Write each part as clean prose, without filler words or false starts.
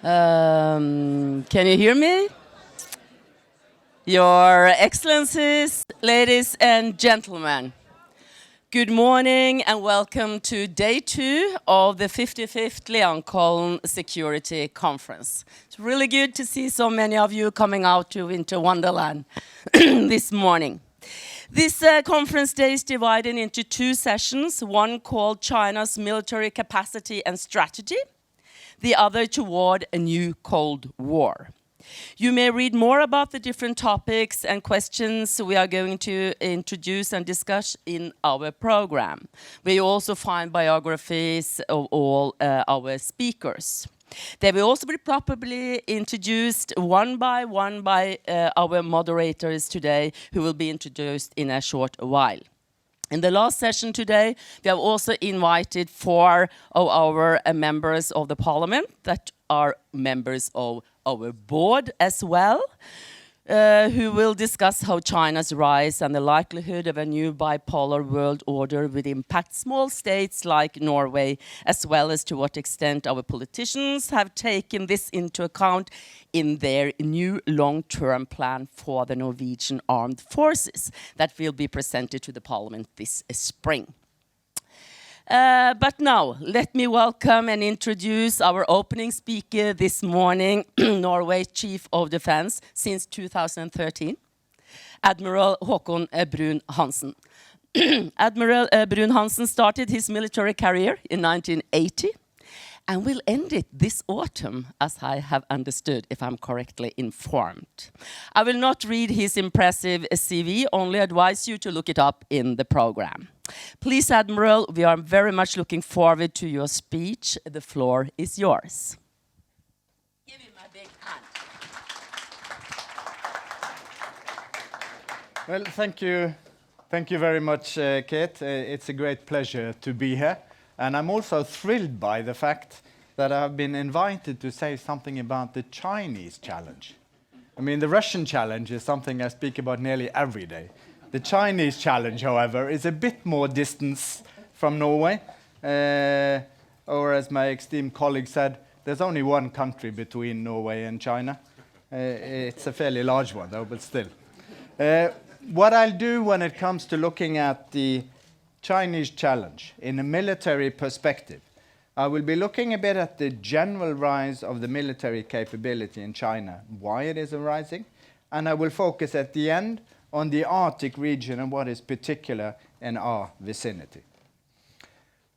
Can you hear me? Your Excellencies, ladies and gentlemen, good morning and welcome to day 2 of the 55th Leangkollen Security Conference. It's really good to see so many of you coming out to Winter Wonderland this morning. This conference day is divided into 2 sessions, one called China's Military Capacity and Strategy, the other toward a new Cold War. You may read more about the different topics and questions we are going to introduce and discuss in our program. We also find biographies of all our speakers. They will also be properly introduced one by one by our moderators today, who will be introduced in a short while. In the last session today, we have also invited 4 of our members of the parliament that are members of our board as well, who will discuss how China's rise and the likelihood of a new bipolar world order would impact small states like Norway, as well as to what extent our politicians have taken this into account in their new long-term plan for the Norwegian armed forces that will be presented to the parliament this spring. But now, let me welcome and introduce our opening speaker this morning, Norway's Chief of Defense since 2013, Admiral Håkon Bruun-Hanssen. Admiral Bruun-Hanssen started his military career in 1980 and will end it this autumn, as I have understood, if I'm correctly informed. I will not read his impressive CV, only advise you to look it up in the program. Please, Admiral, we are very much looking forward to your speech. The floor is yours. Give him a big hand. Well, thank you. Thank you very much, Kate. It's a great pleasure to be here. And I'm also thrilled by the fact that I've been invited to say something about the Chinese challenge. I mean, the Russian challenge is something I speak about nearly every day. The Chinese challenge, however, is a bit more distance from Norway. Or as my esteemed colleague said, there's only one country between Norway and China. It's a fairly large one, though, but still. What I'll do when it comes to looking at the Chinese challenge in a military perspective, I will be looking a bit at the general rise of the military capability in China, why it is arising, and I will focus at the end on the Arctic region and what is particular in our vicinity.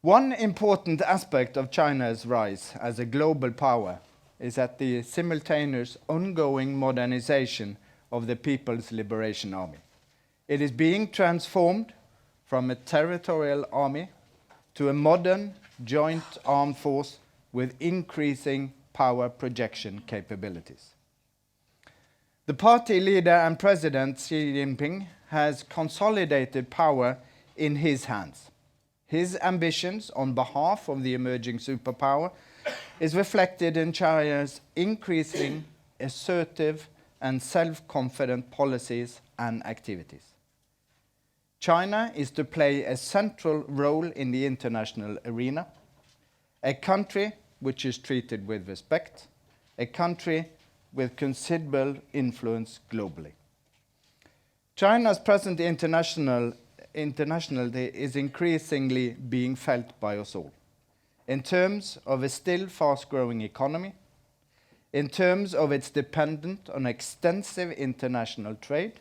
One important aspect of China's rise as a global power is that the simultaneous ongoing modernization of the People's Liberation Army. It is being transformed from a territorial army to a modern joint armed force with increasing power projection capabilities. The party leader and President Xi Jinping has consolidated power in his hands. His ambitions on behalf of the emerging superpower is reflected in China's increasing assertive and self-confident policies and activities. China is to play a central role in the international arena, a country which is treated with respect, a country with considerable influence globally. China's present internationality is increasingly being felt by us all, in terms of a still fast-growing economy, in terms of its dependence on extensive international trade,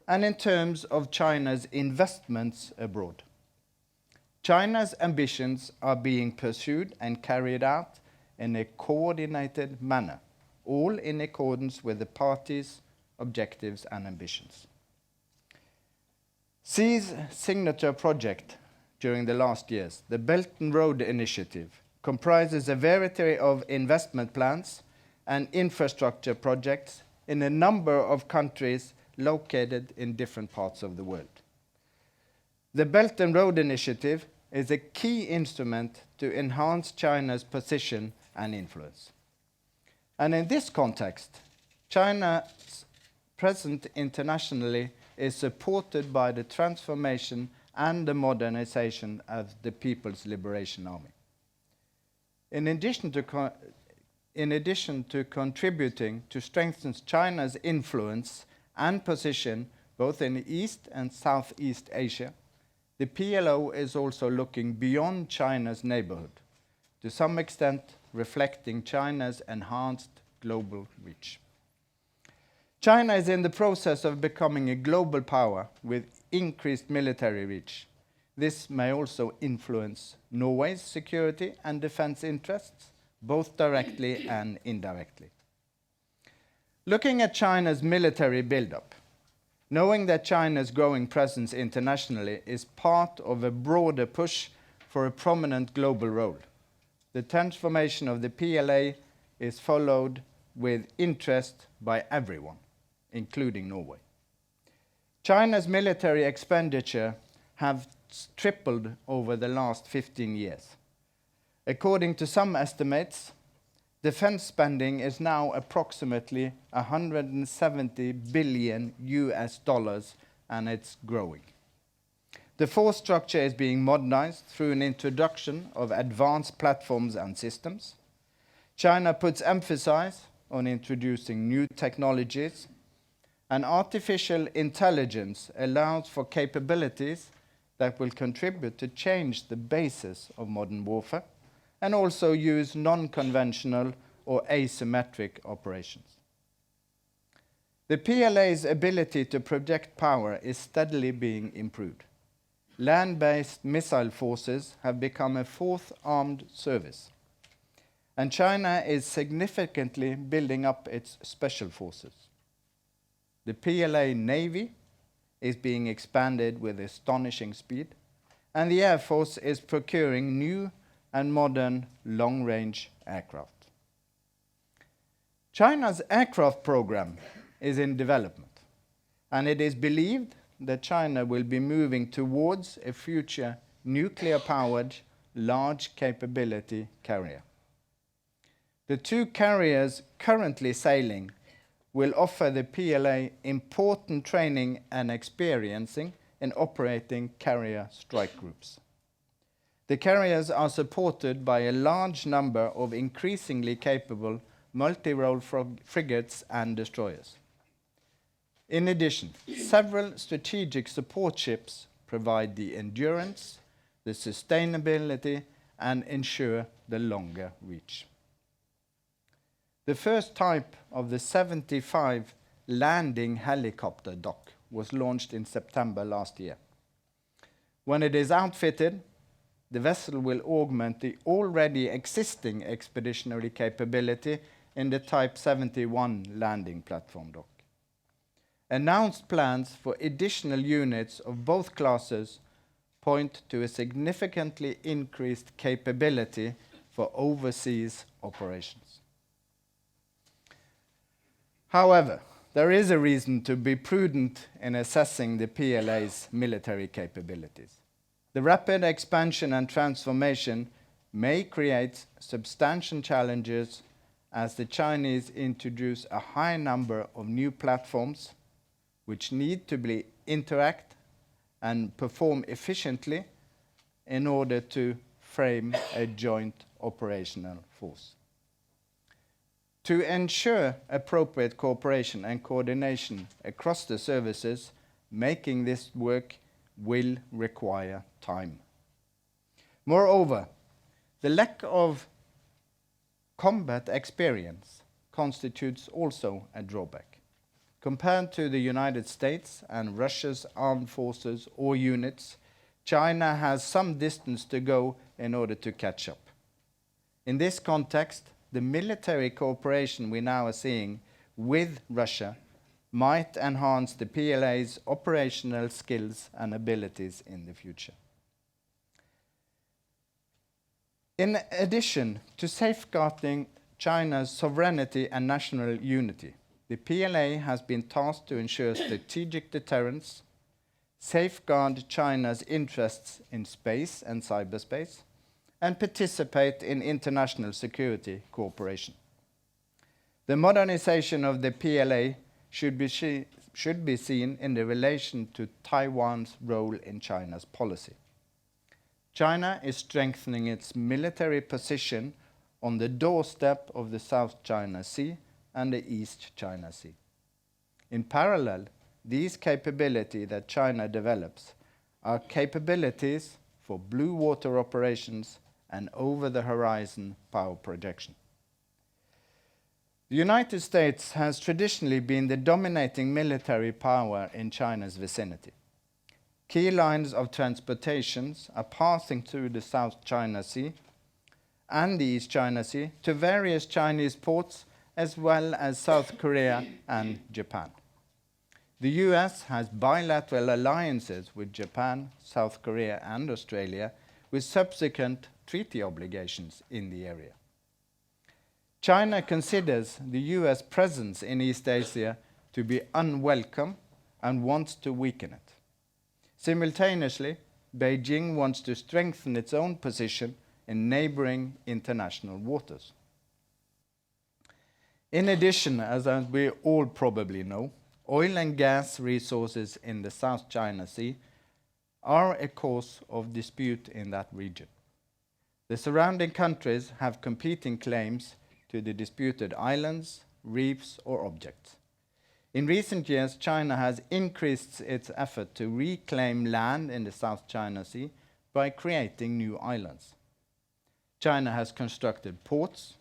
and in terms of China's investments abroad. China's ambitions are being pursued and carried out in a coordinated manner, all in accordance with the party's objectives and ambitions. Xi's signature project during the last years, the Belt and Road Initiative, comprises a variety of investment plans and infrastructure projects in a number of countries located in different parts of the world. The Belt and Road Initiative is a key instrument to enhance China's position and influence. And in this context, China's presence internationally is supported by the transformation and the modernization of the People's Liberation Army. In addition to in addition to contributing to strengthen China's influence and position both in East and Southeast Asia, the PLO is also looking beyond China's neighborhood, to some extent reflecting China's enhanced global reach. China is in the process of becoming a global power with increased military reach. This may also influence Norway's security and defense interests, both directly and indirectly. Looking at China's military buildup, knowing that China's growing presence internationally is part of a broader push for a prominent global role, the transformation of the PLA is followed with interest by everyone, including Norway. China's military expenditure have tripled over the last 15 years. According to some estimates, defense spending is now approximately 170 billion US dollars, and it's growing. The force structure is being modernized through an introduction of advanced platforms and systems. China puts emphasis on introducing new technologies, and artificial intelligence allows for capabilities that will contribute to change the basis of modern warfare and also use non-conventional or asymmetric operations. The PLA's ability to project power is steadily being improved. Land-based missile forces have become a fourth armed service, and China is significantly building up its special forces. The PLA Navy is being expanded with astonishing speed, and the Air Force is procuring new and modern long-range aircraft. China's aircraft program is in development, and it is believed that China will be moving towards a future nuclear-powered, large capability carrier. The two carriers currently sailing will offer the PLA important training and experiencing in operating carrier strike groups. The carriers are supported by a large number of increasingly capable multi-role frigates and destroyers. In addition, several strategic support ships provide the endurance, the sustainability, and ensure the longer reach. The first type of the 75 landing helicopter dock was launched in September last year. When it is outfitted, the vessel will augment the already existing expeditionary capability in the Type 71 landing platform dock. Announced plans for additional units of both classes point to a significantly increased capability for overseas operations. However, there is a reason to be prudent in assessing the PLA's military capabilities. The rapid expansion and transformation may create substantial challenges as the Chinese introduce a high number of new platforms which need to interact and perform efficiently in order to frame a joint operational force. To ensure appropriate cooperation and coordination across the services, making this work will require time. Moreover, the lack of combat experience constitutes also a drawback. Compared to the United States and Russia's armed forces or units, China has some distance to go in order to catch up. In this context, the military cooperation we now are seeing with Russia might enhance the PLA's operational skills and abilities in the future. In addition to safeguarding China's sovereignty and national unity, the PLA has been tasked to ensure strategic deterrence, safeguard China's interests in space and cyberspace, and participate in international security cooperation. The modernization of the PLA should be seen in the relation to Taiwan's role in China's policy. China is strengthening its military position on the doorstep of the South China Sea and the East China Sea. In parallel, these capabilities that China develops are capabilities for blue water operations and over-the-horizon power projection. The United States has traditionally been the dominating military power in China's vicinity. Key lines of transportation are passing through the South China Sea and the East China Sea to various Chinese ports as well as South Korea and Japan. The US has bilateral alliances with Japan, South Korea and Australia with subsequent treaty obligations in the area. China considers the US presence in East Asia to be unwelcome and wants to weaken it. Simultaneously, Beijing wants to strengthen its own position in neighboring international waters. In addition, as we all probably know, oil and gas resources in the South China Sea are a cause of dispute in that region. The surrounding countries have competing claims to the disputed islands, reefs, or objects. In recent years, China has increased its effort to reclaim land in the South China Sea by creating new islands. China has constructed ports,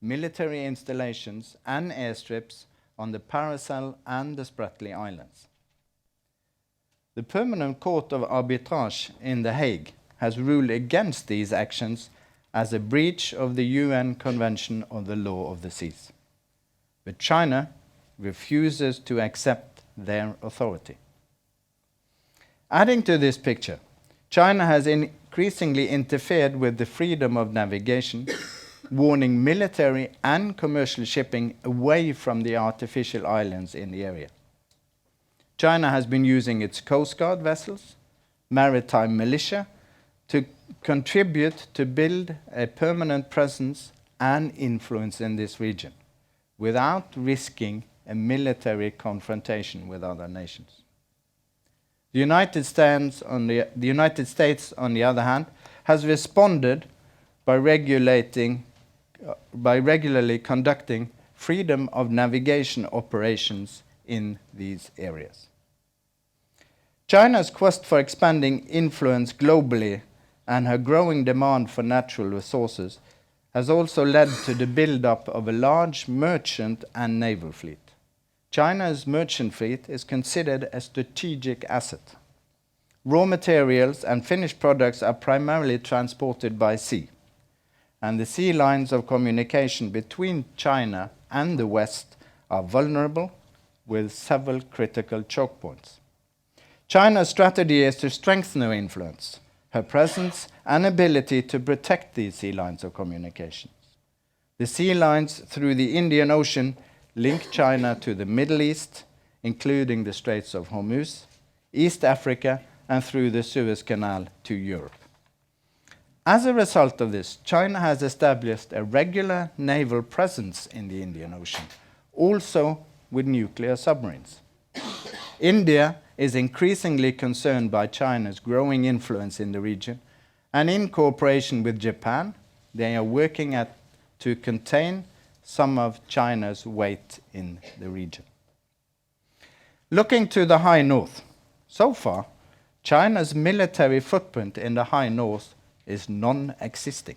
military installations, and airstrips on the Paracel and the Spratly Islands. The Permanent Court of Arbitrage in The Hague has ruled against these actions as a breach of the UN Convention on the Law of the Seas. But China refuses to accept their authority. Adding to this picture, China has increasingly interfered with the freedom of navigation, warning military and commercial shipping away from the artificial islands in the area. China has been using its Coast Guard vessels, maritime militia, to contribute to build a permanent presence and influence in this region, without risking a military confrontation with other nations. The United States, on the other hand, has responded by regularly conducting freedom of navigation operations in these areas. China's quest for expanding influence globally and her growing demand for natural resources has also led to the build-up of a large merchant and naval fleet. China's merchant fleet is considered a strategic asset. Raw materials and finished products are primarily transported by sea, and the sea lines of communication between China and the West are vulnerable with several critical choke points. China's strategy is to strengthen her influence, her presence and ability to protect these sea lines of communications. The sea lines through the Indian Ocean link China to the Middle East, including the Straits of Hormuz, East Africa, and through the Suez Canal to Europe. As a result of this, China has established a regular naval presence in the Indian Ocean, also with nuclear submarines. India is increasingly concerned by China's growing influence in the region, and in cooperation with Japan, they are working to contain some of China's weight in the region. Looking to the High North, so far, China's military footprint in the High North is non-existing.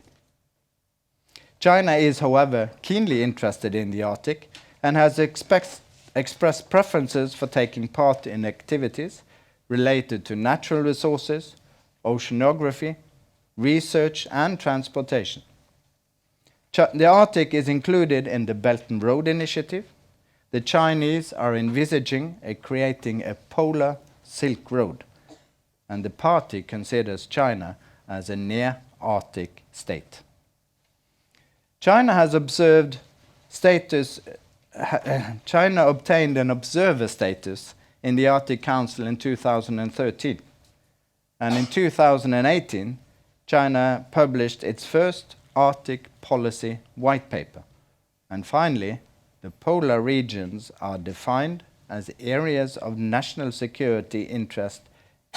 China is, however, keenly interested in the Arctic and has expressed preferences for taking part in activities related to natural resources, oceanography, research, and transportation. The Arctic is included in the Belt and Road Initiative. The Chinese are envisaging creating a polar Silk Road, and the party considers China as a near-Arctic state. China obtained an observer status in the Arctic Council in 2013. And in 2018, China published its first Arctic Policy White Paper. And finally, the polar regions are defined as areas of national security interest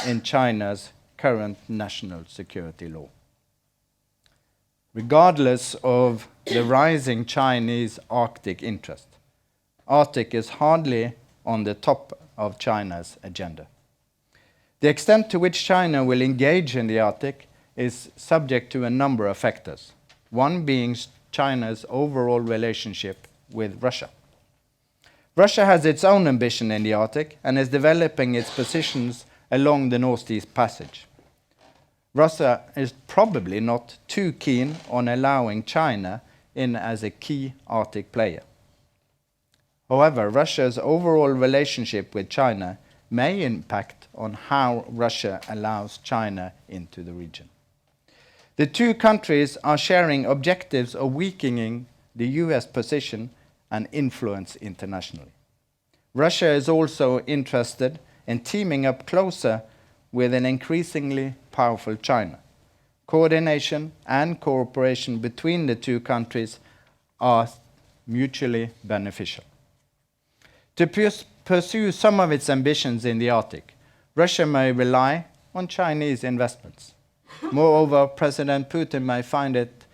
in China's current national security law. regardless of the rising Chinese Arctic interest. Arctic is hardly on the top of China's agenda. The extent to which China will engage in the Arctic is subject to a number of factors, one being China's overall relationship with Russia. Russia has its own ambition in the Arctic and is developing its positions along the Northeast Passage. Russia is probably not too keen on allowing China in as a key Arctic player. However, Russia's overall relationship with China may impact on how Russia allows China into the region. The two countries are sharing objectives of weakening the US position and influence internationally. Russia is also interested in teaming up closer with an increasingly powerful China. Coordination and cooperation between the two countries are mutually beneficial. To pursue some of its ambitions in the Arctic, Russia may rely on Chinese investments. Moreover, President Putin may find it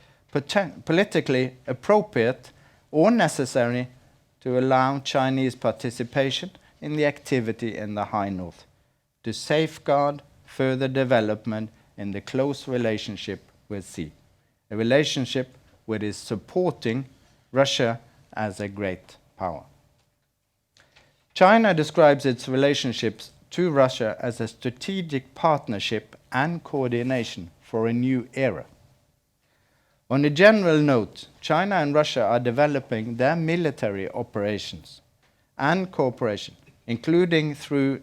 politically appropriate or necessary to allow Chinese participation in the activity in the High North to safeguard further development in the close relationship with Xi, a relationship which is supporting Russia as a great power. China describes its relationships to Russia as a strategic partnership and coordination for a new era. On a general note, China and Russia are developing their military operations and cooperation, including through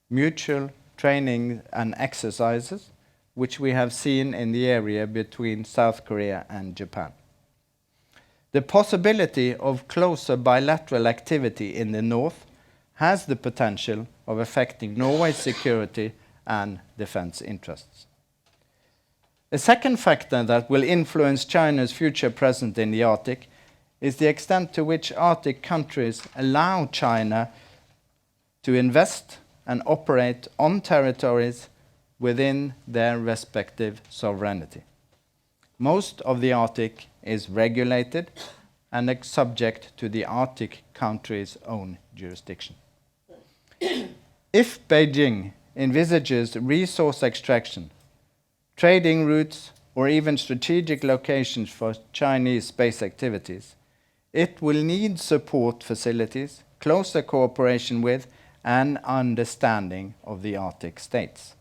mutual training and exercises, which we have seen in the area between South Korea and Japan. The possibility of closer bilateral activity in the north has the potential of affecting Norway's security and defense interests. A second factor that will influence China's future presence in the Arctic is the extent to which Arctic countries allow China to invest and operate on territories within their respective sovereignty. Most of the Arctic is regulated and is subject to the Arctic country's own jurisdiction. If Beijing envisages resource extraction, trading routes, or even strategic locations for Chinese space activities, it will need support facilities, closer cooperation with, and understanding of the Arctic states.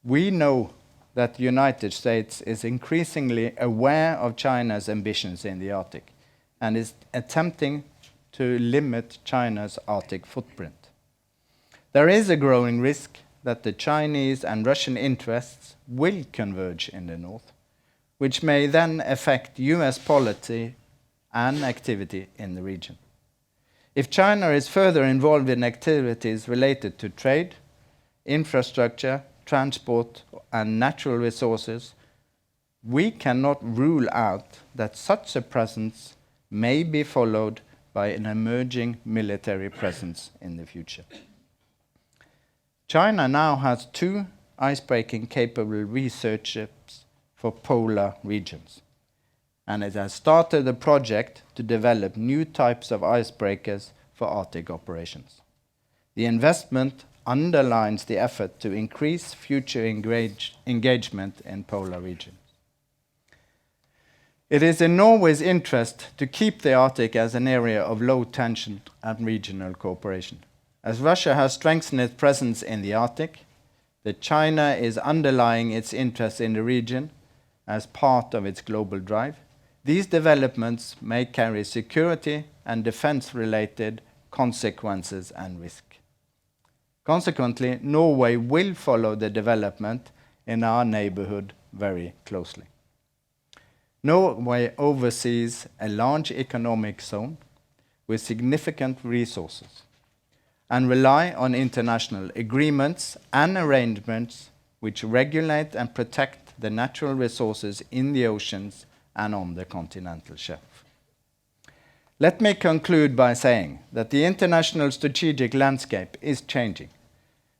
We know that the United States is increasingly aware of China's ambitions in the Arctic and is attempting to limit China's Arctic footprint. There is a growing risk that the Chinese and Russian interests will converge in the north, which may then affect US policy and activity in the region. If China is further involved in activities related to trade, infrastructure, transport, and natural resources, we cannot rule out that such a presence may be followed by an emerging military presence in the future. China now has 2 icebreaking capable research ships for polar regions, and it has started a project to develop new types of icebreakers for Arctic operations. The investment underlines the effort to increase future engagement in polar regions. It is in Norway's interest to keep the Arctic as an area of low tension and regional cooperation. As Russia has strengthened its presence in the Arctic, that China is underlying its interest in the region as part of its global drive, these developments may carry security and defense-related consequences and risk. Consequently, Norway will follow the development in our neighborhood very closely. Norway oversees a large economic zone with significant resources and rely on international agreements and arrangements which regulate and protect the natural resources in the oceans and on the continental shelf. Let me conclude by saying that the international strategic landscape is changing.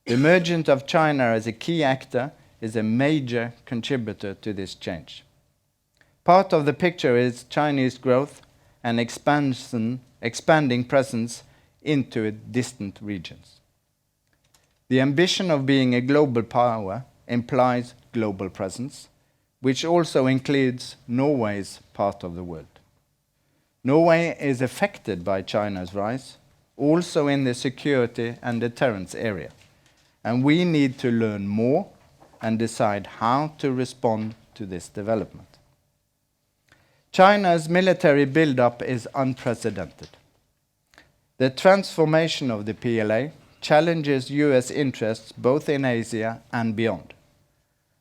The emergence of China as a key actor is a major contributor to this change. Part of the picture is Chinese growth and expanding presence into distant regions. The ambition of being a global power implies global presence, which also includes Norway's part of the world. Norway is affected by China's rise, also in the security and deterrence area, and we need to learn more and decide how to respond to this development. China's military buildup is unprecedented. The transformation of the PLA challenges US interests both in Asia and beyond.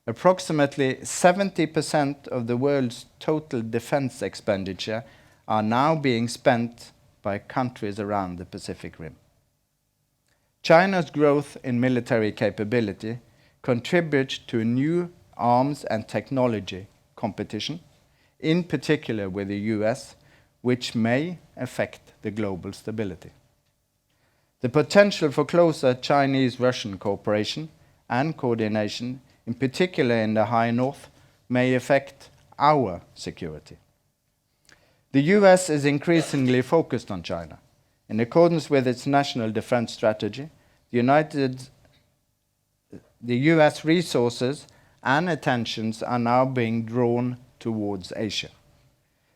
Approximately 70% of the world's total defense expenditure are now being spent by countries around the Pacific Rim. China's growth in military capability contributes to a new arms and technology competition, in particular with the US, which may affect the global stability. The potential for closer Chinese-Russian cooperation and coordination, in particular in the High North, may affect our security. The US is increasingly focused on China. In accordance with its national defense strategy, the US resources and attentions are now being drawn towards Asia.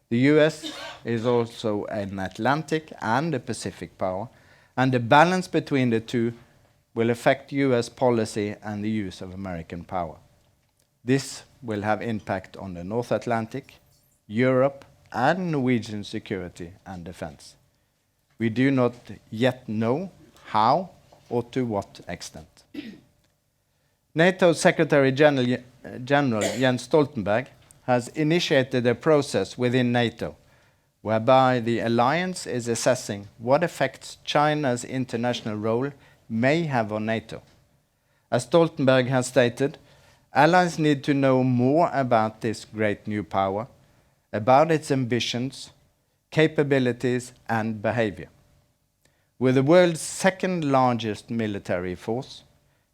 The US is also an Atlantic and a Pacific power, and the balance between the two will affect US policy and the use of American power. This will have impact on the North Atlantic, Europe, and Norwegian security and defense. We do not yet know how or to what extent. NATO Secretary General Jens Stoltenberg has initiated a process within NATO whereby the alliance is assessing what effects China's international role may have on NATO. As Stoltenberg has stated, allies need to know more about this great new power, about its ambitions, capabilities, and behavior. With the world's second largest military force,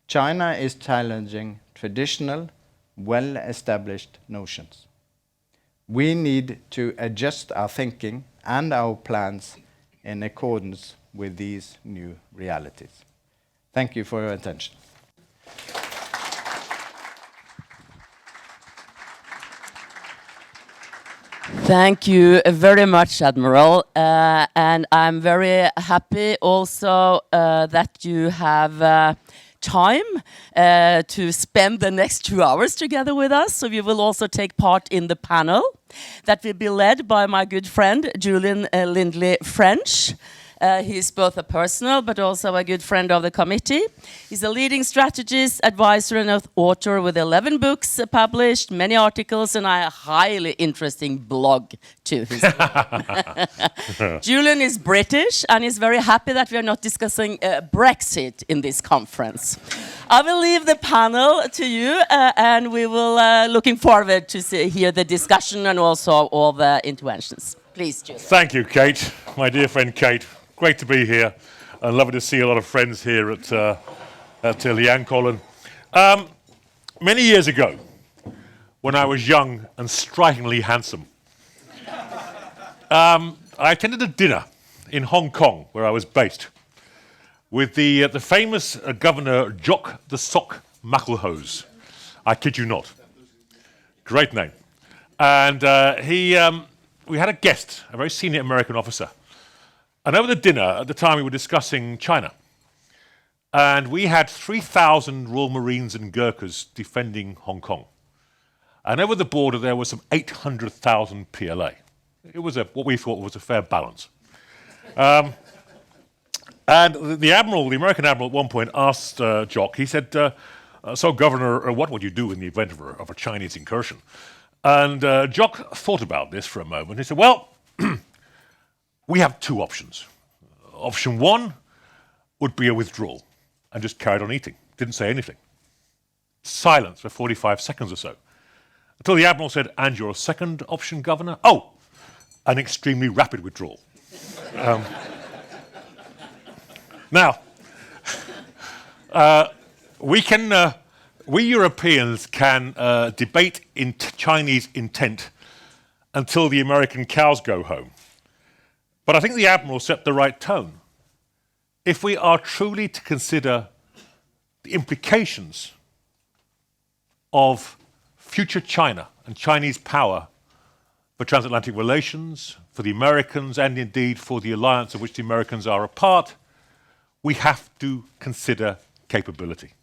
China is challenging traditional, well-established notions. We need to adjust our thinking and our plans in accordance with these new realities. Thank you for your attention. Thank you very much, Admiral. And I'm very happy also that you have time to spend the next 2 hours together with us. So you will also take part in the panel that will be led by my good friend, Julian Lindley French. He's both a personal but also a good friend of the committee. He's a leading strategist, advisor, and author with 11 books published, many articles, and a highly interesting blog too. Julian is British and is very happy that we are not discussing Brexit in this conference. I will leave the panel to you, and we will looking forward to hear the discussion and also all the interventions. Please, Julian. Thank you, Kate, my dear friend Kate. Great to be here, and lovely to see a lot of friends here at Leangkollen. Many years ago, when I was young and strikingly handsome, I attended a dinner in Hong Kong, where I was based, with the famous Governor Jock the Sock Macklehose. I kid you not. Great name. And we had a guest, a very senior American officer. And over the dinner, at the time, we were discussing China. And we had 3,000 Royal Marines and Gurkhas defending Hong Kong. And over the border, there was some 800,000 PLA. It was what we thought was a fair balance. And the American admiral, at one point asked Jock, he said, so, Governor, what would you do in the event of a Chinese incursion? And Jock thought about this for a moment. He said, well, we have two options. Option one would be a withdrawal and just carried on eating. Didn't say anything. Silence for 45 seconds or so. Until the Admiral said, and your second option, Governor? Oh, an extremely rapid withdrawal. Now, we Europeans can debate Chinese intent until the American cows go home. But I think the Admiral set the right tone. If we are truly to consider the implications of future China and Chinese power for transatlantic relations, for the Americans, and indeed for the alliance of which the Americans are a part, we have to consider capability.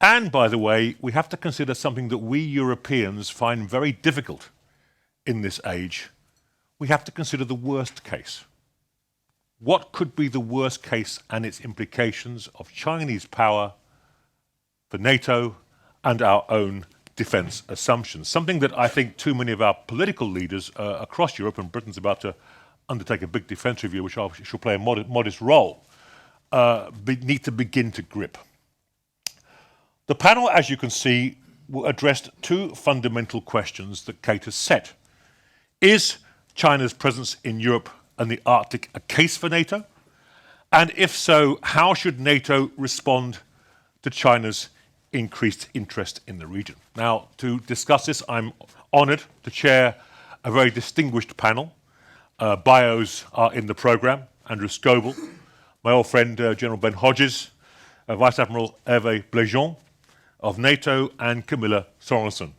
And, by the way, we have to consider something that we Europeans find very difficult in this age. We have to consider the worst case. What could be the worst case and its implications of Chinese power for NATO and our own defence assumptions? Something that I think too many of our political leaders across Europe, and Britain's about to undertake a big defence review, which shall play a modest role, need to begin to grip. The panel, as you can see, addressed two fundamental questions that Kate has set. Is China's presence in Europe and the Arctic a case for NATO? And if so, how should NATO respond to China's increased interest in the region? Now, to discuss this, I'm honoured to chair a very distinguished panel. Bios are in the programme. Andrew Scoble, my old friend General Ben Hodges, Vice Admiral Hervé Bléjean of NATO, and Camilla Sorensen.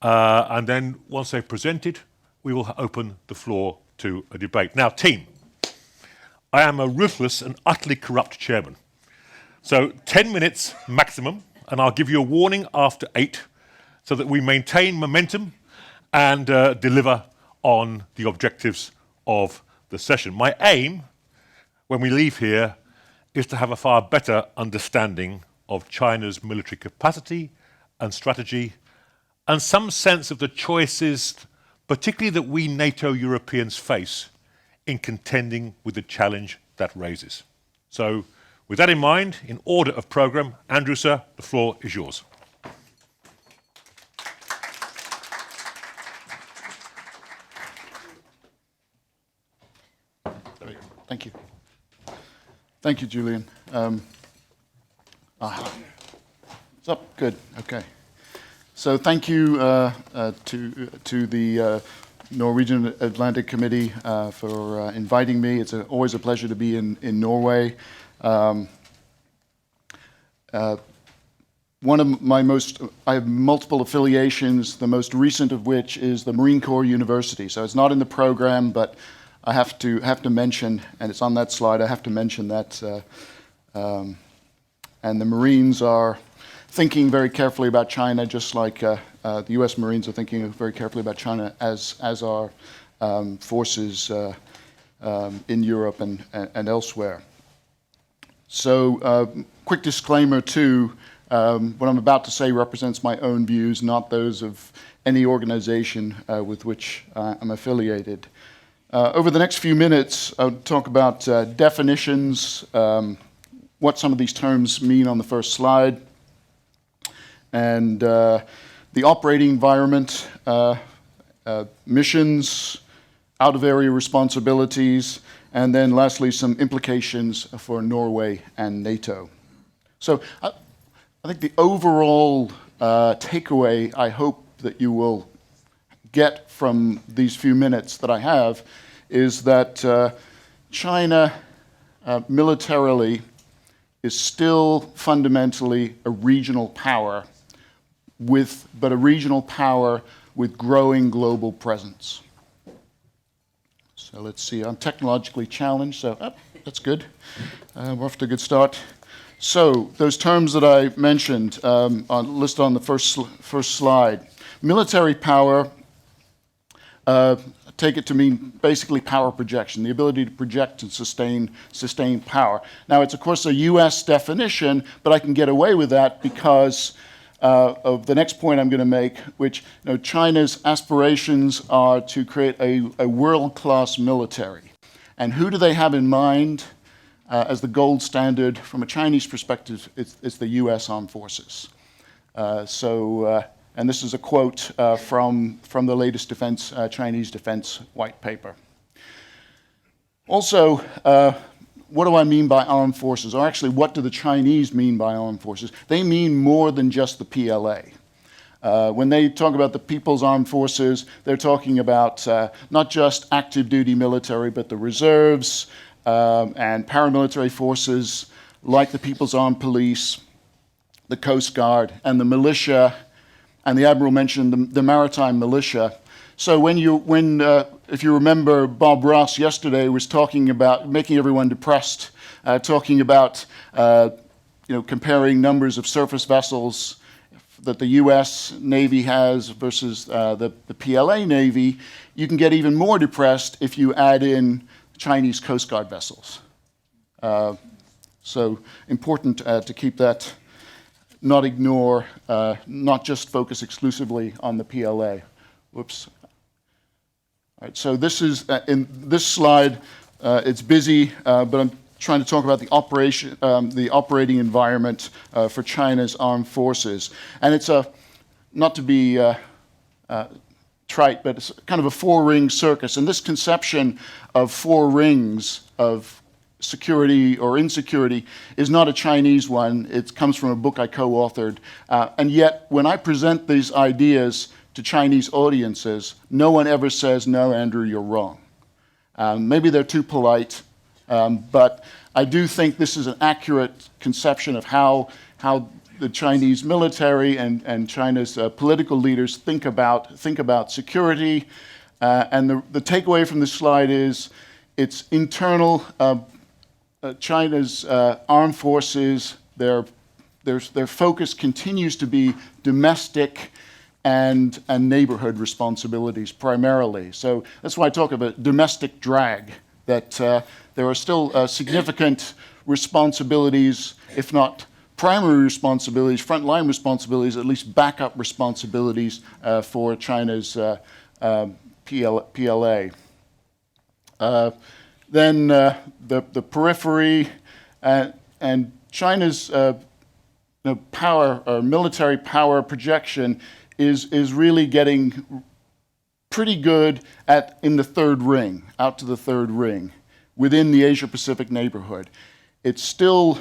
And then, once they've presented, we will open the floor to a debate. Now, team, I am a ruthless and utterly corrupt chairman. So 10 minutes maximum, and I'll give you a warning after 8 so that we maintain momentum and deliver on the objectives of the session. My aim, when we leave here, is to have a far better understanding of China's military capacity and strategy, and some sense of the choices, particularly that we NATO Europeans face in contending with the challenge that raises. So, with that in mind, in order of programme, Andrew, sir, the floor is yours. Thank you. Thank you, Julian. It's up? Good. Okay. So thank you to the Norwegian Atlantic Committee for inviting me. It's always a pleasure to be in Norway. One of my I have multiple affiliations, the most recent of which is the Marine Corps University. So it's not in the program, but I have to mention, and it's on that slide, I have to mention that, and the Marines are thinking very carefully about China, just like the U.S. Marines are thinking very carefully about China, as are forces in Europe and elsewhere. So, quick disclaimer too, what I'm about to say represents my own views, not those of any organization with which I'm affiliated. Over the next few minutes, I'll talk about definitions, what some of these terms mean on the first slide, and the operating environment, missions, out-of-area responsibilities, and then lastly, some implications for Norway and NATO. So I think the overall takeaway I hope that you will get from these few minutes that I have is that China militarily is still fundamentally a regional power, but a regional power with growing global presence. So let's see, I'm technologically challenged, so that's good. We're off to a good start. So those terms that I mentioned listed on the first slide. Military power, take it to mean basically power projection, the ability to project and sustain power. Now, it's of course a US definition, but I can get away with that because of the next point I'm going to make, which China's aspirations are to create a world-class military. And who do they have in mind as the gold standard from a Chinese perspective? It's the US Armed Forces. And this is a quote from the latest Chinese defense white paper. Also, what do I mean by armed forces? Or actually, what do the Chinese mean by armed forces? They mean more than just the PLA. When they talk about the People's Armed Forces, they're talking about not just active duty military, but the reserves and paramilitary forces like the People's Armed Police, the Coast Guard, and the militia, and the Admiral mentioned the maritime militia. So if you remember, Bob Ross yesterday was talking about making everyone depressed, talking about comparing numbers of surface vessels that the U.S. Navy has versus the PLA Navy. You can get even more depressed if you add in Chinese Coast Guard vessels. So important to keep that, not ignore, not just focus exclusively on the PLA. Whoops. All right, so this is, in this slide, it's busy, but I'm trying to talk about the operating environment for China's armed forces. And it's not to be trite, but it's kind of a four-ring circus. And this conception of four rings of security or insecurity is not a Chinese one. It comes from a book I co-authored. And yet, when I present these ideas to Chinese audiences, no one ever says, "No, Andrew, you're wrong." Maybe they're too polite, but I do think this is an accurate conception of how the Chinese military and China's political leaders think about security. And the takeaway from this slide is it's internal. China's armed forces, their focus continues to be domestic and neighborhood responsibilities primarily. So that's why I talk about domestic drag, that there are still significant responsibilities, if not primary responsibilities, frontline responsibilities, at least backup responsibilities for China's PLA. Then the periphery and China's power or military power projection is really getting pretty good in the third ring, out to the third ring, within the Asia-Pacific neighborhood. It's still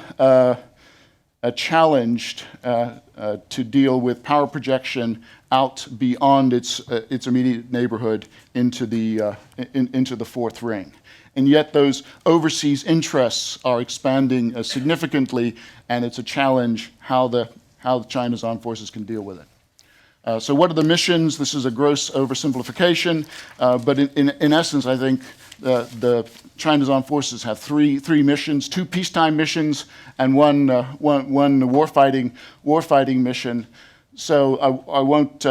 challenged to deal with power projection out beyond its immediate neighborhood into the fourth ring. And yet those overseas interests are expanding significantly, and it's a challenge how China's armed forces can deal with it. So what are the missions? This is a gross oversimplification, but in essence, I think the China's armed forces have three missions: two peacetime missions and one warfighting mission. So I won't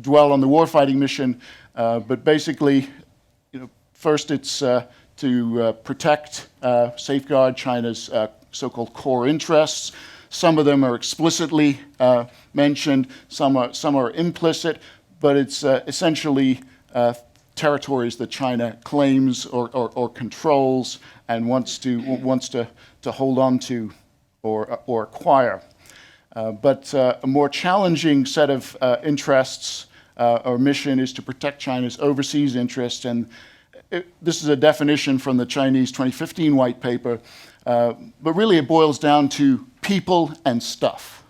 dwell on the warfighting mission, but basically, first it's to protect, safeguard China's so-called core interests. Some of them are explicitly mentioned, some are implicit, but it's essentially territories that China claims or controls and wants to hold on to or acquire. But a more challenging set of interests or mission is to protect China's overseas interests, and this is a definition from the Chinese 2015 white paper, but really it boils down to people and stuff.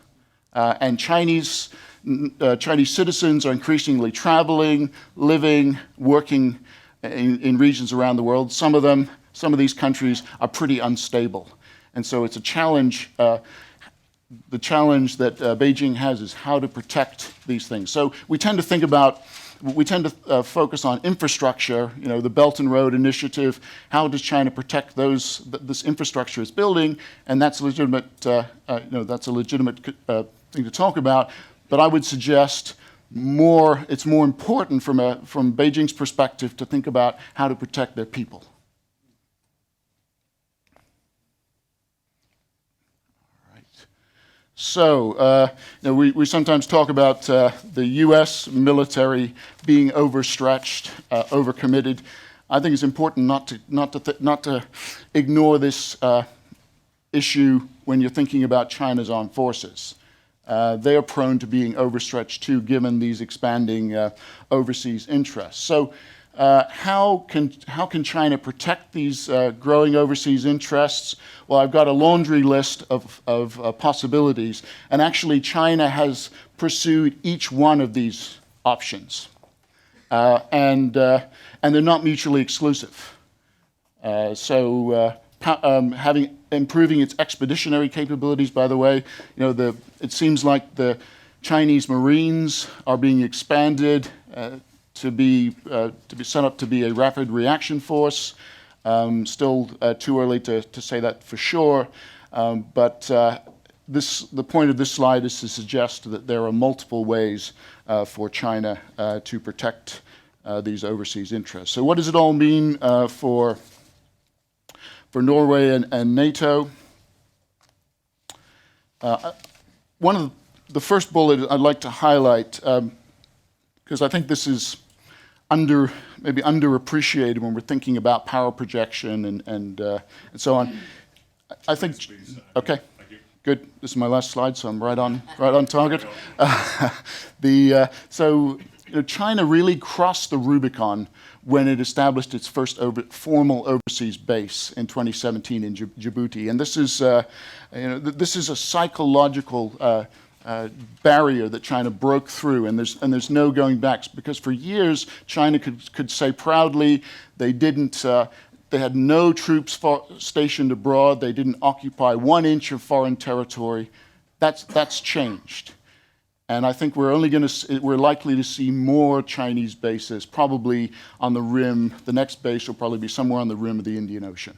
And Chinese citizens are increasingly traveling, living, working in regions around the world. Some of these countries are pretty unstable. And so it's a challenge. The challenge that Beijing has is how to protect these things. So we tend to focus on infrastructure, the Belt and Road Initiative. How does China protect this infrastructure it's building? And that's legitimate. That's a legitimate thing to talk about. But I would suggest it's more important from Beijing's perspective to think about how to protect their people. So, we sometimes talk about the U.S. military being overstretched, overcommitted. I think it's important not to ignore this issue when you're thinking about China's armed forces. They are prone to being overstretched too, given these expanding overseas interests. So, how can China protect these growing overseas interests? Well, I've got a laundry list of possibilities, and actually China has pursued each one of these options, and they're not mutually exclusive. Improving its expeditionary capabilities, by the way, it seems like the Chinese Marines are being expanded to be set up to be a rapid reaction force. Still too early to say that for sure, but the point of this slide is to suggest that there are multiple ways for China to protect these overseas interests. So what does it all mean for Norway and NATO? One of the first bullet I'd like to highlight, because I think this is maybe underappreciated when we're thinking about power projection and so on. I think. Okay, good. This is my last slide, so I'm right on target. China really crossed the Rubicon when it established its first formal overseas base in 2017 in Djibouti, and this is a psychological barrier that China broke through, and there's no going back, because for years China could say proudly they had no troops stationed abroad, they didn't occupy 1 inch of foreign territory. That's changed, and I think we're likely to see more Chinese bases, probably on the rim. The next base will probably be somewhere on the rim of the Indian Ocean.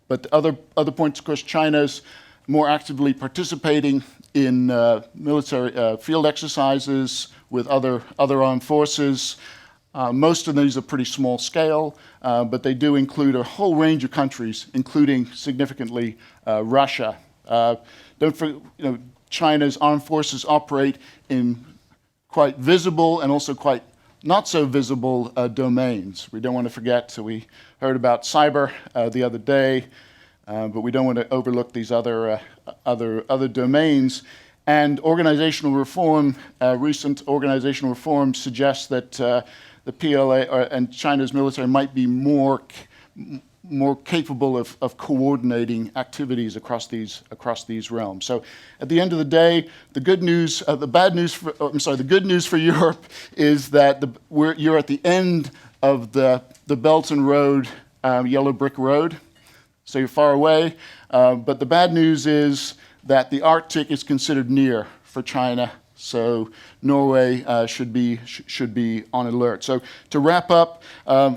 But the other points, of course, China's more actively participating in military field exercises with other armed forces. Most of these are pretty small scale, but they do include a whole range of countries, including significantly Russia. China's armed forces operate in quite visible and also quite not so visible domains. We don't want to forget, we heard about cyber the other day, but we don't want to overlook these other domains. And organizational reform, recent organizational reform suggests that the PLA and China's military might be more capable of coordinating activities across these realms. So, at the end of the day, the good news for Europe is that you're at the end of the Belt and Road, yellow brick road. So you're far away, but the bad news is that the Arctic is considered near for China. So Norway should be on alert. So to wrap up,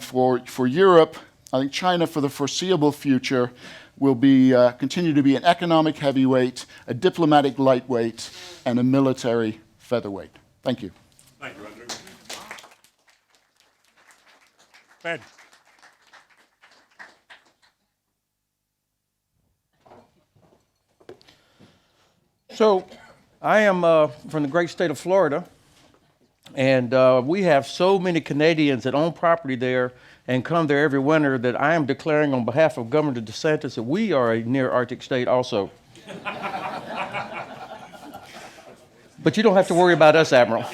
for Europe, I think China for the foreseeable future will continue to be an economic heavyweight, a diplomatic lightweight, and a military featherweight. Thank you. Thank you, Andrew. Ben. So, I am from the great state of Florida, and we have so many Canadians that own property there and come there every winter that I am declaring on behalf of Governor DeSantis that we are a near Arctic state also. But you don't have to worry about us, Admiral.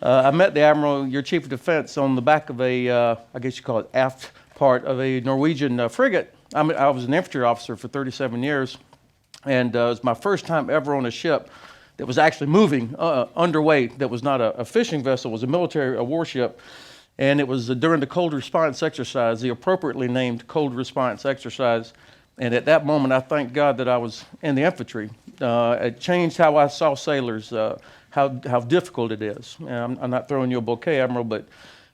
I met the Admiral, your Chief of Defense, on the back of I guess you call it aft part of a Norwegian frigate. I was an infantry officer for 37 years. And it was my first time ever on a ship that was actually moving underway, that was not a fishing vessel, it was a warship. And it was during the cold response exercise, the appropriately named cold response exercise. And at that moment, I thank God that I was in the infantry. It changed how I saw sailors, how difficult it is. And I'm not throwing you a bouquet, Admiral, but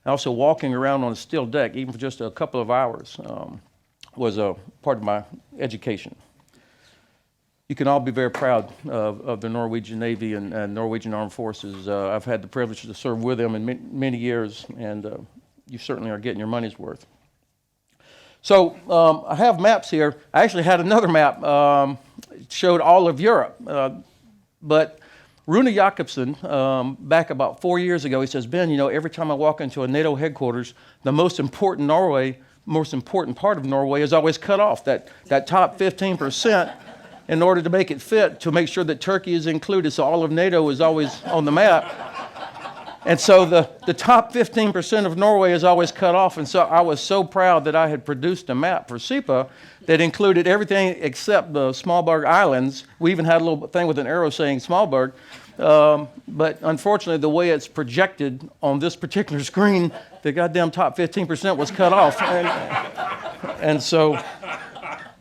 also walking around on a steel deck, even for just a couple of hours, was a part of my education. You can all be very proud of the Norwegian Navy and Norwegian Armed Forces. I've had the privilege to serve with them in many years, and you certainly are getting your money's worth. So I have maps here. I actually had another map, showed all of Europe, but Rune Jakobsen, back about 4 years ago, he says, Ben, every time I walk into a NATO headquarters, the most important part of Norway is always cut off, that top 15%. In order to make it fit, to make sure that Turkey is included, so all of NATO is always on the map. And so the top 15% of Norway is always cut off. And so I was so proud that I had produced a map for SEPA that included everything except the Svalbard Islands. We even had a little thing with an arrow saying Svalbard. But unfortunately, the way it's projected on this particular screen, the goddamn top 15% was cut off. And so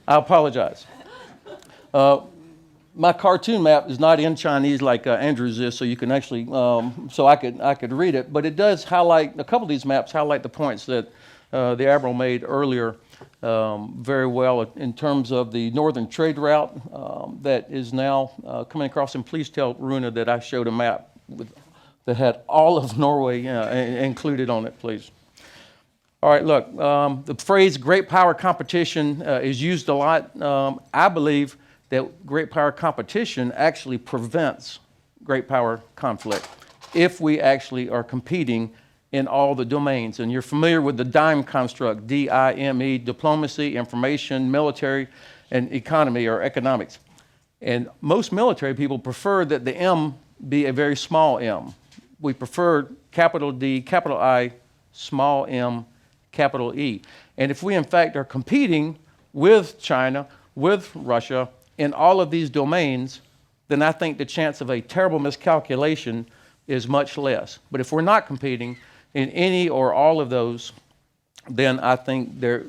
I apologize. My cartoon map is not in Chinese like Andrew's is, so you can actually, so I could read it. But it does highlight, a couple of these maps highlight the points that the Admiral made earlier very well in terms of the northern trade route that is now coming across. And please tell Runa that I showed a map that had all of Norway included on it, please. All right, look, the phrase great power competition is used a lot. I believe that great power competition actually prevents great power conflict if we actually are competing in all the domains. And you're familiar with the DIME construct, D-I-M-E, diplomacy, information, military, and economy or economics. And most military people prefer that the M be a very small m. We prefer capital D, capital I, small m, capital E. And if we in fact are competing with China, with Russia, in all of these domains, then I think the chance of a terrible miscalculation is much less. But if we're not competing in any or all of those, then I think there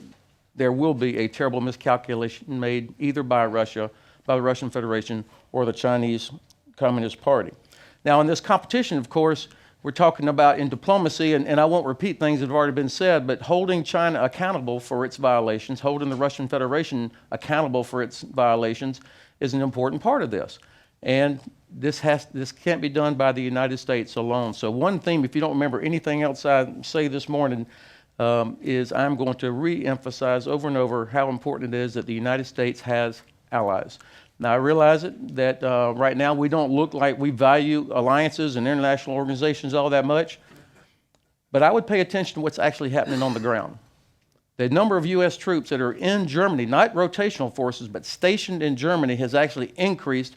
will be a terrible miscalculation made either by Russia, by the Russian Federation, or the Chinese Communist Party. Now, in this competition, of course, we're talking about in diplomacy, and I won't repeat things that have already been said, but holding China accountable for its violations, holding the Russian Federation accountable for its violations is an important part of this. And this can't be done by the United States alone. So one theme, if you don't remember anything else I say this morning, is I'm going to re-emphasize over and over how important it is that the United States has allies. Now, I realize that right now we don't look like we value alliances and international organizations all that much, but I would pay attention to what's actually happening on the ground. The number of U.S. troops that are in Germany, not rotational forces, but stationed in Germany, has actually increased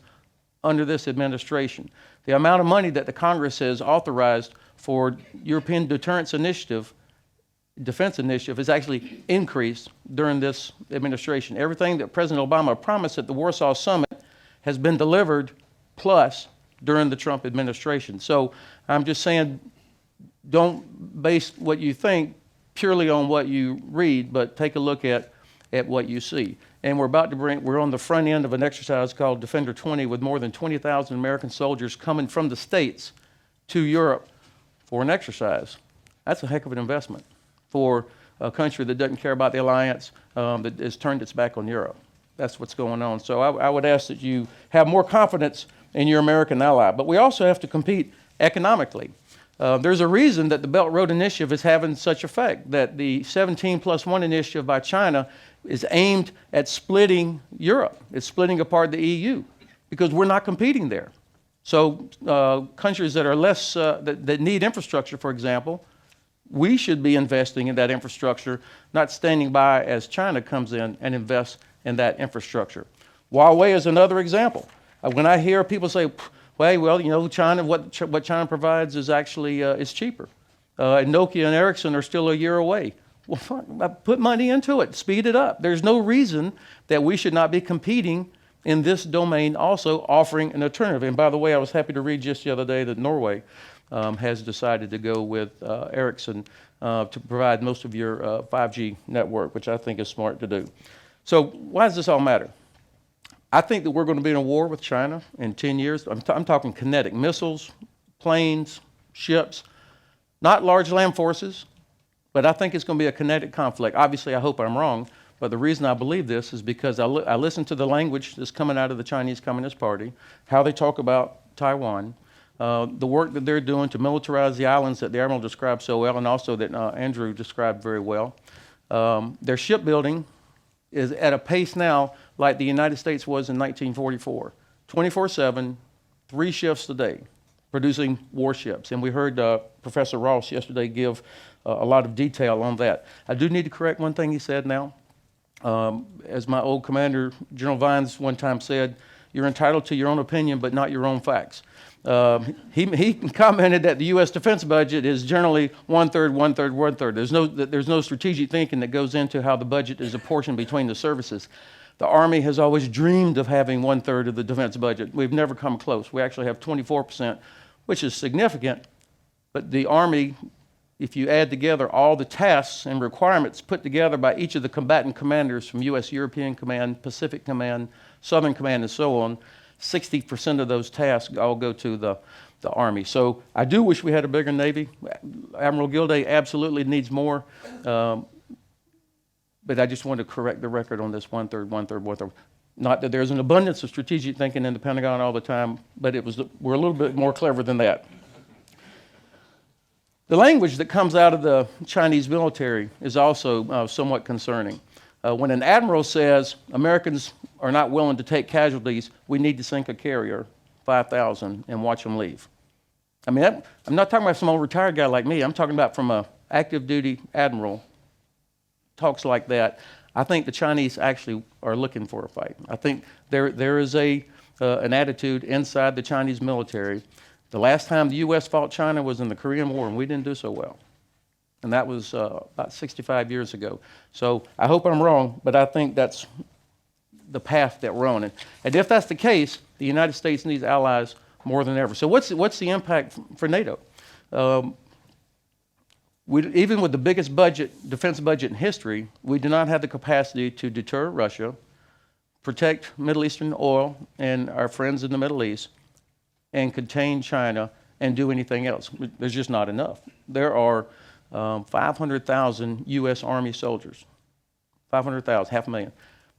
under this administration. The amount of money that the Congress has authorized for European Defense Initiative has actually increased during this administration. Everything that President Obama promised at the Warsaw Summit has been delivered, plus during the Trump administration. So I'm just saying, don't base what you think purely on what you read, but take a look at what you see. And we're on the front end of an exercise called Defender 20 with more than 20,000 American soldiers coming from the States to Europe for an exercise. That's a heck of an investment for a country that doesn't care about the alliance, that has turned its back on Europe. That's what's going on. So I would ask that you have more confidence in your American ally. But we also have to compete economically. There's a reason that the Belt Road Initiative is having such effect, that the 17+1 initiative by China is aimed at splitting Europe. It's splitting apart the EU because we're not competing there. So countries that are less, that need infrastructure, for example, we should be investing in that infrastructure, not standing by as China comes in and invests in that infrastructure. Huawei is another example. When I hear people say, well, you know, China, what China provides is actually is cheaper. And Nokia and Ericsson are still a year away. Well, fine, put money into it, speed it up. There's no reason that we should not be competing in this domain, also offering an alternative. And by the way, I was happy to read just the other day that Norway has decided to go with Ericsson to provide most of your 5G network, which I think is smart to do. So why does this all matter? I think that we're going to be in a war with China in 10 years. I'm talking kinetic missiles, planes, ships, not large land forces, but I think it's going to be a kinetic conflict. Obviously, I hope I'm wrong, but the reason I believe this is because I listen to the language that's coming out of the Chinese Communist Party, how they talk about Taiwan, the work that they're doing to militarize the islands that the Admiral described so well, and also that Andrew described very well. Their shipbuilding is at a pace now like the United States was in 1944, 24/7, 3 shifts a day, producing warships. And we heard Professor Ross yesterday give a lot of detail on that. I do need to correct one thing he said now. As my old commander, General Vines, one time said, you're entitled to your own opinion, but not your own facts. He commented that the U.S. defense budget is generally one-third, one-third, one-third. There's no strategic thinking that goes into how the budget is apportioned between the services. The Army has always dreamed of having one-third of the defense budget. We've never come close. We actually have 24%, which is significant, but the Army, if you add together all the tasks and requirements put together by each of the combatant commanders from U.S. European Command, Pacific Command, Southern Command, and so on, 60% of those tasks all go to the Army. So I do wish we had a bigger Navy. Admiral Gilday absolutely needs more, but I just want to correct the record on this one-third, one-third, one-third. Not that there's an abundance of strategic thinking in the Pentagon all the time, but we're a little bit more clever than that. The language that comes out of the Chinese military is also somewhat concerning. When an admiral says Americans are not willing to take casualties, we need to sink a carrier, 5,000, and watch them leave. I mean, I'm not talking about some old retired guy like me. I'm talking about from an active duty admiral talks like that. I think the Chinese actually are looking for a fight. I think there is an attitude inside the Chinese military. The last time the U.S. fought China was in the Korean War, and we didn't do so well. And that was about 65 years ago. So I hope I'm wrong, but I think that's the path that we're on. And if that's the case, the United States needs allies more than ever. So what's the impact for NATO? Even with the biggest defense budget in history, we do not have the capacity to deter Russia, protect Middle Eastern oil and our friends in the Middle East, and contain China and do anything else. There's just not enough. There are 500,000 U.S. Army soldiers. 500,000, 500,000.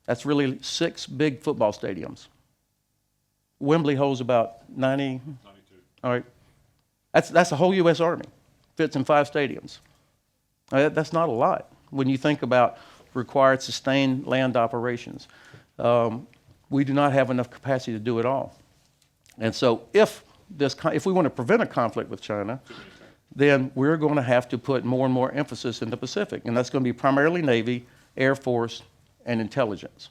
That's really 6 big football stadiums. Wembley holds about 92. All right. That's the whole U.S. Army. Fits in 5 stadiums. That's not a lot when you think about required sustained land operations. We do not have enough capacity to do it all. And so if we want to prevent a conflict with China, then we're going to have to put more and more emphasis in the Pacific. And that's going to be primarily Navy, Air Force, and intelligence.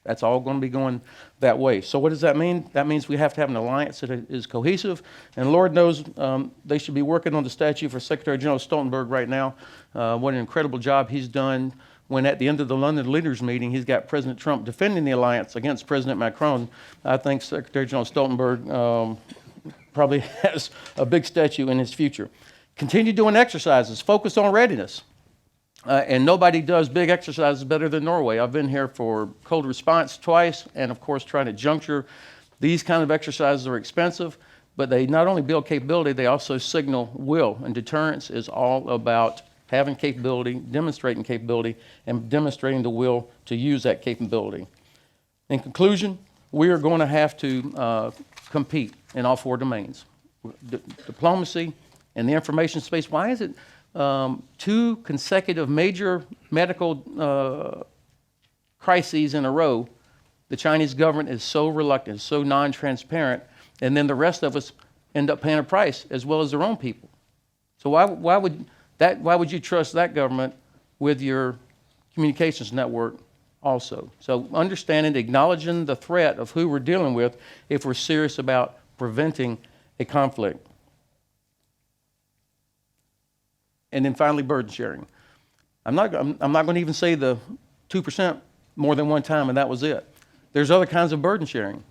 That's all going to be going that way. So what does that mean? That means we have to have an alliance that is cohesive. And Lord knows they should be working on the statute for Secretary General Stoltenberg right now. What an incredible job he's done when at the end of the London leaders meeting, he's got President Trump defending the alliance against President Macron. I think Secretary General Stoltenberg probably has a big statue in his future. Continue doing exercises. Focus on readiness. And nobody does big exercises better than Norway. I've been here for cold response twice, and of course trying to juncture. These kind of exercises are expensive, but they not only build capability, they also signal will. And deterrence is all about having capability, demonstrating capability, and demonstrating the will to use that capability. In conclusion, we are going to have to compete in all 4 domains. Diplomacy and the information space. Why is it 2 consecutive major medical crises in a row, the Chinese government is so reluctant, so non-transparent, and then the rest of us end up paying a price as well as their own people? So why would you trust that government with your communications network also? So understanding, acknowledging the threat of who we're dealing with if we're serious about preventing a conflict. And then finally, burden sharing. I'm not going to even say the 2% more than one time, and that was it. There's other kinds of burden sharing.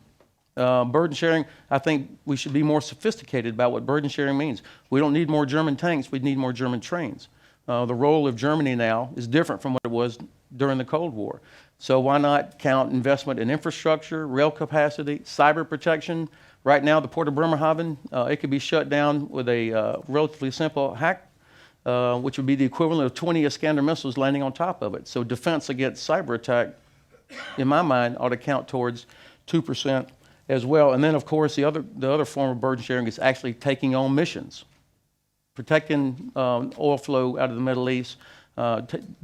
Burden sharing, I think we should be more sophisticated about what burden sharing means. We don't need more German tanks, we need more German trains. The role of Germany now is different from what it was during the Cold War. So why not count investment in infrastructure, rail capacity, cyber protection? Right now, the Port of Bremerhaven, it could be shut down with a relatively simple hack, which would be the equivalent of 20 Iskander missiles landing on top of it. So defense against cyber attack, in my mind, ought to count towards 2% as well. And then, of course, the other form of burden sharing is actually taking on missions, protecting oil flow out of the Middle East,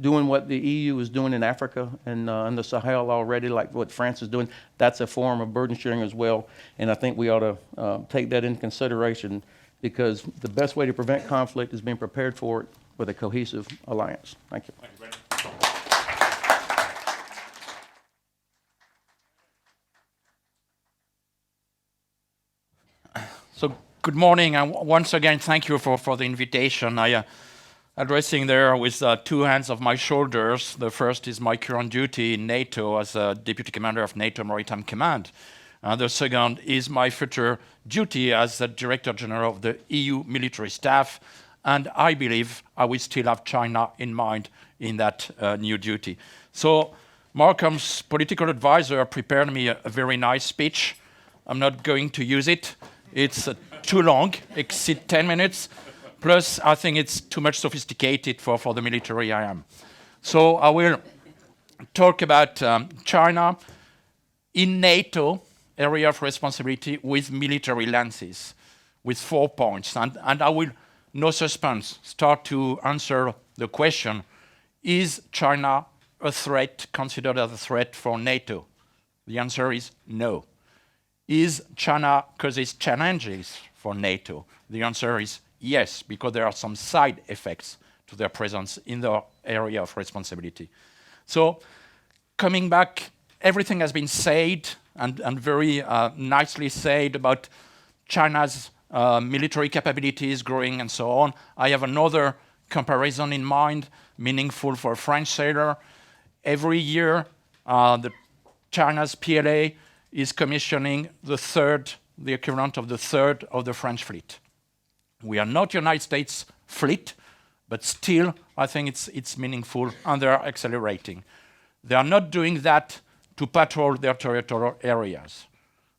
doing what the EU is doing in Africa and in the Sahel already, like what France is doing. That's a form of burden sharing as well. And I think we ought to take that into consideration, because the best way to prevent conflict is being prepared for it with a cohesive alliance. Thank you. Thank you, Brandon. So good morning, and once again, thank you for the invitation. I addressing there with two hands of my shoulders. The first is my current duty in NATO as a Deputy Commander of NATO Maritime Command. The second is my future duty as the Director General of the EU Military Staff, and I believe I will still have China in mind in that new duty. So Malcolm's political advisor prepared me a very nice speech. I'm not going to use it. It's too long, exceed 10 minutes. Plus, I think it's too much sophisticated for the military I am. So I will talk about China in NATO area of responsibility with military lenses, with 4 points. And I will, no suspense, start to answer the question, is China a threat, considered as a threat for NATO? The answer is no. Is China causes challenges for NATO? The answer is yes, because there are some side effects to their presence in the area of responsibility. So coming back, everything has been said and very nicely said about China's military capabilities growing and so on. I have another comparison in mind, meaningful for a French sailor. Every year, China's PLA is commissioning the equivalent of the third of the French fleet. We are not United States fleet, but still, I think it's meaningful, and they are accelerating. They are not doing that to patrol their territorial areas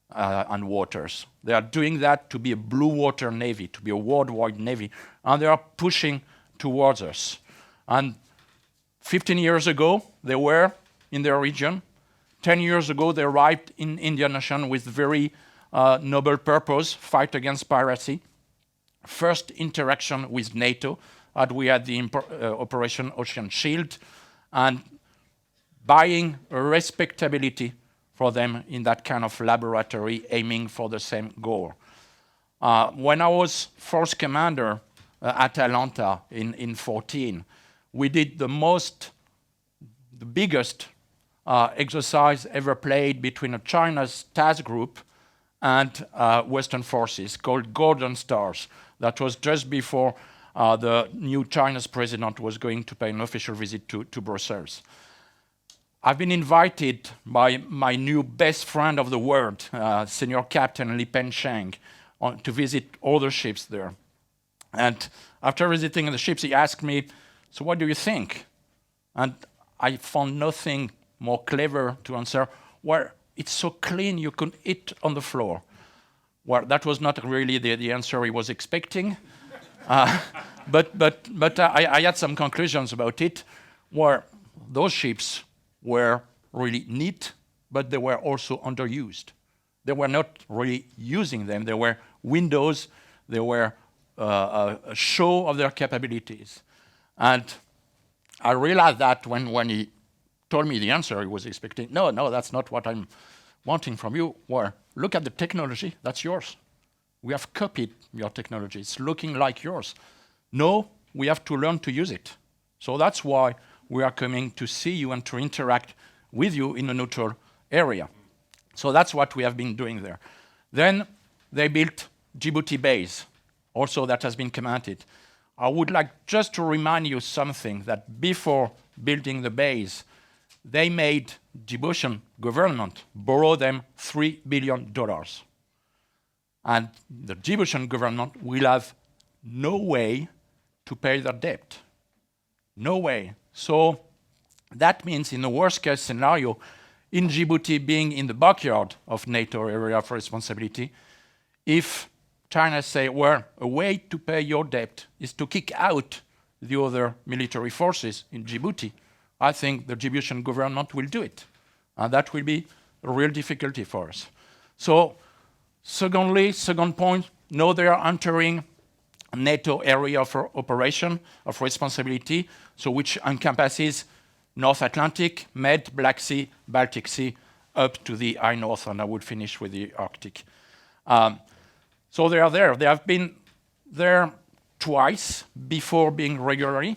and waters. They are doing that to be a blue water navy, to be a worldwide navy, and they are pushing towards us. And 15 years ago, they were in their region. 10 years ago, they arrived in Indian Ocean with very noble purpose, fight against piracy. First interaction with NATO, and we had the Operation Ocean Shield, and buying respectability for them in that kind of laboratory, aiming for the same goal. When I was force commander at Atlanta in 14, we did the biggest exercise ever played between China's task group and Western forces called Golden Stars. That was just before the new Chinese president was going to pay an official visit to Brussels. I've been invited by my new best friend of the world, Senior Captain Li Pensheng, to visit all the ships there. And after visiting the ships, he asked me, so what do you think? And I found nothing more clever to answer, well, it's so clean you could eat on the floor. Well, that was not really the answer he was expecting. But I had some conclusions about it, where those ships were really neat, but they were also underused. They were not really using them. They were windows. They were a show of their capabilities. And I realized that when he told me the answer he was expecting. No, that's not what I'm wanting from you. Well, look at the technology. That's yours. We have copied your technology. It's looking like yours. No, we have to learn to use it. So that's why we are coming to see you and to interact with you in a neutral area. So that's what we have been doing there. Then they built Djibouti base. Also that has been commented. I would like just to remind you something, that before building the base, they made Djiboutian government borrow them $3 billion. And the Djiboutian government will have no way to pay their debt. No way. So that means in the worst case scenario, in Djibouti being in the backyard of NATO area of responsibility, if China say, well, a way to pay your debt is to kick out the other military forces in Djibouti, I think the Djiboutian government will do it. And that will be a real difficulty for us. So, second point, no, they are entering NATO area of operation, of responsibility, so which encompasses North Atlantic, Med, Black Sea, Baltic Sea, up to the high north, and I would finish with the Arctic. So they are there. They have been there twice before being regularly,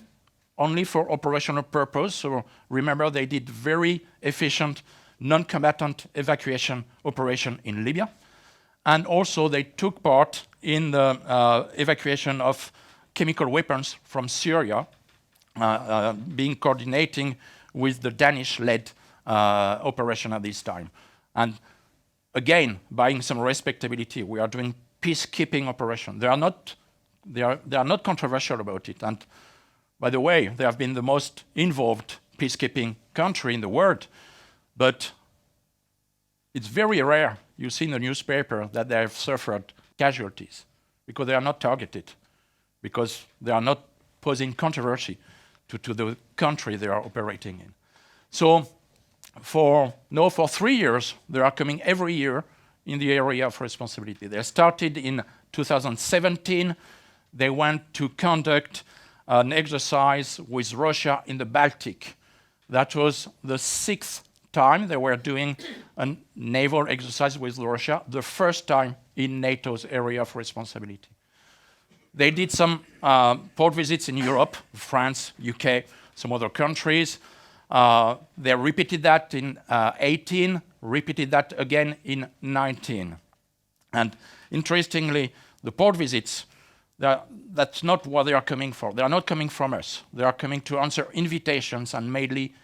only for operational purpose. So remember, they did very efficient non-combatant evacuation operation in Libya. And also they took part in the evacuation of chemical weapons from Syria, being coordinating with the Danish-led operation at this time. And again, buying some respectability, we are doing peacekeeping operation. They are not controversial about it. And by the way, they have been the most involved peacekeeping country in the world, but it's very rare you see in the newspaper that they have suffered casualties because they are not targeted, because they are not posing controversy to the country they are operating in. So for 3 years, they are coming every year in the area of responsibility. They started in 2017. They went to conduct an exercise with Russia in the Baltic. That was the 6th time they were doing a naval exercise with Russia, the first time in NATO's area of responsibility. They did some port visits in Europe, France, UK, some other countries. They repeated that in 18, repeated that again in 19. And interestingly, the port visits, that's not what they are coming for. They are not coming from us. They are coming to answer invitations and mainly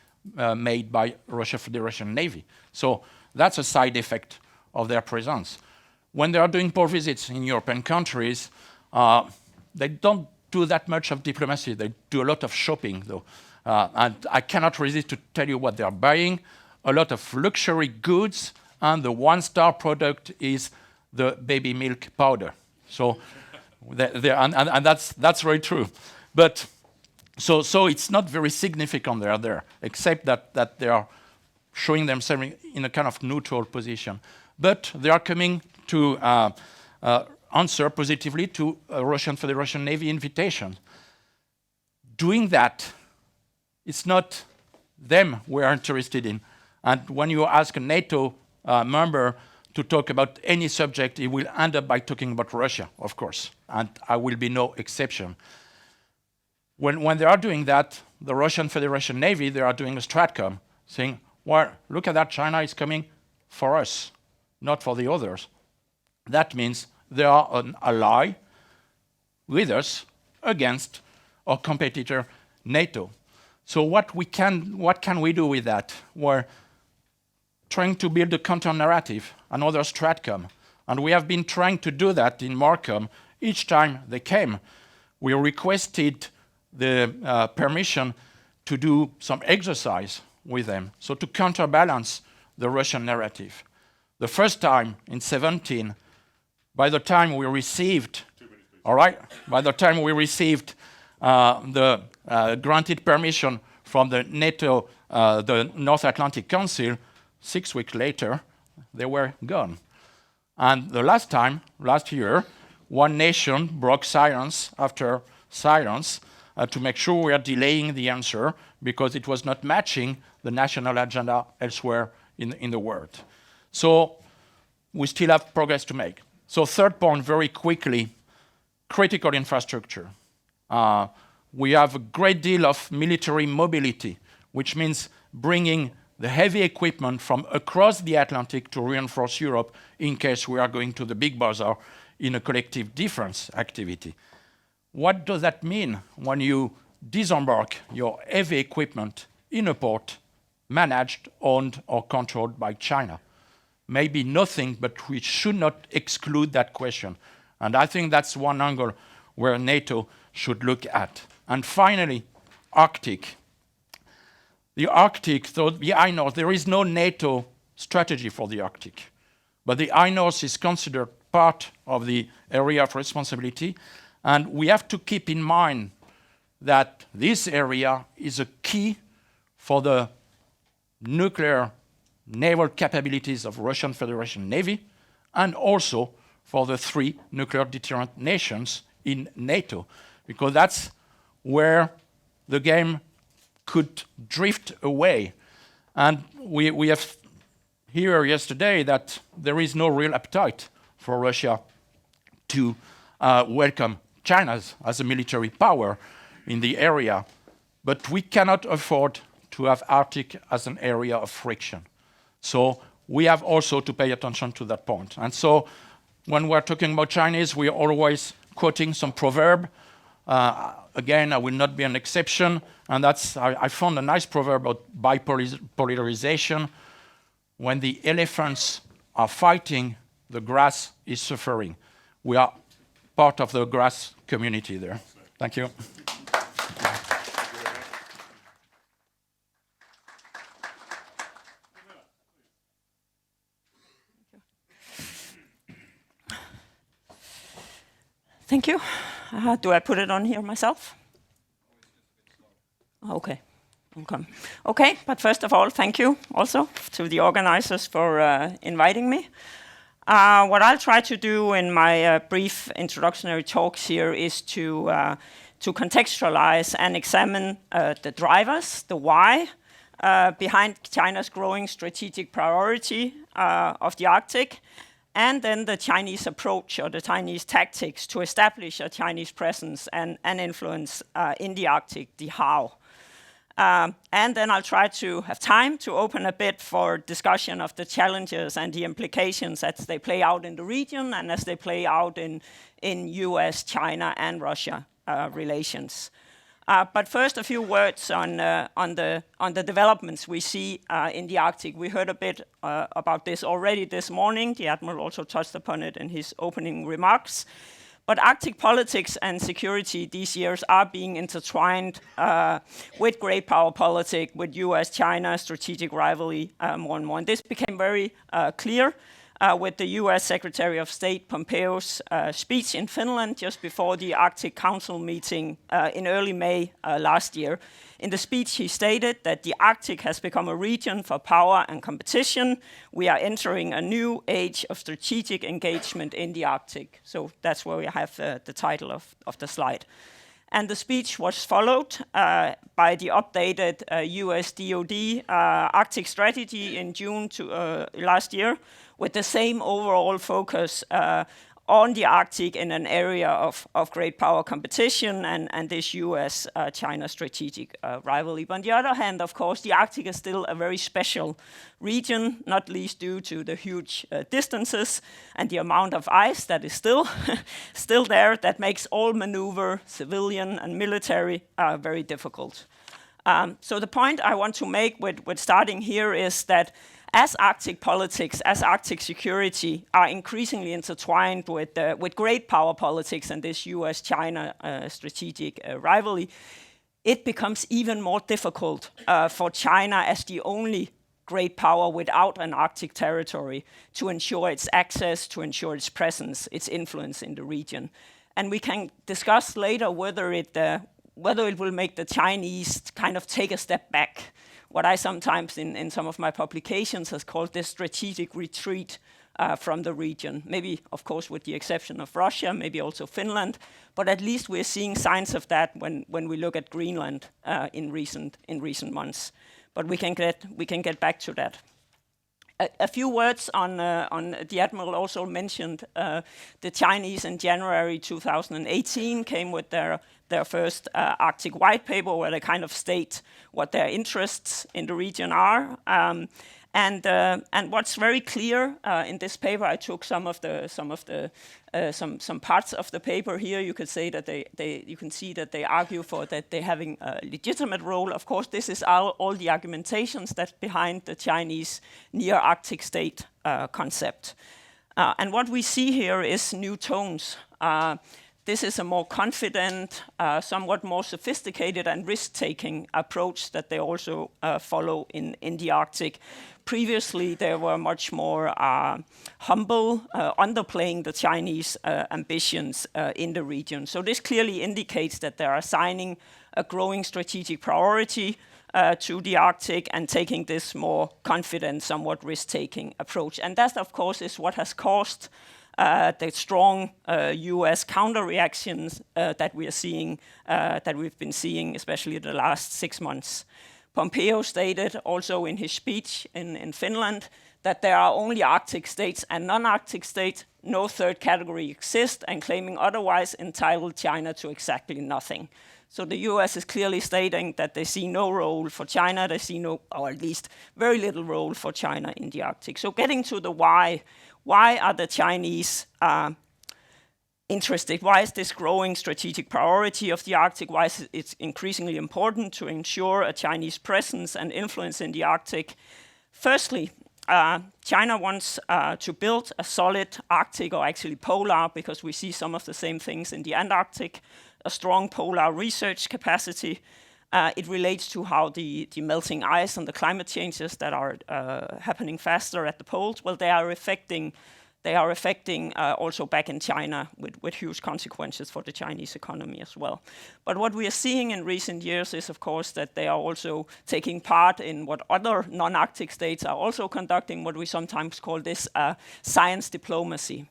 made by Russian Federation Navy. So that's a side effect of their presence. When they are doing port visits in European countries, they don't do that much of diplomacy. They do a lot of shopping, though. And I cannot resist to tell you what they are buying. A lot of luxury goods, and the one-star product is the baby milk powder. So, and that's very true. But so it's not very significant they are there, except that they are showing themselves in a kind of neutral position. But they are coming to answer positively to a Russian Federation Navy invitation. Doing that, it's not them we are interested in. And when you ask a NATO member to talk about any subject, he will end up by talking about Russia, of course. And I will be no exception. When they are doing that, the Russian Federation Navy, they are doing a stratcom, saying, well, look at that, China is coming for us, not for the others. That means they are an ally with us against our competitor, NATO. So what can we do with that? We're trying to build a counter-narrative, another stratcom. And we have been trying to do that in Markham. Each time they came, we requested the permission to do some exercise with them, so to counterbalance the Russian narrative. The first time in 17, by the time we received, the granted permission from the NATO, the North Atlantic Council, 6 weeks later, they were gone. And the last time, last year, one nation broke silence after silence to make sure we are delaying the answer because it was not matching the national agenda elsewhere in the world. So we still have progress to make. So third point, very quickly, critical infrastructure. We have a great deal of military mobility, which means bringing the heavy equipment from across the Atlantic to reinforce Europe in case we are going to the big bazaar in a collective defense activity. What does that mean when you disembark your heavy equipment in a port managed, owned, or controlled by China? Maybe nothing, but we should not exclude that question. And I think that's one angle where NATO should look at. And finally, Arctic. The Arctic, so the INORS, there is no NATO strategy for the Arctic. But the INORS is considered part of the area of responsibility. And we have to keep in mind that this area is a key for the nuclear naval capabilities of Russian Federation Navy and also for the 3 nuclear deterrent nations in NATO, because that's where the game could drift away. And we have heard yesterday that there is no real appetite for Russia to welcome China as a military power in the area. But we cannot afford to have Arctic as an area of friction. So we have also to pay attention to that point. And so when we're talking about Chinese, we're always quoting some proverb. Again, I will not be an exception. And I found a nice proverb about bipolarization. When the elephants are fighting, the grass is suffering. We are part of the grass community there. Thank you. Thank you. Do I put it on here myself? Okay. Okay, but first of all, thank you also to the organizers for inviting me. What I'll try to do in my brief introductory talks here is to contextualize and examine the drivers, the why, behind China's growing strategic priority of the Arctic, and then the Chinese approach or the Chinese tactics to establish a Chinese presence and influence in the Arctic, the how. And then I'll try to have time to open a bit for discussion of the challenges and the implications as they play out in the region and as they play out in US, China, and Russia relations. But first, a few words on the developments we see in the Arctic. We heard a bit about this already this morning. The Admiral also touched upon it in his opening remarks. But Arctic politics and security these years are being intertwined with great power politics, with US-China strategic rivalry more and more. And this became very clear with the US Secretary of State Pompeo's speech in Finland just before the Arctic Council meeting in early May last year. In the speech, he stated that the Arctic has become a region for power and competition. We are entering a new age of strategic engagement in the Arctic. So that's where we have the title of the slide. And the speech was followed by the updated US DoD Arctic strategy in June last year, with the same overall focus on the Arctic in an area of great power competition and this US-China strategic rivalry. But on the other hand, of course, the Arctic is still a very special region, not least due to the huge distances and the amount of ice that is still there that makes all maneuver, civilian and military, very difficult. So the point I want to make with starting here is that as Arctic politics, as Arctic security are increasingly intertwined with great power politics and this US-China strategic rivalry, it becomes even more difficult for China as the only great power without an Arctic territory to ensure its access, to ensure its presence, its influence in the region. And we can discuss later whether it will make the Chinese kind of take a step back, what I sometimes in some of my publications has called this strategic retreat from the region. Maybe, of course, with the exception of Russia, maybe also Finland, but at least we're seeing signs of that when we look at Greenland in recent months. But we can get back to that. A few words on the Admiral also mentioned the Chinese in January 2018 came with their first Arctic white paper where they kind of state what their interests in the region are. And what's very clear in this paper, I took some parts of the paper here. You could say that you can see that they argue for that they're having a legitimate role. Of course, this is all the argumentations that's behind the Chinese near Arctic state concept. And what we see here is new tones. This is a more confident, somewhat more sophisticated and risk-taking approach that they also follow in the Arctic. Previously, they were much more humble, underplaying the Chinese ambitions in the region. So this clearly indicates that they are assigning a growing strategic priority to the Arctic and taking this more confident, somewhat risk-taking approach. And that, of course, is what has caused the strong US counter-reactions that we are seeing, that we've been seeing, especially the last 6 months. Pompeo stated also in his speech in Finland that there are only Arctic states and non-Arctic states, no third category exists, and claiming otherwise entitled China to exactly nothing. So the US is clearly stating that they see no role for China, they see no, or at least very little role for China in the Arctic. So getting to the why why are the Chinese interested? Why is this growing strategic priority of the Arctic? Why is it increasingly important to ensure a Chinese presence and influence in the Arctic? Firstly, China wants to build a solid Arctic, or actually polar, because we see some of the same things in the Antarctic, a strong polar research capacity. It relates to how the melting ice and the climate changes that are happening faster at the poles, well, they are affecting also back in China with huge consequences for the Chinese economy as well. But what we are seeing in recent years is, of course, that they are also taking part in what other non-Arctic states are also conducting, what we sometimes call this science diplomacy,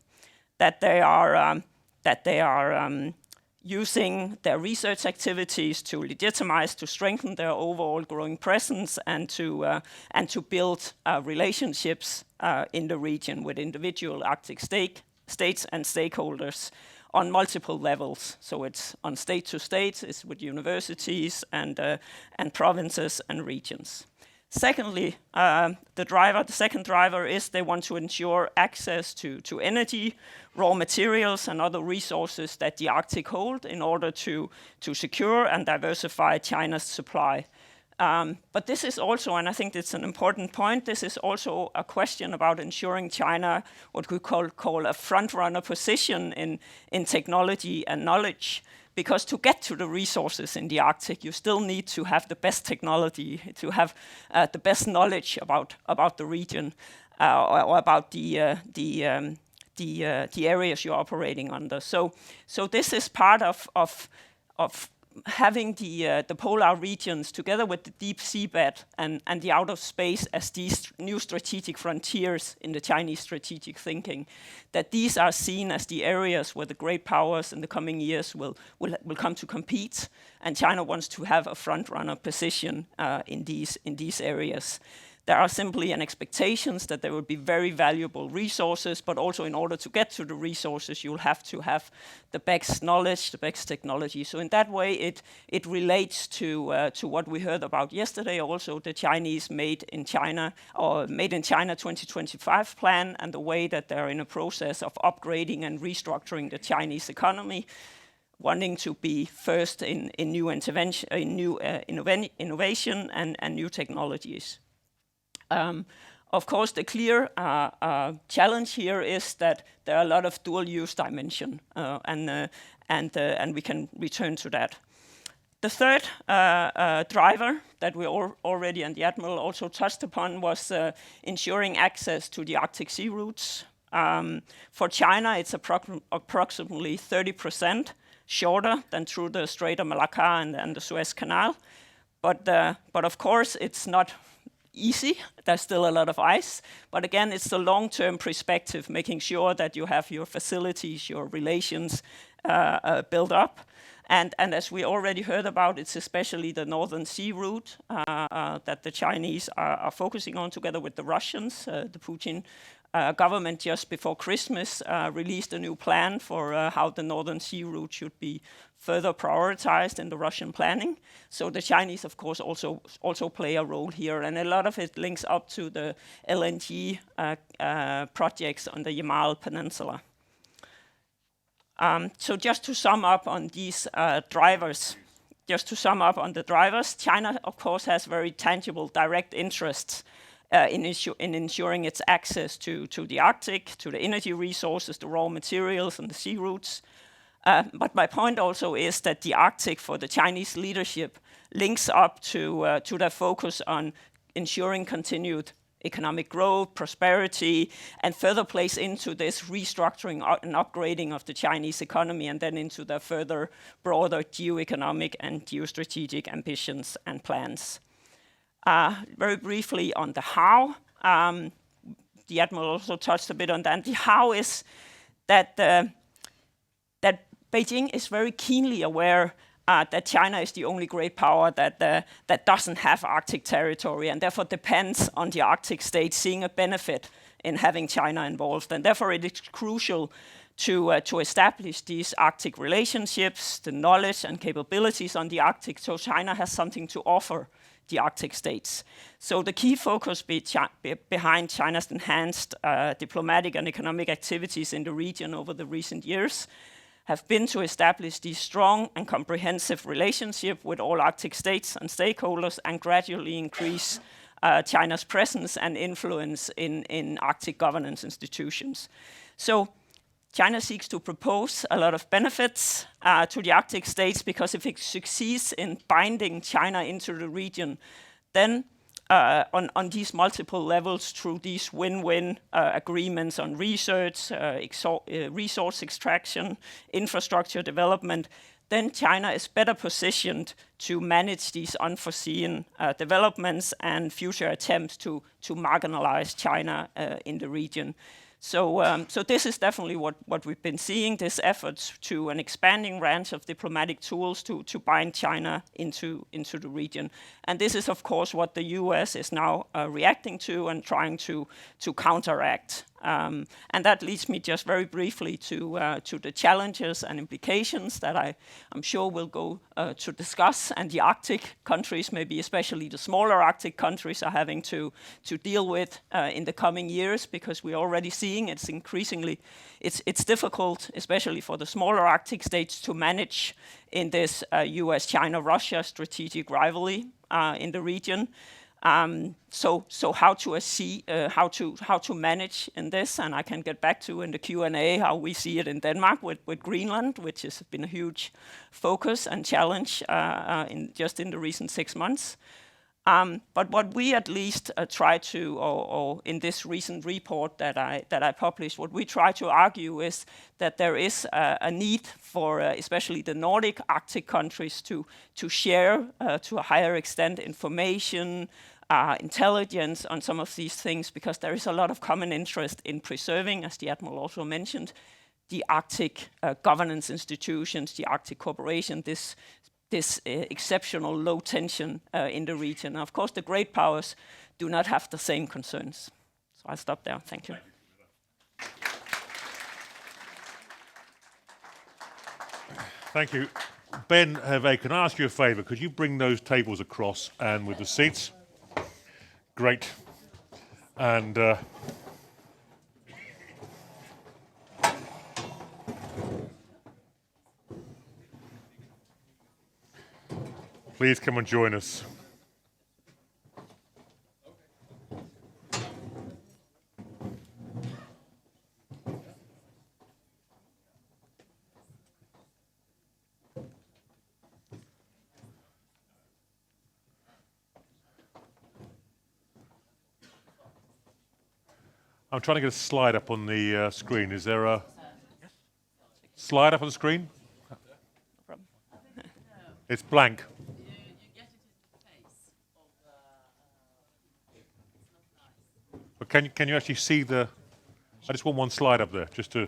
that they are using their research activities to legitimize, to strengthen their overall growing presence, and to build relationships in the region with individual Arctic states and stakeholders on multiple levels. So it's on state to state, it's with universities and provinces and regions. Secondly, the second driver is they want to ensure access to energy, raw materials, and other resources that the Arctic hold in order to secure and diversify China's supply. But this is also, and I think it's an important point, this is also a question about ensuring China what we call a front-runner position in technology and knowledge. Because to get to the resources in the Arctic, you still need to have the best technology, to have the best knowledge about the region or about the areas you're operating under. So this is part of having the polar regions together with the deep seabed and the outer space as these new strategic frontiers in the Chinese strategic thinking, that these are seen as the areas where the great powers in the coming years will come to compete, and China wants to have a front-runner position in these areas. There are simply an expectations that there will be very valuable resources, but also in order to get to the resources, you'll have to have the best knowledge, the best technology. So in that way, it relates to what we heard about yesterday, also the Chinese Made in China 2025 plan, and the way that they're in a process of upgrading and restructuring the Chinese economy, wanting to be first in new intervention, in new innovation and new technologies. Of course, the clear challenge here is that there are a lot of dual-use dimension, and we can return to that. The third driver that we already, and the Admiral also touched upon, was ensuring access to the Arctic sea routes. For China, it's approximately 30% shorter than through the Strait of Malacca and the Suez Canal. But of course, it's not easy. There's still a lot of ice. But again, it's the long-term perspective, making sure that you have your facilities, your relations built up. And as we already heard about, it's especially the Northern Sea route that the Chinese are focusing on together with the Russians. The Putin government just before Christmas released a new plan for how the Northern Sea route should be further prioritized in the Russian planning. So the Chinese, of course, also play a role here, and a lot of it links up to the LNG projects on the Yamal Peninsula. So just to sum up on these drivers, China, of course, has very tangible direct interests in ensuring its access to the Arctic, to the energy resources, the raw materials, and the sea routes. But my point also is that the Arctic, for the Chinese leadership, links up to their focus on ensuring continued economic growth, prosperity, and further plays into this restructuring and upgrading of the Chinese economy, and then into their further broader geoeconomic and geostrategic ambitions and plans. Very briefly on the how, the Admiral also touched a bit on that. The how is that that Beijing is very keenly aware that China is the only great power that doesn't have Arctic territory, and therefore depends on the Arctic states seeing a benefit in having China involved. And therefore it is crucial to establish these Arctic relationships, the knowledge and capabilities on the Arctic, so China has something to offer the Arctic states. So the key focus behind China's enhanced diplomatic and economic activities in the region over the recent years have been to establish these strong and comprehensive relationship with all Arctic states and stakeholders and gradually increase China's presence and influence in Arctic governance institutions. So China seeks to propose a lot of benefits to the Arctic states, because if it succeeds in binding China into the region, then on these multiple levels, through these win-win agreements on research, resource extraction, infrastructure development, then China is better positioned to manage these unforeseen developments and future attempts to marginalize China in the region. So this is definitely what we've been seeing, this effort to an expanding range of diplomatic tools to bind China into the region. And this is, of course, what the US is now reacting to and trying to counteract. And that leads me just very briefly to the challenges and implications that I'm sure we'll go to discuss. And the Arctic countries, maybe especially the smaller Arctic countries, are having to deal with in the coming years, because we're already seeing it's increasingly, it's difficult, especially for the smaller Arctic states, to manage in this US, China, Russia strategic rivalry in the region. So how to manage in this, and I can get back to in the Q&A how we see it in Denmark with Greenland, which has been a huge focus and challenge in the recent 6 months. But what we at least try to, or in this recent report that I published, what we try to argue is that there is a need for especially the Nordic Arctic countries to share to a higher extent information, intelligence on some of these things, because there is a lot of common interest in preserving, as the Admiral also mentioned, the Arctic governance institutions, the Arctic cooperation, this exceptional low tension in the region. Of course, the great powers do not have the same concerns. So I'll stop there. Thank you. Thank you. Ben, Hervé, can I ask you a favour? Could you bring those tables across and with the seats? Great. And please come and join us. I'm trying to get a slide up on the screen. Is there a slide up on the screen? No problem. It's blank. You get it in the face of it's not nice. But can you actually see the? I just want one slide up there, just to. You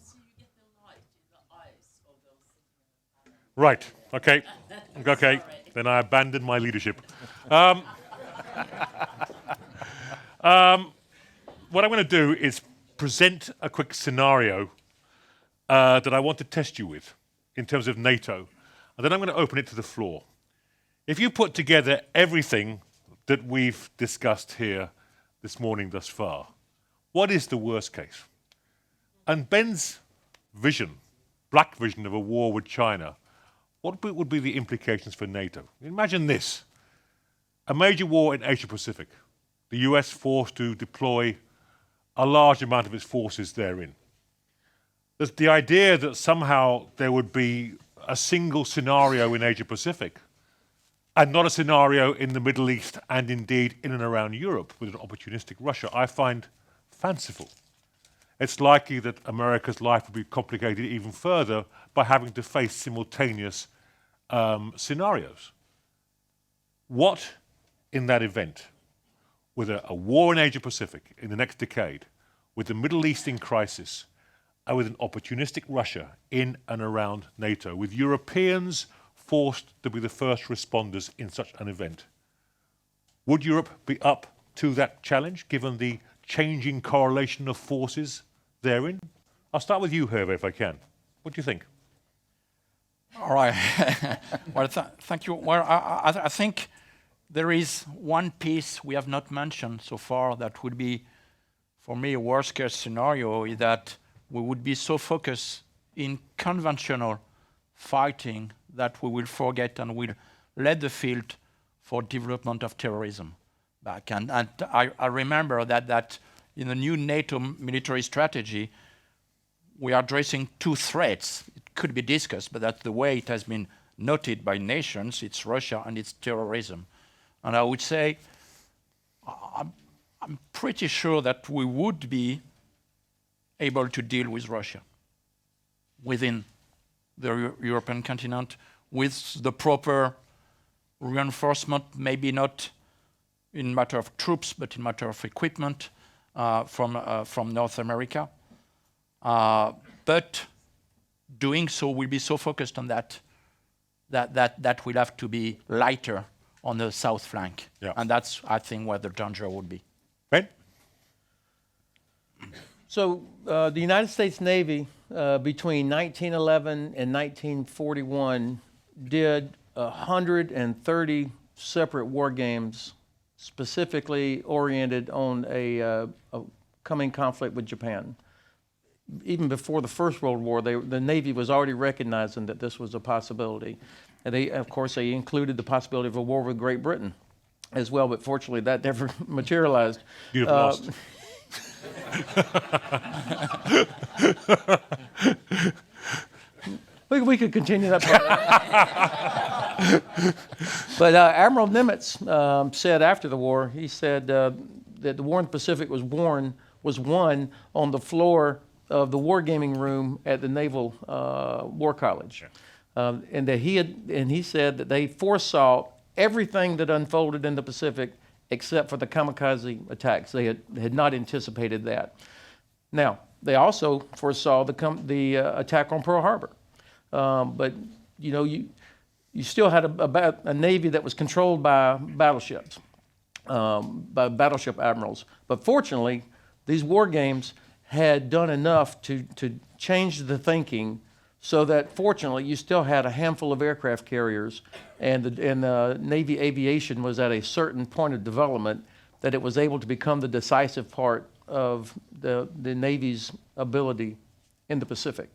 see, you get the light in the eyes of those. Right. Okay. Okay. Then I abandon my leadership. What I'm going to do is present a quick scenario that I want to test you with in terms of NATO, and then I'm going to open it to the floor. If you put together everything that we've discussed here this morning thus far, what is the worst case? And Ben's vision, black vision of a war with China, what would be the implications for NATO? Imagine this, a major war in Asia-Pacific. The US forced to deploy a large amount of its forces therein. There's the idea that somehow there would be a single scenario in Asia-Pacific and not a scenario in the Middle East and indeed in and around Europe with an opportunistic Russia, I find fanciful. It's likely that America's life would be complicated even further by having to face simultaneous scenarios. What in that event, with a war in Asia-Pacific in the next decade, with the Middle East in crisis, and with an opportunistic Russia in and around NATO, with Europeans forced to be the first responders in such an event, would Europe be up to that challenge, given the changing correlation of forces therein? I'll start with you, Hervé, if I can. What do you think? All right. Well, thank you. Well, I think there is one piece we have not mentioned so far that would be, for me, a worst-case scenario is that we would be so focused in conventional fighting that we will forget and will let the field for development of terrorism back. And I remember that in the new NATO military strategy, we are addressing two threats. It could be discussed, but that's the way it has been noted by nations. It's Russia and it's terrorism. And I would say, I'm pretty sure that we would be able to deal with Russia within the European continent with the proper reinforcement, maybe not in matter of troops, but in matter of equipment from North America. But doing so will be so focused on that will have to be lighter on the south flank. Yeah. And that's, I think, where the danger would be. Ben? So the United States Navy between 1911 and 1941 did 130 separate war games specifically oriented on a coming conflict with Japan. Even before the First World War, the Navy was already recognizing that this was a possibility. And of course, they included the possibility of a war with Great Britain as well, but fortunately that never materialized. You've lost. We could continue that part. But Admiral Nimitz said after the war, he said that the war in the Pacific was won on the floor of the wargaming room at the Naval War College. And he said that they foresaw everything that unfolded in the Pacific except for the kamikaze attacks. They had not anticipated that. Now, they also foresaw the attack on Pearl Harbor. But you still had a Navy that was controlled by battleships, by battleship admirals. But fortunately, these war games had done enough to change the thinking so that fortunately you still had a handful of aircraft carriers, and the Navy aviation was at a certain point of development that it was able to become the decisive part of the Navy's ability in the Pacific.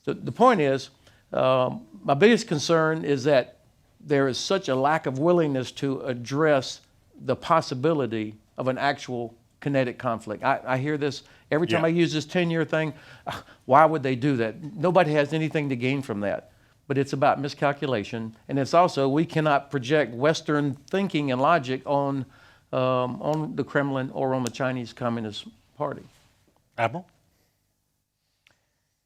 So the point is, my biggest concern is that there is such a lack of willingness to address the possibility of an actual kinetic conflict. I hear this every time I use this 10-year thing. Why would they do that? Nobody has anything to gain from that. But it's about miscalculation, and it's also we cannot project Western thinking and logic on the Kremlin or on the Chinese Communist Party. Admiral?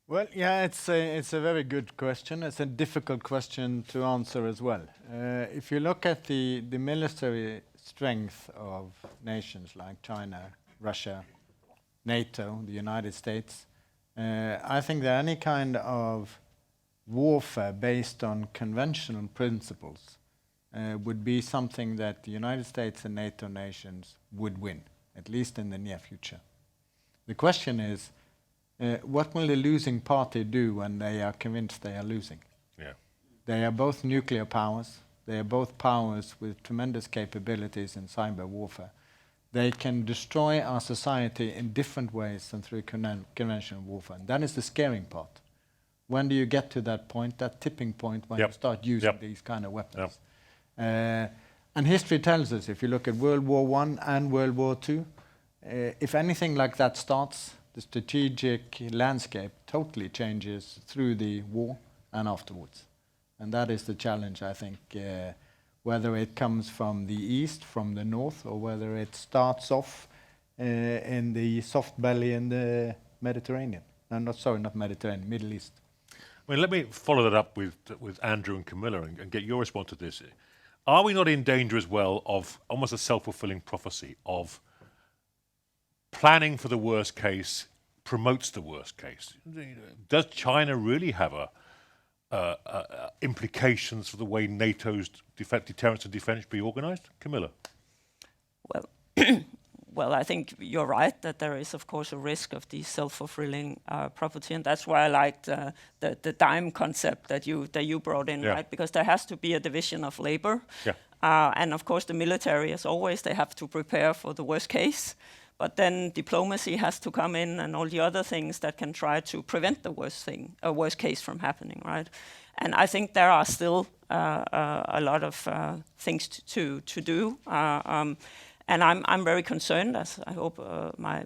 Well, yeah, it's a very good question. It's a difficult question to answer as well. If you look at the military strength of nations like China, Russia, NATO, the United States, I think that any kind of warfare based on conventional principles would be something that the United States and NATO nations would win, at least in the near future. The question is, what will the losing party do when they are convinced they are losing? Yeah. They are both nuclear powers. They are both powers with tremendous capabilities in cyber warfare. They can destroy our society in different ways than through conventional warfare. And that is the scaring part. When do you get to that point, that tipping point, when you start using these kind of weapons? And history tells us, if you look at World War I and World War II, if anything like that starts, the strategic landscape totally changes through the war and afterwards. And that is the challenge, I think, whether it comes from the east, from the north, or whether it starts off in the soft belly in the Mediterranean. No, not Mediterranean, Middle East. Well, let me follow that up with Andrew and Camilla and get your response to this. Are we not in danger as well of almost a self-fulfilling prophecy of planning for the worst case promotes the worst case? Does China really have implications for the way NATO's deterrence and defence be organised? Camilla? Well, well, I think you're right that there is, of course, a risk of these self-fulfilling property, and that's why I liked the dime concept that you brought in, right? Because there has to be a division of labor, and of course, the military, as always, they have to prepare for the worst case. But then diplomacy has to come in, and all the other things that can try to prevent the worst case from happening, right? And I think there are still a lot of things to do. And I'm very concerned, as I hope my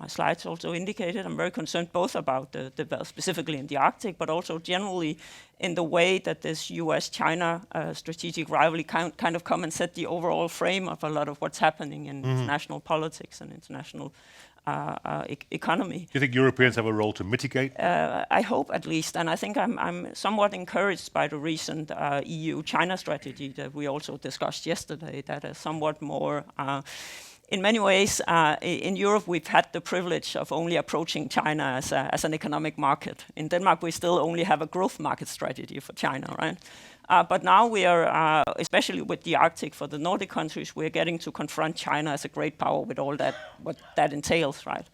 slides also indicated. I'm very concerned both about specifically in the Arctic, but also generally in the way that this U.S.-China strategic rivalry kind of come and set the overall frame of a lot of what's happening in international politics and international economy. Do you think Europeans have a role to mitigate? I hope, at least, and I think I'm somewhat encouraged by the recent EU-China strategy that we also discussed yesterday, that is somewhat more, in many ways, in Europe we've had the privilege of only approaching China as an economic market. In Denmark we still only have a growth market strategy for China, right? But now we are, especially with the Arctic for the Nordic countries, we're getting to confront China as a great power with all that, what that entails, right?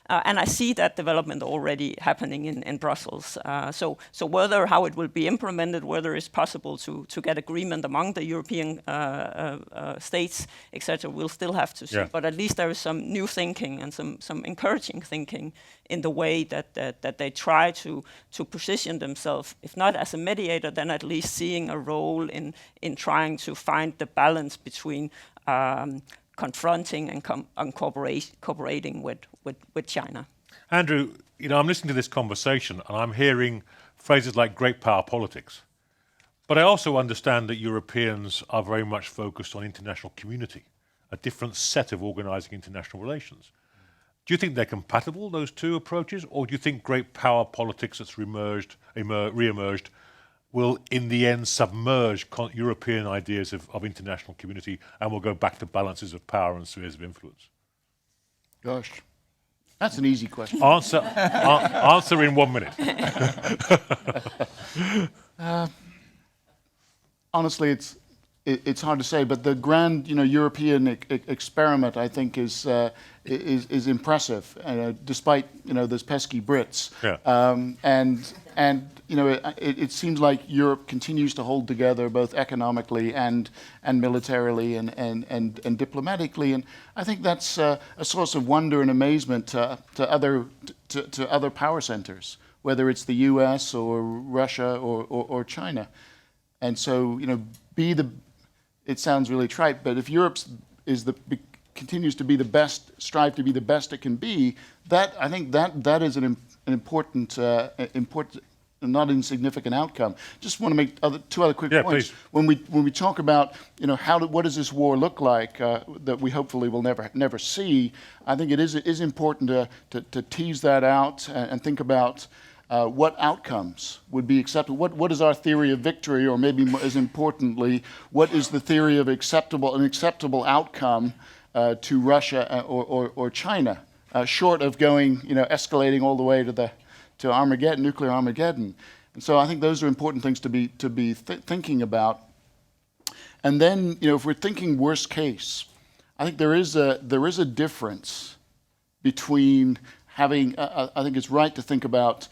And I see that development already happening in Brussels. So whether how it will be implemented, whether it's possible to get agreement among the European states, etc., we'll still have to see. Yeah. But at least there is some new thinking and some encouraging thinking in the way that they try to position themselves, if not as a mediator, then at least seeing a role in trying to find the balance between confronting and cooperating with China. Andrew, I'm listening to this conversation and I'm hearing phrases like great power politics. But I also understand that Europeans are very much focused on international community, a different set of organising international relations. Do you think they're compatible, those two approaches, or do you think great power politics that's re-emerged will in the end submerge European ideas of international community and will go back to balances of power and spheres of influence? Gosh, that's an easy question. Answer in 1 minute. Honestly, it's hard to say, but the grand European experiment, I think, is impressive, despite those pesky Brits. Yeah. It seems like Europe continues to hold together both economically and militarily and diplomatically, and I think that's a source of wonder and amazement to other power centers, whether it's the U.S. or Russia or China. And so it sounds really trite, but if Europe continues to be the best, strive to be the best it can be, I think that is an important, not insignificant outcome. Just want to make two other quick points. Please. When we talk about what does this war look like that we hopefully will never see, I think it is important to tease that out and think about what outcomes would be acceptable. What is our theory of victory, or maybe as importantly, what is the theory of an acceptable outcome to Russia or China, short of escalating all the way to Armageddon, nuclear Armageddon. And so I think those are important things to be thinking about. And then if we're thinking worst case, I think there is a difference between having. I think it's right to think about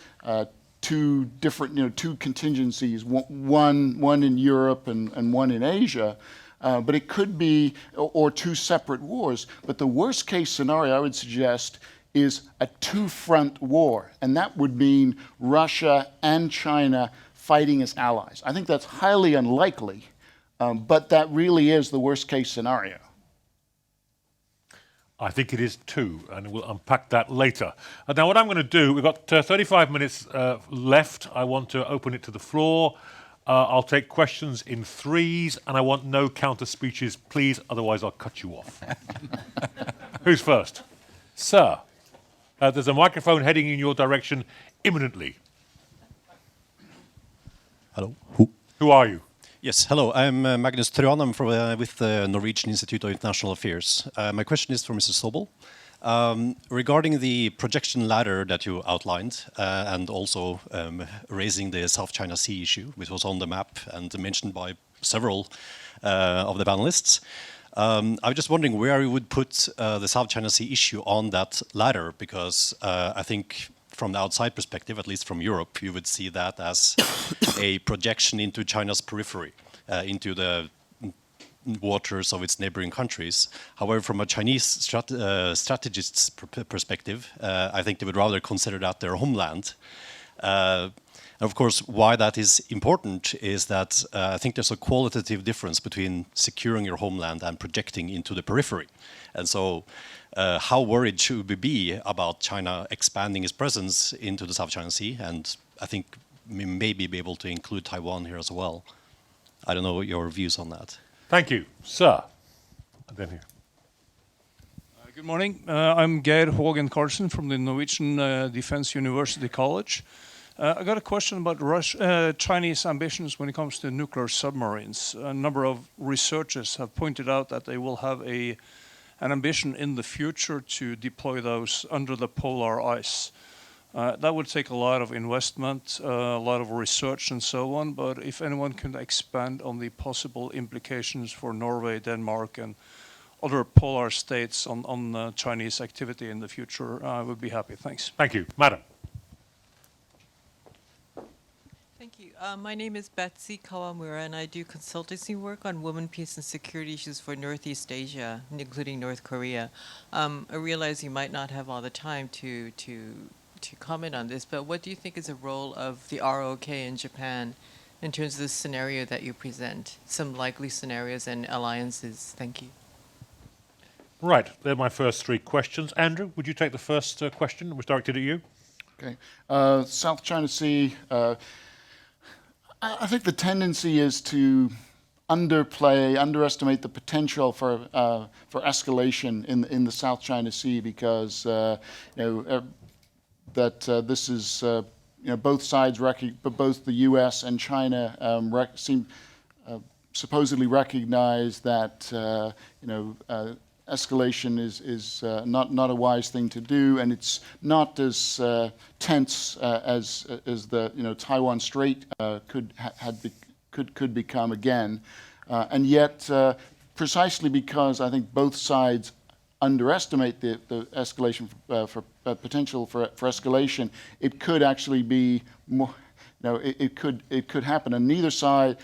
two different two contingencies, one in Europe and one in Asia. But it could be, or two separate wars. But the worst case scenario, I would suggest, is a two-front war. And that would mean Russia and China fighting as allies. I think that's highly unlikely, but that really is the worst case scenario. I think it is too, and we'll unpack that later. Now what I'm going to do, we've got 35 minutes left. I want to open it to the floor. I'll take questions in threes, and I want no counter speeches, please, otherwise I'll cut you off. Who's first? Sir. There's a microphone heading in your direction imminently. Hello. Who are you? Yes, hello. I'm Magnus Trøan. I'm with the Norwegian Institute of International Affairs. My question is for Mr. Sobel. Regarding the projection ladder that you outlined, and also raising the South China Sea issue, which was on the map and mentioned by several of the panelists, I was just wondering where you would put the South China Sea issue on that ladder, because I think from the outside perspective, at least from Europe, you would see that as a projection into China's periphery, into the waters of its neighboring countries. However, from a Chinese strategist's perspective, I think they would rather consider that their homeland. And of course, why that is important is that I think there's a qualitative difference between securing your homeland and projecting into the periphery. And so how worried should we be about China expanding its presence into the South China Sea? And I think we maybe be able to include Taiwan here as well. I don't know your views on that. Thank you, sir. And then here. Good morning. I'm Geir Hågen Karlsen from the Norwegian Defense University College. I got a question about Chinese ambitions when it comes to nuclear submarines. A number of researchers have pointed out that they will have an ambition in the future to deploy those under the polar ice. That would take a lot of investment, a lot of research and so on, but if anyone can expand on the possible implications for Norway, Denmark and other polar states on Chinese activity in the future, I would be happy. Thanks. Thank you. Madam. Thank you. My name is Betsy Kawamura, and I do consultancy work on women, peace, and security issues for Northeast Asia, including North Korea. I realize you might not have all the time to comment on this, but what do you think is the role of the ROK in Japan in terms of the scenario that you present? Some likely scenarios and alliances. Thank you. Right, they're my first three questions. Andrew, would you take the first question that was directed at you? Okay. South China Sea, I think the tendency is to underestimate the potential for escalation in the South China Sea, because this is both sides both the U.S. and China seem supposedly recognize that escalation is not a wise thing to do, and it's not as tense as the Taiwan Strait could become again, and yet precisely because I think both sides underestimate the escalation for potential for escalation, it could actually be more. It could happen, and neither side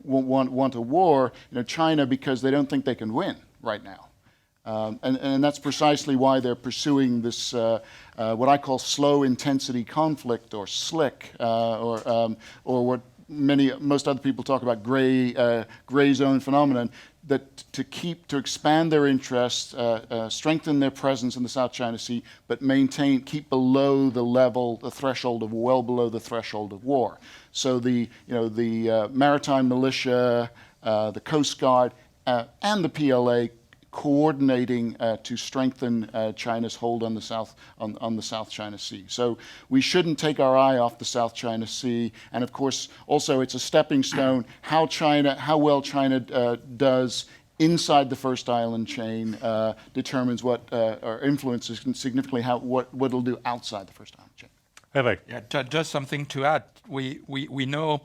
want a war. China, because they don't think they can win right now. And that's precisely why they're pursuing this, what I call slow intensity conflict, or SLIC, or what most other people talk about, gray zone phenomenon, that to expand their interest, strengthen their presence in the South China Sea, but keep below the threshold of, well below the threshold of war. So the maritime militia, the Coast Guard, and the PLA coordinating to strengthen China's hold on the South China Sea. So we shouldn't take our eye off the South China Sea, and of course also it's a stepping stone. How well China does inside the first island chain determines or influences significantly what it'll do outside the first island chain. Yeah, just something to add. We know,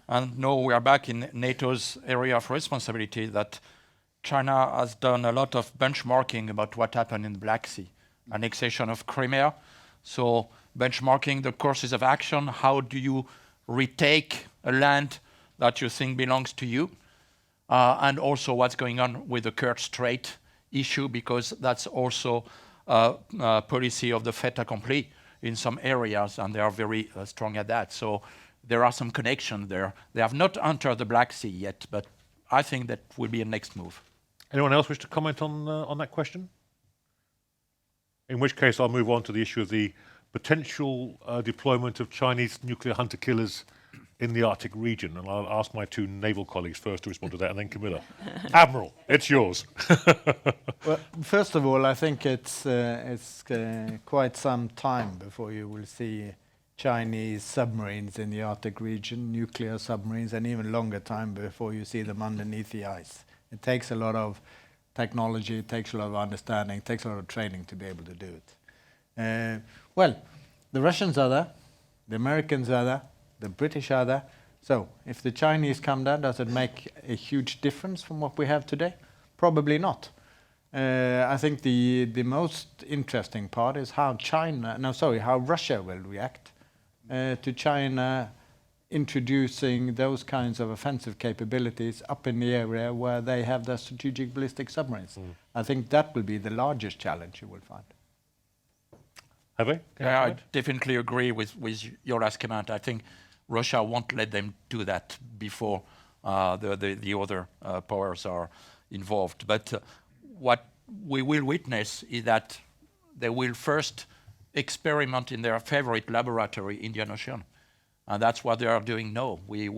and know we are back in NATO's area of responsibility, that China has done a lot of benchmarking about what happened in the Black Sea, annexation of Crimea. So benchmarking the courses of action, how do you retake a land that you think belongs to you? And also what's going on with the Kerch Strait issue, because that's also a policy of the fait accompli in some areas, and they are very strong at that. So there are some connections there. They have not entered the Black Sea yet, but I think that will be a next move. Anyone else wish to comment on that question? In which case, I'll move on to the issue of the potential deployment of Chinese nuclear hunter-killers in the Arctic region, and I'll ask my two naval colleagues first to respond to that, and then Camilla. Admiral, it's yours. Well, first of all, I think it's quite some time before you will see Chinese submarines in the Arctic region, nuclear submarines, and even longer time before you see them underneath the ice. It takes a lot of technology, it takes a lot of understanding, it takes a lot of training to be able to do it. Well, the Russians are there, the Americans are there, the British are there. So if the Chinese come there, does it make a huge difference from what we have today? Probably not. I think the most interesting part is how how Russia will react to China introducing those kinds of offensive capabilities up in the area where they have their strategic ballistic submarines. I think that will be the largest challenge you will find. Have they? Yeah, I definitely agree with your last comment. I think Russia won't let them do that before the other powers are involved. But what we will witness is that they will first experiment in their favorite laboratory, Indian Ocean. And that's what they are doing now. We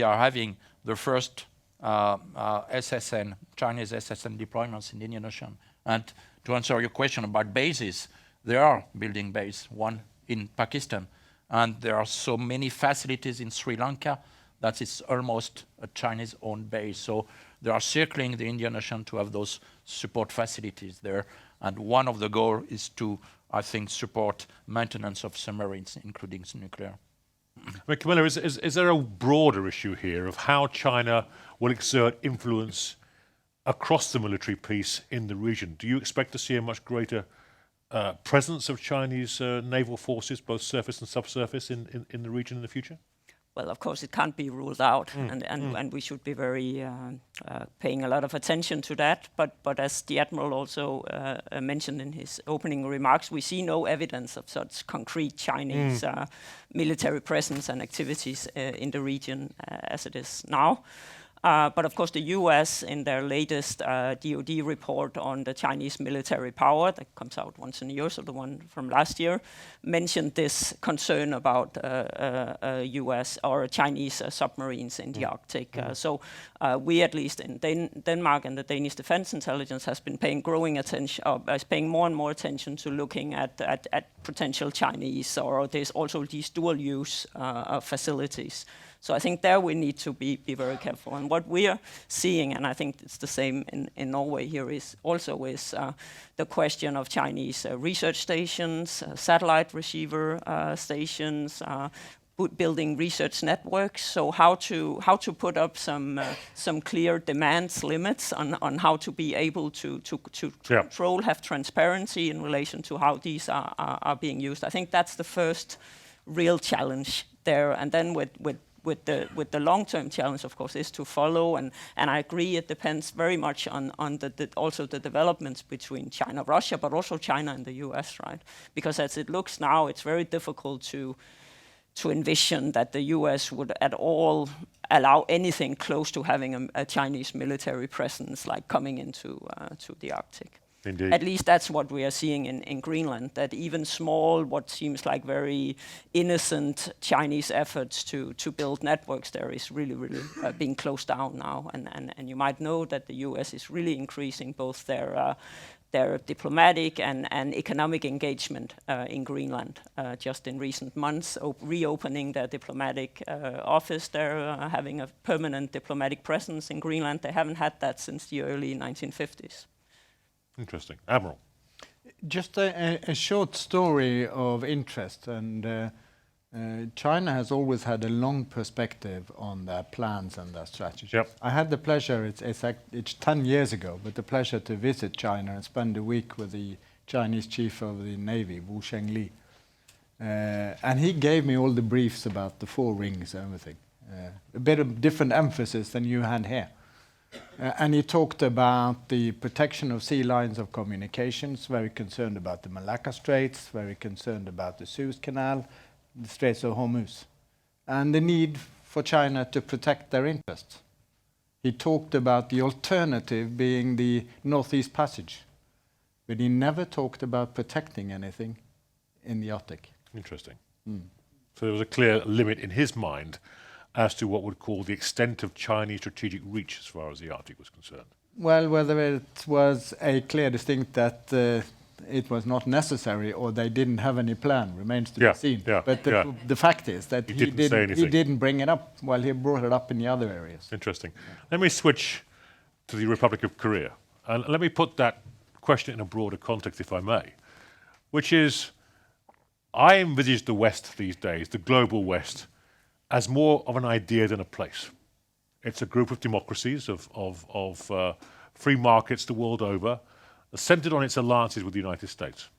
are having the first SSN, Chinese SSN deployments in the Indian Ocean. And to answer your question about bases, they are building base, one in Pakistan. And there are so many facilities in Sri Lanka that it's almost a Chinese-owned base. So they are circling the Indian Ocean to have those support facilities there. And one of the goals is to, I think, support maintenance of submarines, including nuclear. Camilla, is there a broader issue here of how China will exert influence across the military piece in the region? Do you expect to see a much greater presence of Chinese naval forces, both surface and subsurface, in the region in the future? Well, of course, it can't be ruled out, and we should be very paying a lot of attention to that. But as the Admiral also mentioned in his opening remarks, we see no evidence of such concrete Chinese military presence and activities in the region as it is now. But of course, the US, in their latest DoD report on the Chinese military power that comes out once in a year, so the one from last year, mentioned this concern about US or Chinese submarines in the Arctic. So we, at least in Denmark, and the Danish Defense Intelligence has been paying growing attention, is paying more and more attention to looking at potential Chinese, or there's also these dual-use facilities. So I think there we need to be very careful. And what we are seeing, and I think it's the same in Norway here, is the question of Chinese research stations, satellite receiver stations, building research networks. So how to put up some clear demands limits on how to be able to control, have transparency in relation to how these are being used. I think that's the first real challenge there. And then with the long-term challenge, of course, is to follow, and I agree it depends very much on also the developments between China, Russia, but also China and the US, right? Because as it looks now, it's very difficult to envision that the US would at all allow anything close to having a Chinese military presence, like coming into to the Arctic. Indeed. At least that's what we are seeing in Greenland, that even small, what seems like very innocent Chinese efforts to build networks there is really being closed down now. And you might know that the US is really increasing both their diplomatic and economic engagement in Greenland just in recent months, reopening their diplomatic office there, having a permanent diplomatic presence in Greenland. They haven't had that since the early 1950s. Interesting. Admiral. Just a short story of interest, and China has always had a long perspective on their plans and their strategies. Yep. I had the pleasure, it's 10 years ago, but the pleasure to visit China and spend a week with the Chinese chief of the Navy, Wu Shengli. And he gave me all the briefs about the 4 rings and everything. A bit of different emphasis than you had here. And he talked about the protection of sea lines of communications, very concerned about the Malacca Straits, very concerned about the Suez Canal, the Straits of Hormuz, and the need for China to protect their interests. He talked about the alternative being the Northeast Passage, but he never talked about protecting anything in the Arctic. Interesting. So there was a clear limit in his mind as to what would call the extent of Chinese strategic reach as far as the Arctic was concerned. Well, whether it was a clear distinct that it was not necessary or they didn't have any plan remains to be seen. But the fact is that he didn't bring it up while he brought it up in the other areas. Interesting. Let me switch to the Republic of Korea. And let me put that question in a broader context, if I may, which is, I envisage the West these days, the global West, as more of an idea than a place. It's a group of democracies, of free markets the world over, are centered on its alliances with the United States.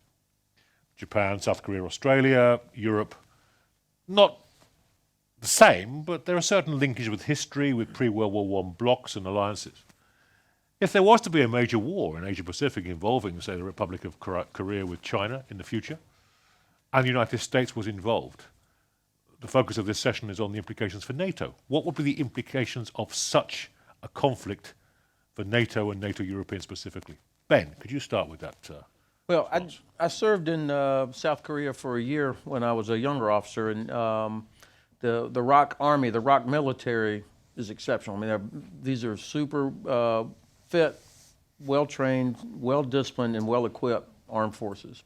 Japan, South Korea, Australia, Europe, not the same, but there are certain linkages with history, with pre-World War I blocs and alliances. If there was to be a major war in Asia-Pacific involving, say, the Republic of Korea with China in the future, and the United States was involved, the focus of this session is on the implications for NATO. What would be the implications of such a conflict for NATO and NATO Europeans specifically? Ben, could you start with that? Well, I served in South Korea for a year when I was a younger officer, and the ROK Army, the ROK military is exceptional. I mean, these are super fit, well-trained, well-disciplined, and well-equipped armed forces.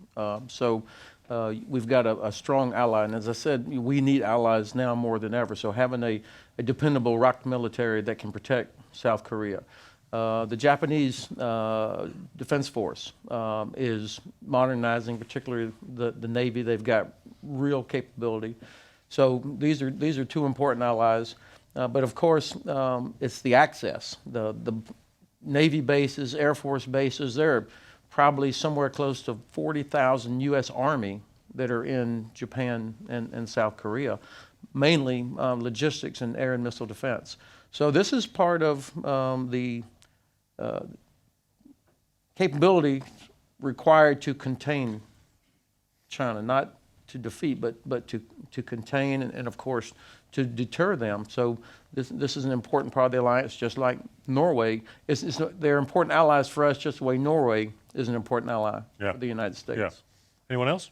So we've got a strong ally, and as I said, we need allies now more than ever. So having a dependable ROK military that can protect South Korea. The Japanese Defense Force is modernizing, particularly the Navy. They've got real capability. So these are two important allies. But of course, it's the access. The Navy bases, Air Force bases, they're probably somewhere close to 40,000 U.S. Army that are in Japan and South Korea, mainly logistics and air and missile defense. So this is part of the capability required to contain China, not to defeat, but to contain and of course to deter them. So this is an important part of the alliance, just like Norway. They're important allies for us, just the way Norway is an important ally for the United States. Yeah. Anyone else?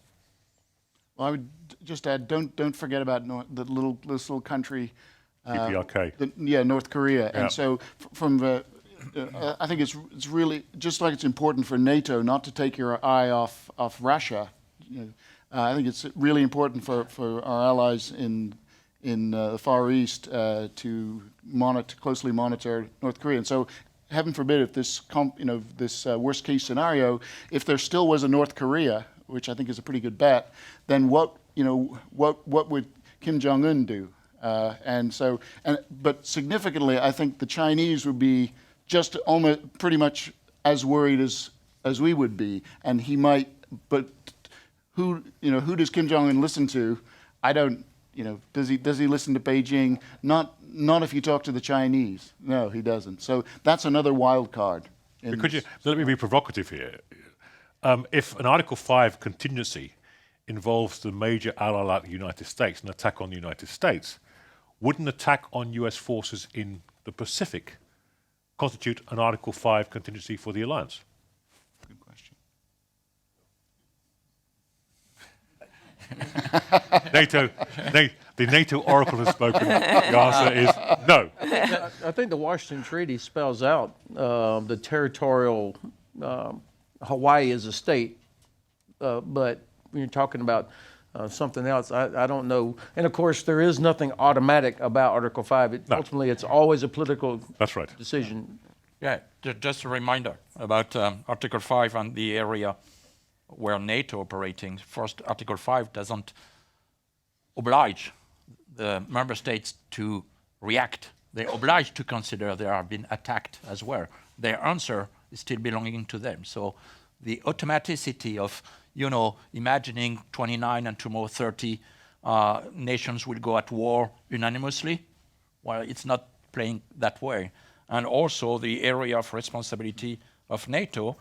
Well, I would just add, don't forget about this little country. PPRK. North Korea. Yeah. And so from the, I think it's really, just like it's important for NATO not to take your eye off Russia, I think it's really important for our allies in the Far East to closely monitor North Korea. And so, heaven forbid, if this worst case scenario, if there still was a North Korea, which I think is a pretty good bet, then what would Kim Jong-un do? But significantly, I think the Chinese would be just almost pretty much as worried as we would be, and he might. But who does Kim Jong-un listen to? I don't. Does he listen to Beijing? Not if you talk to the Chinese. No, he doesn't. So that's another wild card. Let me be provocative here. If an Article 5 contingency involves the major ally like the United States, an attack on the United States, would an attack on US forces in the Pacific constitute an Article 5 contingency for the alliance? Good question. The NATO oracle has spoken. The answer is no. I think the Washington Treaty spells out the territorial, Hawaii as a state, but when you're talking about something else, I don't know. And of course, there is nothing automatic about Article 5. Ultimately, it's always a political decision. Yeah, just a reminder about Article 5 and the area where NATO operating. First, Article 5 doesn't oblige the member states to react. They're obliged to consider they are being attacked as well. Their answer is still belonging to them. So the automaticity of, imagining 29 and tomorrow 30 nations will go at war unanimously, well, it's not playing that way. And also the area of responsibility of NATO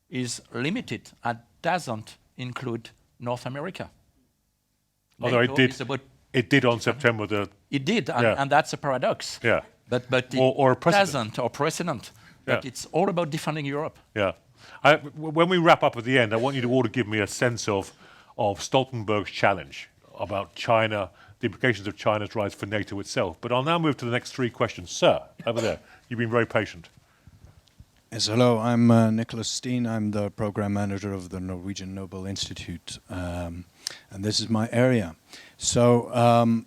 is limited and doesn't include North America. Although it did on September the... It did, and that's a paradox. Yeah. But it or doesn't, or precedent. But it's all about defending Europe. Yeah. When we wrap up at the end, I want you to all to give me a sense of Stoltenberg's challenge about China, the implications of China's rise for NATO itself. But I'll now move to the next three questions. Sir, over there, you've been very patient. Yes, hello, I'm Nicholas Steen. I'm the program manager of the Norwegian Nobel Institute, and this is my area. So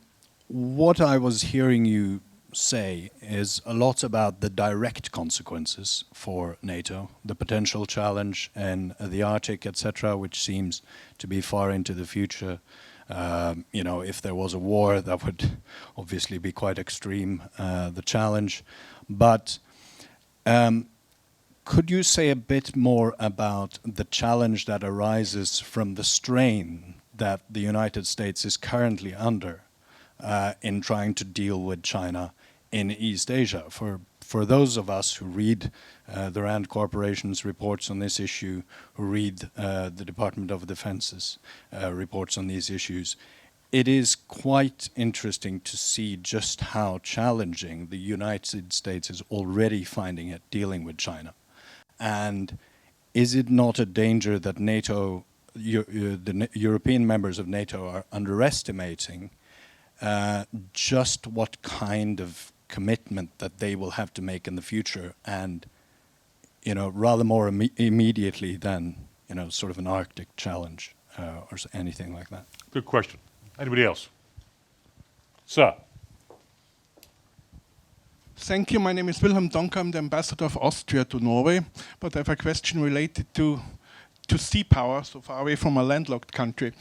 what I was hearing you say is a lot about the direct consequences for NATO, the potential challenge in the Arctic, etc., which seems to be far into the future. If there was a war, that would obviously be quite extreme, the challenge. But could you say a bit more about the challenge that arises from the strain that the United States is currently under in trying to deal with China in East Asia? For those of us who read the RAND Corporation's reports on this issue, who read the Department of Defense's reports on these issues, it is quite interesting to see just how challenging the United States is already finding it dealing with China. And is it not a danger that NATO, the European members of NATO are underestimating just what kind of commitment that they will have to make in the future, and rather more immediately than sort of an Arctic challenge or anything like that? Good question. Anybody else? Sir. Thank you. My name is Wilhelm Donker. I'm the ambassador of Austria to Norway, but I have a question related to sea power, so far away from a landlocked country.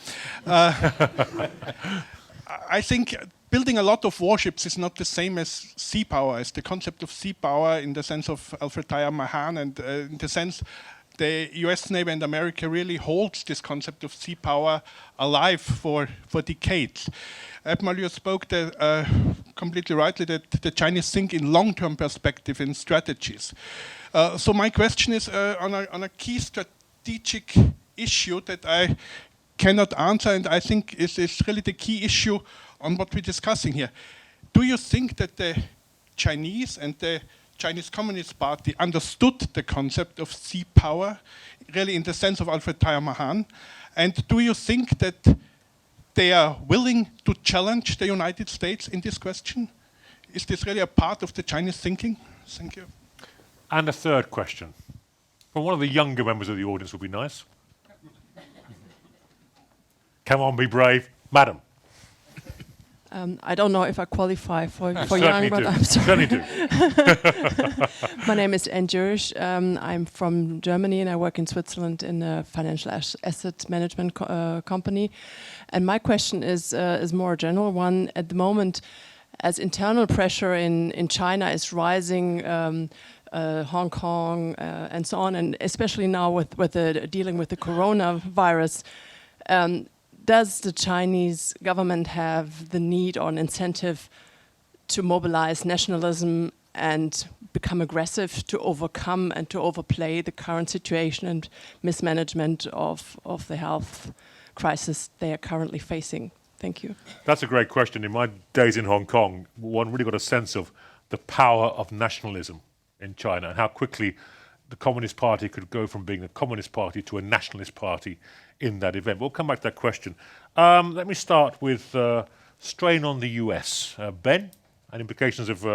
I think building a lot of warships is not the same as sea power, as the concept of sea power in the sense of Alfred Thayer Mahan, and in the sense the US Navy and America really holds this concept of sea power alive for decades. Admiral, you spoke completely rightly that the Chinese think in long-term perspective in strategies. So my question is on a key strategic issue that I cannot answer, and I think is really the key issue on what we're discussing here. Do you think that the Chinese and the Chinese Communist Party understood the concept of sea power, really in the sense of Alfred Thayer Mahan? And do you think that they are willing to challenge the United States in this question? Is this really a part of the Chinese thinking? Thank you. And a third question. From one of the younger members of the audience would be nice. Come on, be brave. Madam. I don't know if I qualify for young, but I'm sorry. Certainly do. My name is Anne Jurisch. I'm from Germany and I work in Switzerland in a financial asset management company. And my question is more a general one. At the moment, as internal pressure in China is rising, Hong Kong and so on, and especially now with dealing with the coronavirus, does the Chinese government have the need or an incentive to mobilize nationalism and become aggressive to overcome and to overplay the current situation and mismanagement of the health crisis they are currently facing? Thank you. That's a great question. In my days in Hong Kong, one really got a sense of the power of nationalism in China and how quickly the Communist Party could go from being a Communist Party to a nationalist party in that event. We'll come back to that question. Let me start with strain on the US. Ben, and implications of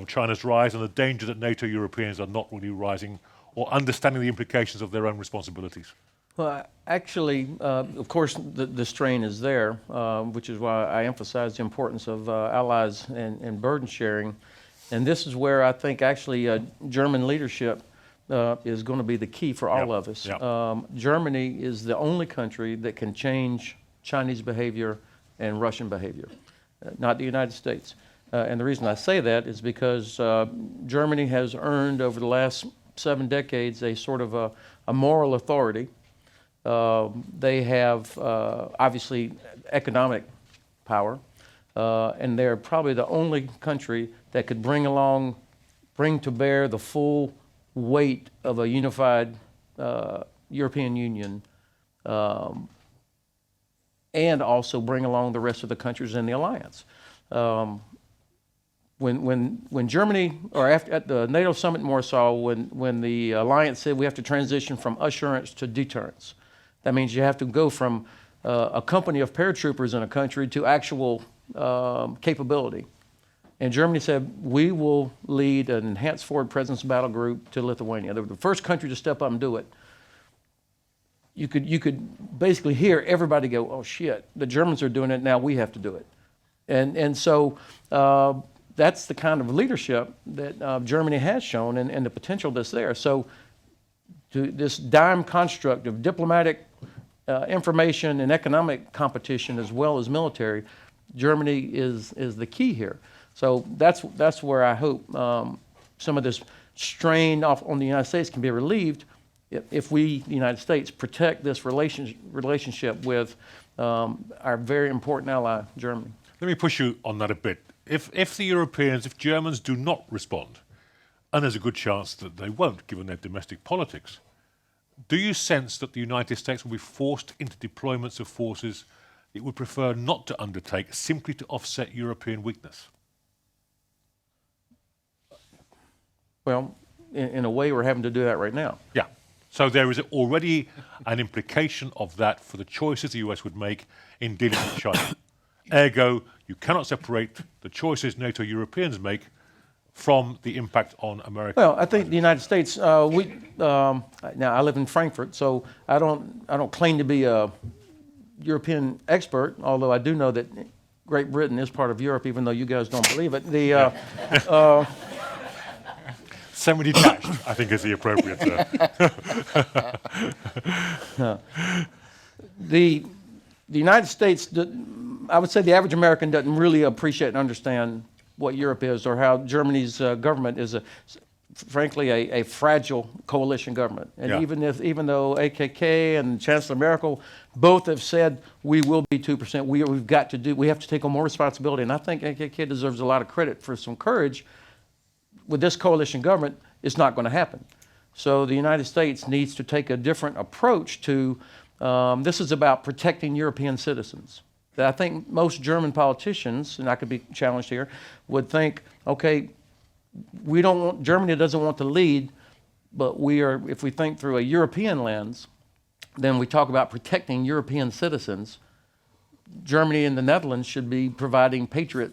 China's rise and the danger that NATO Europeans are not really rising or understanding the implications of their own responsibilities. Well, actually, of course, the strain is there, which is why I emphasize the importance of allies and burden sharing. And this is where I think actually German leadership is going to be the key for all of us. Germany is the only country that can change Chinese behavior and Russian behavior, not the United States. And the reason I say that is because Germany has earned over the last 7 decades a sort of a moral authority. They have obviously economic power, and they're probably the only country that could bring to bear the full weight of a unified European Union, and also bring along the rest of the countries in the alliance. When Germany, or at the NATO summit in Warsaw, when the alliance said we have to transition from assurance to deterrence, that means you have to go from a company of paratroopers in a country to actual capability. And Germany said, we will lead an enhanced forward presence battle group to Lithuania. They were the first country to step up and do it. You could basically hear everybody go, oh shit, the Germans are doing it, now we have to do it. And so that's the kind of leadership that Germany has shown and the potential that's there. So to this dime construct of diplomatic information and economic competition as well as military, Germany is the key here. So that's where I hope some of this strain off on the United States can be relieved if we, the United States, protect this relationship with our very important ally, Germany. Let me push you on that a bit. If the Europeans, if Germans do not respond, and there's a good chance that they won't, given their domestic politics, do you sense that the United States will be forced into deployments of forces it would prefer not to undertake simply to offset European weakness? Well, in a way, we're having to do that right now. Yeah. So there is already an implication of that for the choices the US would make in dealing with China. Ergo, you cannot separate the choices NATO Europeans make from the impact on America. Well, I think the United States. Now I live in Frankfurt, so I don't claim to be a European expert. Although I do know that Great Britain is part of Europe, even though you guys don't believe it. Semi-detached, I think, is the appropriate term. The United States, I would say the average American doesn't really appreciate and understand what Europe is or how Germany's government is, frankly, a fragile coalition government. And even though AKK and Chancellor Merkel both have said we will be 2%, we have to take on more responsibility. And I think AKK deserves a lot of credit for some courage. With this coalition government, it's not going to happen. So the United States needs to take a different approach to, this is about protecting European citizens. I think most German politicians, and I could be challenged here, would think, okay, Germany doesn't want to lead, but if we think through a European lens, then we talk about protecting European citizens. Germany and the Netherlands should be providing Patriot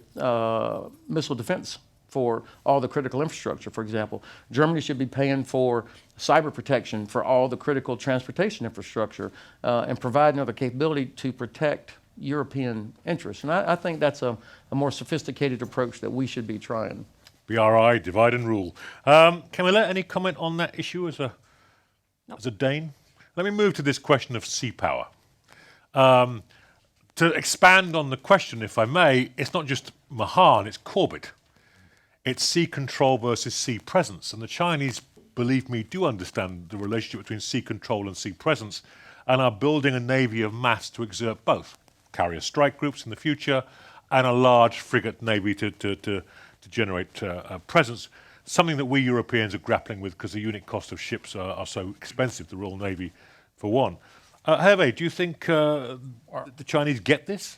missile defense for all the critical infrastructure, for example. Germany should be paying for cyber protection for all the critical transportation infrastructure and providing the capability to protect European interests. And I think that's a more sophisticated approach that we should be trying. BRI, divide and rule. Camilla, any comment on that issue as a Dane? Let me move to this question of sea power. To expand on the question, if I may, it's not just Mahan, it's Corbett. It's sea control versus sea presence. And the Chinese, believe me, do understand the relationship between sea control and sea presence and are building a navy of mass to exert both. Carrier strike groups in the future and a large frigate navy to generate presence, something that we Europeans are grappling with because the unit cost of ships are so expensive, the Royal Navy, for one. Hervé, do you think the Chinese get this?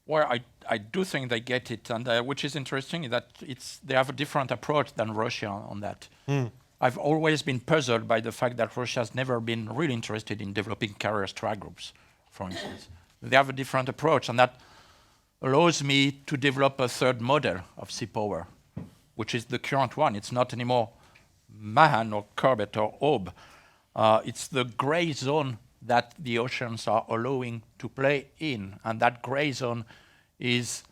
Well, I do think they get it, and which is interesting is that they have a different approach than Russia on that. I've always been puzzled by the fact that Russia has never been really interested in developing carrier strike groups, for instance. They have a different approach, and that allows me to develop a third model of sea power, which is the current one. It's not anymore Mahan or Corbett or Aube. It's the gray zone that the oceans are allowing to play in. And that gray zone is,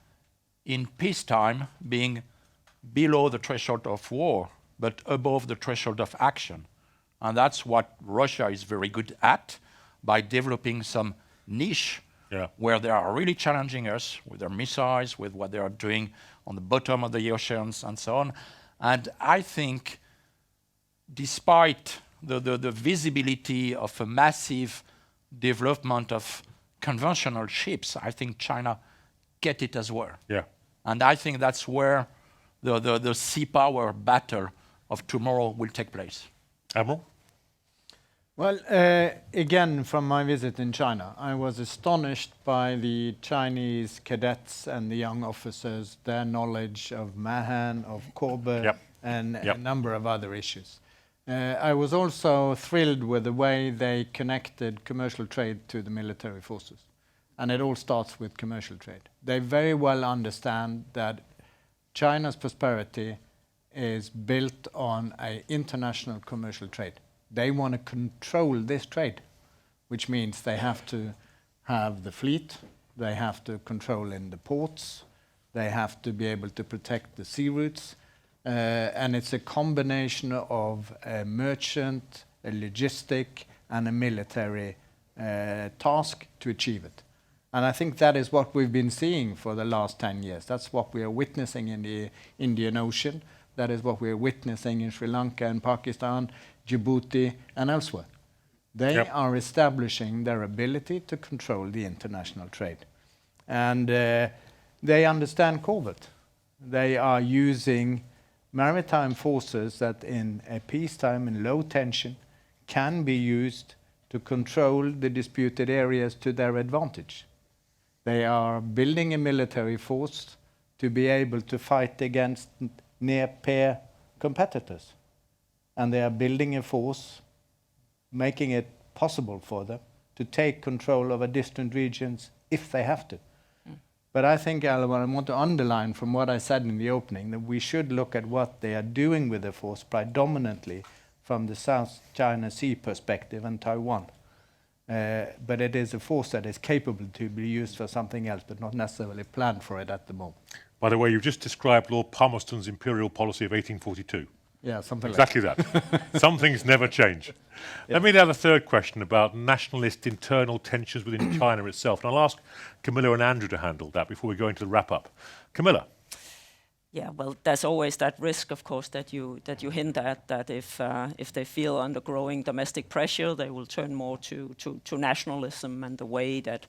in peacetime, being below the threshold of war, but above the threshold of action. And that's what Russia is very good at, by developing some niche where they are really challenging us with their missiles, with what they are doing on the bottom of the oceans and so on. And I think, despite the visibility of a massive development of conventional ships, I think China get it as well. Yeah. And I think that's where the sea power battle of tomorrow will take place. Admiral? Well, again, from my visit in China, I was astonished by the Chinese cadets and the young officers, their knowledge of Mahan, of Corbett, and a number of other issues. I was also thrilled with the way they connected commercial trade to the military forces. And it all starts with commercial trade. They very well understand that China's prosperity is built on an international commercial trade. They want to control this trade, which means they have to have the fleet, they have to control in the ports, they have to be able to protect the sea routes, and it's a combination of a merchant, a logistic, and a military task to achieve it. And I think that is what we've been seeing for the last 10 years. That's what we are witnessing in the Indian Ocean. That is what we're witnessing in Sri Lanka and Pakistan, Djibouti, and elsewhere. They are establishing their ability to control the international trade. And they understand covert. They are using maritime forces that in a peacetime in low tension can be used to control the disputed areas to their advantage. They are building a military force to be able to fight against near-peer competitors. And they are building a force, making it possible for them to take control over distant regions if they have to. But I think, Alan, I want to underline from what I said in the opening, that we should look at what they are doing with the force predominantly from the South China Sea perspective and Taiwan. But it is a force that is capable to be used for something else, but not necessarily planned for it at the moment. By the way, you've just described Lord Palmerston's imperial policy of 1842. Yeah, something exactly like that. Some things never change. Yeah. Let me have a third question about nationalist internal tensions within China itself. And I'll ask Camilla and Andrew to handle that before we go into the wrap-up. Camilla. Yeah, well, there's always that risk, of course, that you hint at, that if they feel under growing domestic pressure, they will turn more to nationalism, and the way that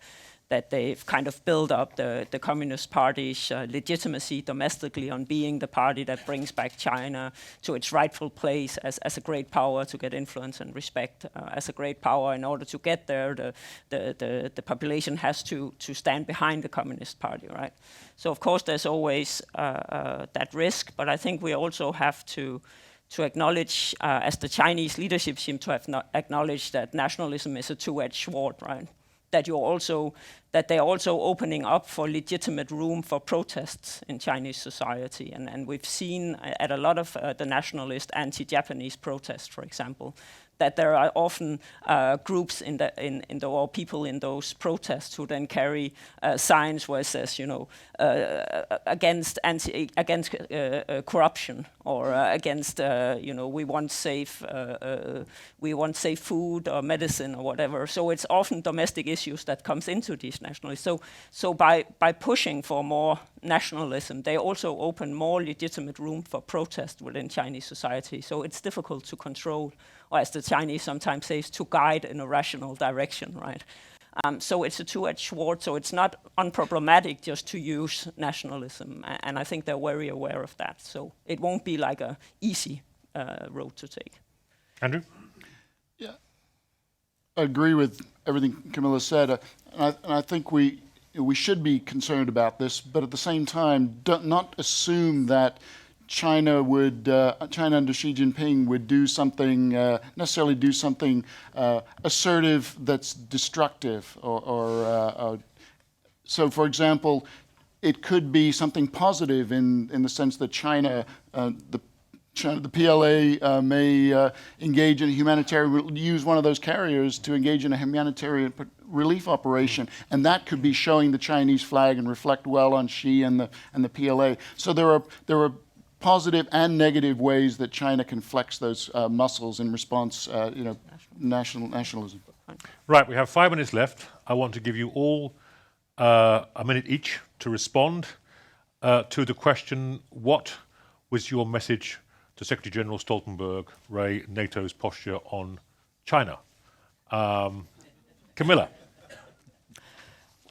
they've kind of built up the Communist Party's legitimacy domestically on being the party that brings back China to its rightful place as a great power to get influence and respect. As a great power, in order to get there, the population has to stand behind the Communist Party, right? So of course there's always that risk, but I think we also have to acknowledge, as the Chinese leadership seem to have not acknowledged, that nationalism is a two-edged sword, right? That they're also opening up for legitimate room for protests in Chinese society. And we've seen at a lot of the nationalist anti-Japanese protests, for example, that there are often groups or people in those protests who then carry signs where it says, against corruption, or against, we want safe food or medicine or whatever. So it's often domestic issues that comes into these nationalists. So by pushing for more nationalism, they also open more legitimate room for protest within Chinese society. So it's difficult to control, or as the Chinese sometimes say, to guide in a rational direction, right? So it's a two-edged sword, so it's not unproblematic just to use nationalism, and I think they're very aware of that. So it won't be like an easy road to take. Andrew? Yeah, I agree with everything Camilla said, and I think we should be concerned about this, but at the same time, not assume that China under Xi Jinping would do something, necessarily do something assertive that's destructive, so for example, it could be something positive in the sense that China, the PLA may engage in a humanitarian, use one of those carriers to engage in a humanitarian relief operation, and that could be showing the Chinese flag and reflect well on Xi and the PLA. So there are positive and negative ways that China can flex those muscles in response, nationalism. Right, we have 5 minutes left. I want to give you all a minute each to respond to the question, what was your message to Secretary General Stoltenberg, NATO's posture on China? Camilla.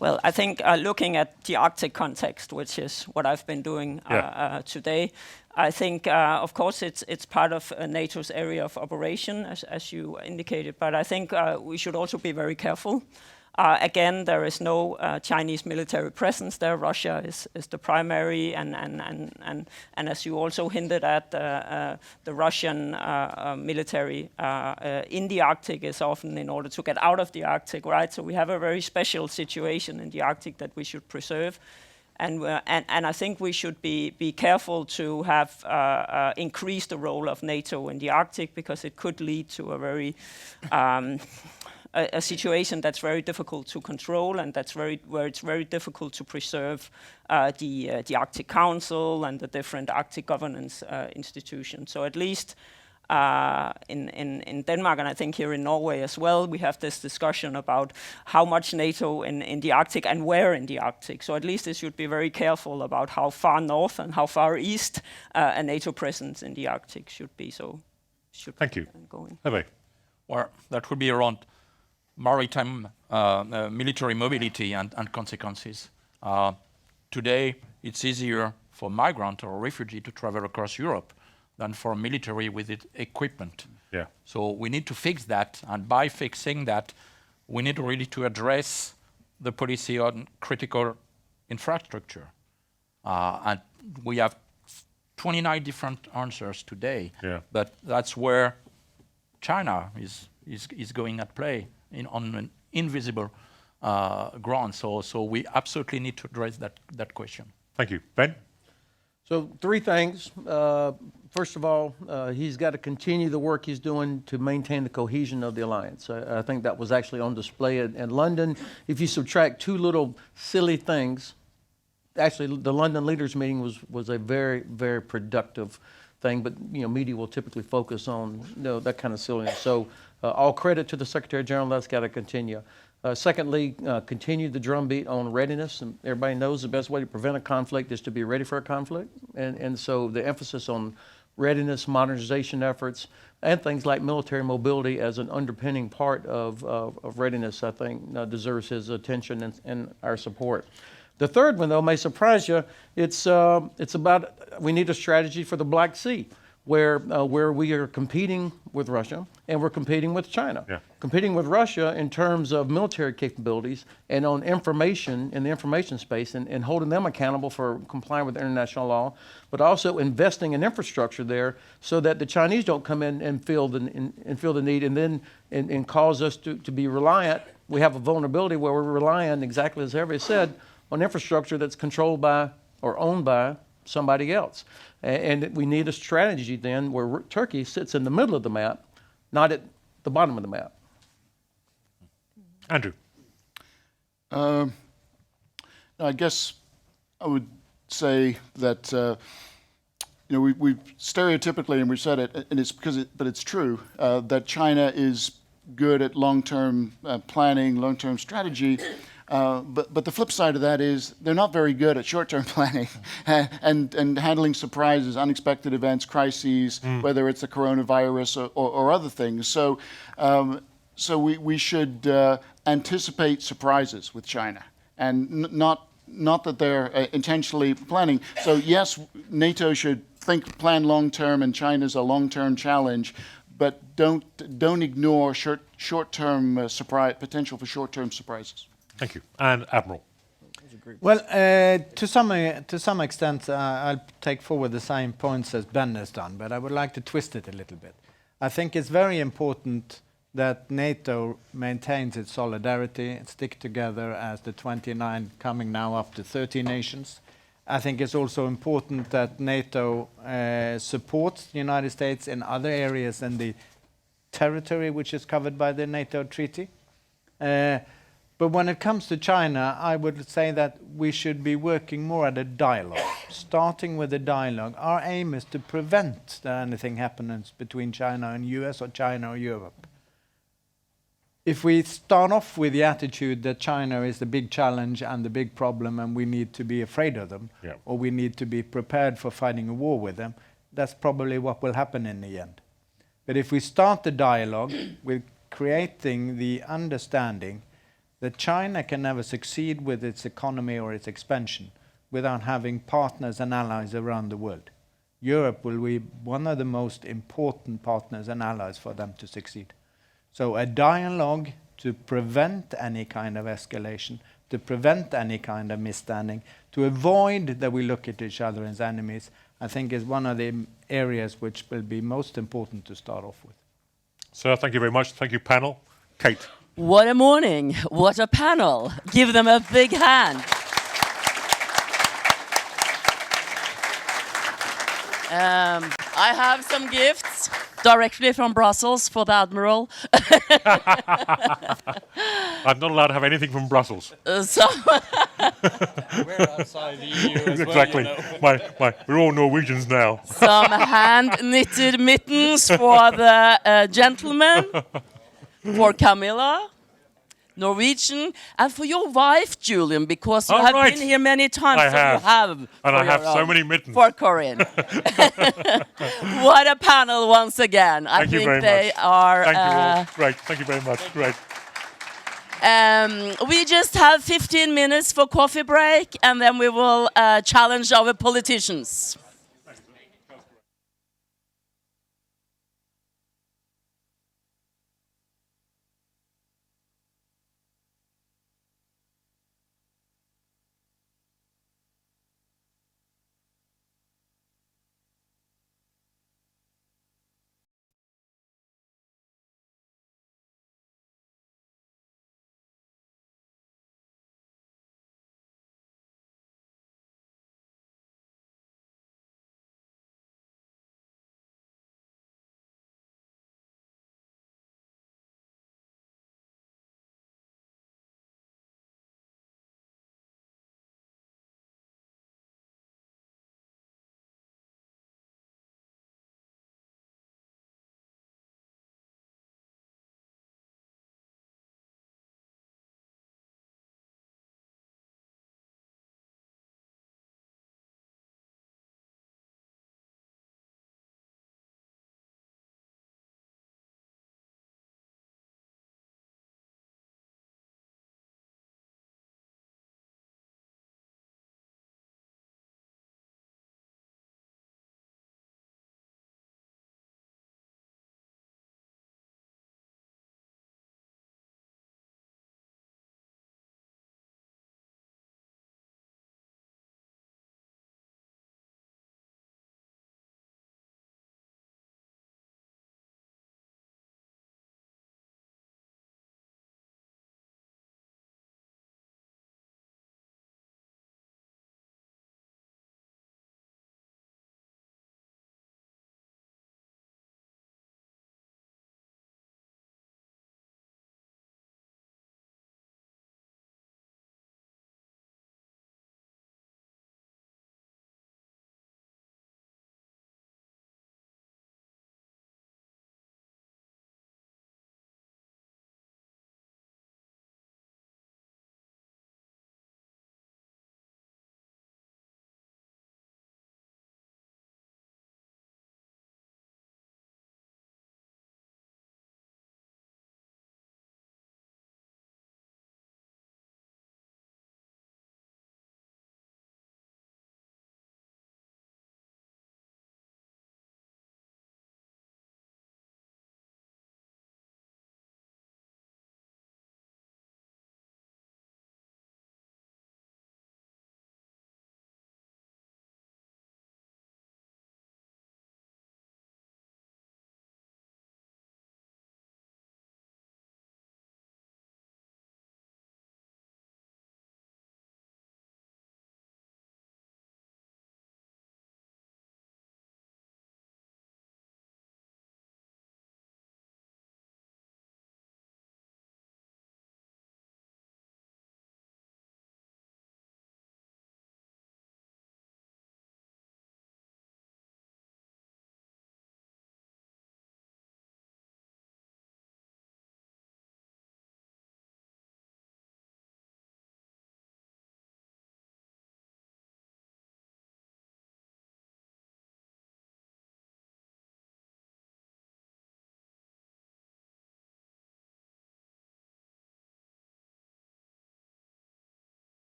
Well, I think looking at the Arctic context, which is what I've been doing today, I think, of course, it's part of NATO's area of operation, as you indicated, but I think we should also be very careful. Again, there is no Chinese military presence there. Russia is the primary, and as you also hinted at, the Russian military in the Arctic is often in order to get out of the Arctic, right? So we have a very special situation in the Arctic that we should preserve. And I think we should be careful to have increased the role of NATO in the Arctic, because it could lead to a very a situation that's very difficult to control, and where it's very difficult to preserve the Arctic Council and the different Arctic governance institutions. So at least in Denmark, and I think here in Norway as well, we have this discussion about how much NATO in the Arctic and where in the Arctic. So at least they should be very careful about how far north and how far east a NATO presence in the Arctic should be. So Thank you. Going. Well, that would be around maritime military mobility and consequences. Today, it's easier for migrant or refugee to travel across Europe than for military with its equipment. Yeah. So we need to fix that, and by fixing that, we need really to address the policy on critical infrastructure. And we have 29 different answers today, but that's where China is going at play on an invisible ground. So we absolutely need to address that question. Thank you. Ben? So 3 things. First of all, he's got to continue the work he's doing to maintain the cohesion of the alliance. I think that was actually on display in London. If you subtract 2 little silly things, actually the London leaders meeting was a very, very productive thing, but media will typically focus on that kind of silliness. So all credit to the Secretary General. That's got to continue. Secondly, continue the drumbeat on readiness. And everybody knows the best way to prevent a conflict is to be ready for a conflict. And so the emphasis on readiness, modernization efforts, and things like military mobility as an underpinning part of readiness, I think, deserves his attention and our support. The third one, though, may surprise you. It's about we need a strategy for the Black Sea, where we are competing with Russia and we're competing with China. Yeah. Competing with Russia in terms of military capabilities and on information in the information space and holding them accountable for complying with international law, but also investing in infrastructure there so that the Chinese don't come in and feel the need and then cause us to be reliant. We have a vulnerability where we're relying, exactly as Hervé said, on infrastructure that's controlled by or owned by somebody else. And we need a strategy then where Turkey sits in the middle of the map, not at the bottom of the map. Andrew? I guess I would say that we stereotypically, and we've said it, and it's but it's true that China is good at long-term planning, long-term strategy. But the flip side of that is they're not very good at short-term planning and handling surprises, unexpected events, crises, whether it's the coronavirus or other things. So we should anticipate surprises with China, and not that they're intentionally planning. So yes, NATO should plan long-term, and China's a long-term challenge. But don't ignore short-term potential for short-term surprises. Thank you. And Admiral? Well, to some extent, I'll take forward the same points as Ben has done, but I would like to twist it a little bit. I think it's very important that NATO maintains its solidarity, stick together as the 29 coming now up to 30 nations. I think it's also important that NATO supports the United States in other areas than the territory which is covered by the NATO treaty. But when it comes to China, I would say that we should be working more at a dialogue, starting with a dialogue. Our aim is to prevent that anything happens between China and US or China or Europe. If we start off with the attitude that China is the big challenge and the big problem and we need to be afraid of them, or we need to be prepared for fighting a war with them, that's probably what will happen in the end. But if we start the dialogue with creating the understanding that China can never succeed with its economy or its expansion without having partners and allies around the world. Europe will be one of the most important partners and allies for them to succeed. So a dialogue to prevent any kind of escalation, to prevent any kind of misstanding, to avoid that we look at each other as enemies, I think is one of the areas which will be most important to start off with. Sir, thank you very much. Thank you, panel. Kate? What a morning. What a panel. Give them a big hand. I have some gifts. directly from Brussels for the Admiral. I'm not allowed to have anything from Brussels. So We're outside the EU as Exactly. well, We're all Norwegians now. some hand-knitted mittens for the gentleman, for Camilla, Norwegian, and for your wife, Julian, because you Oh, have right. been here many times. I so have. You have And for I have your so own. many mittens. For Corinne. What a panel once again. I Thank you think very they much. are. Thank you all. Great. Thank you very much. Great. We just have 15 minutes for coffee break, and then we will challenge our politicians.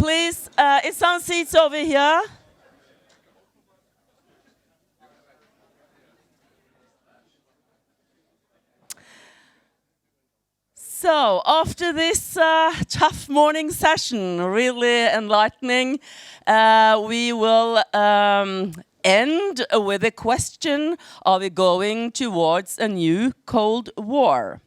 Please, it's some seats over here. So, after this tough morning session, really enlightening, we will end with a question: are we going towards a new Cold War?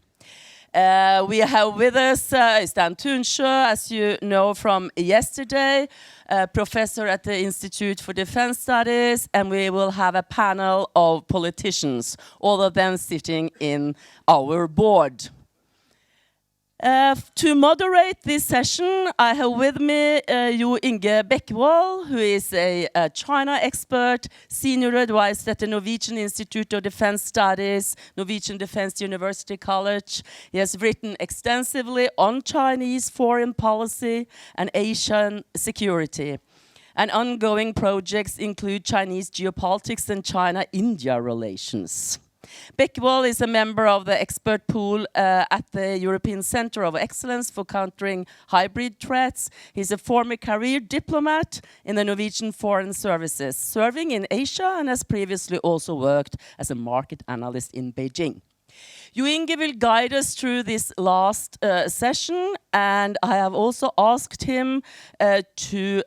We have with us Øystein Tunsjø, as you know from yesterday, professor at the Institute for Defense Studies, and we will have a panel of politicians, all of them sitting in our board. To moderate this session, I have with me Jo Inge Bekkevold, who is a China expert, senior advisor at the Norwegian Institute of Defense Studies, Norwegian Defense University College. He has written extensively on Chinese foreign policy and Asian security. And ongoing projects include Chinese geopolitics and China-India relations. Bekkevold is a member of the expert pool at the European Centre of Excellence for Countering Hybrid Threats. He's a former career diplomat in the Norwegian Foreign Services, serving in Asia, and has previously also worked as a market analyst in Beijing. Jo Inge will guide us through this last session, and I have also asked him to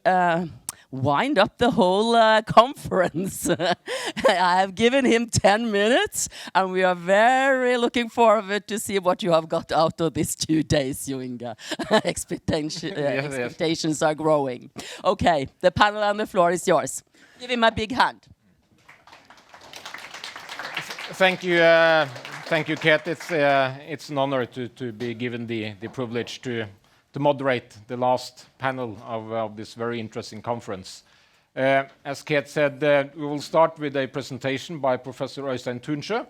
wind up the whole conference. I have given him 10 minutes, and we are very looking forward to see what you have got out of these 2 days, Jo Inge. Expectations are growing. Okay, the panel on the floor is yours. Give him a big hand. Thank you, Kate. It's an honor to be given the privilege to moderate the last panel of this very interesting conference. As Kate said, we will start with a presentation by Professor Øystein Tunsjø,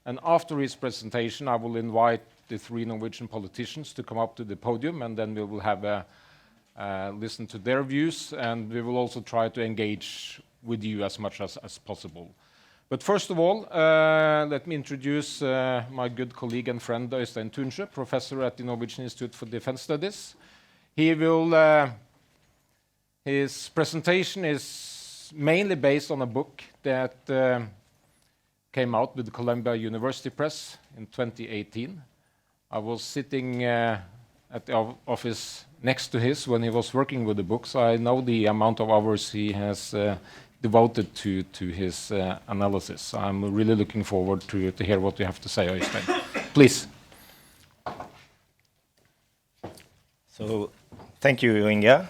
and after his presentation I will invite the 3 Norwegian politicians to come up to the podium, and then we will have listen to their views, and we will also try to engage with you as much as possible. But first of all, let me introduce my good colleague and friend Øystein Tunsjø, professor at the Norwegian Institute for Defense Studies. His presentation is mainly based on a book that came out with the Columbia University Press in 2018. I was sitting at the office next to his when he was working with the book, so I know the amount of hours he has devoted to his analysis. I'm really looking forward to hear what you have to say, Øystein. Please. So, thank you, Inge.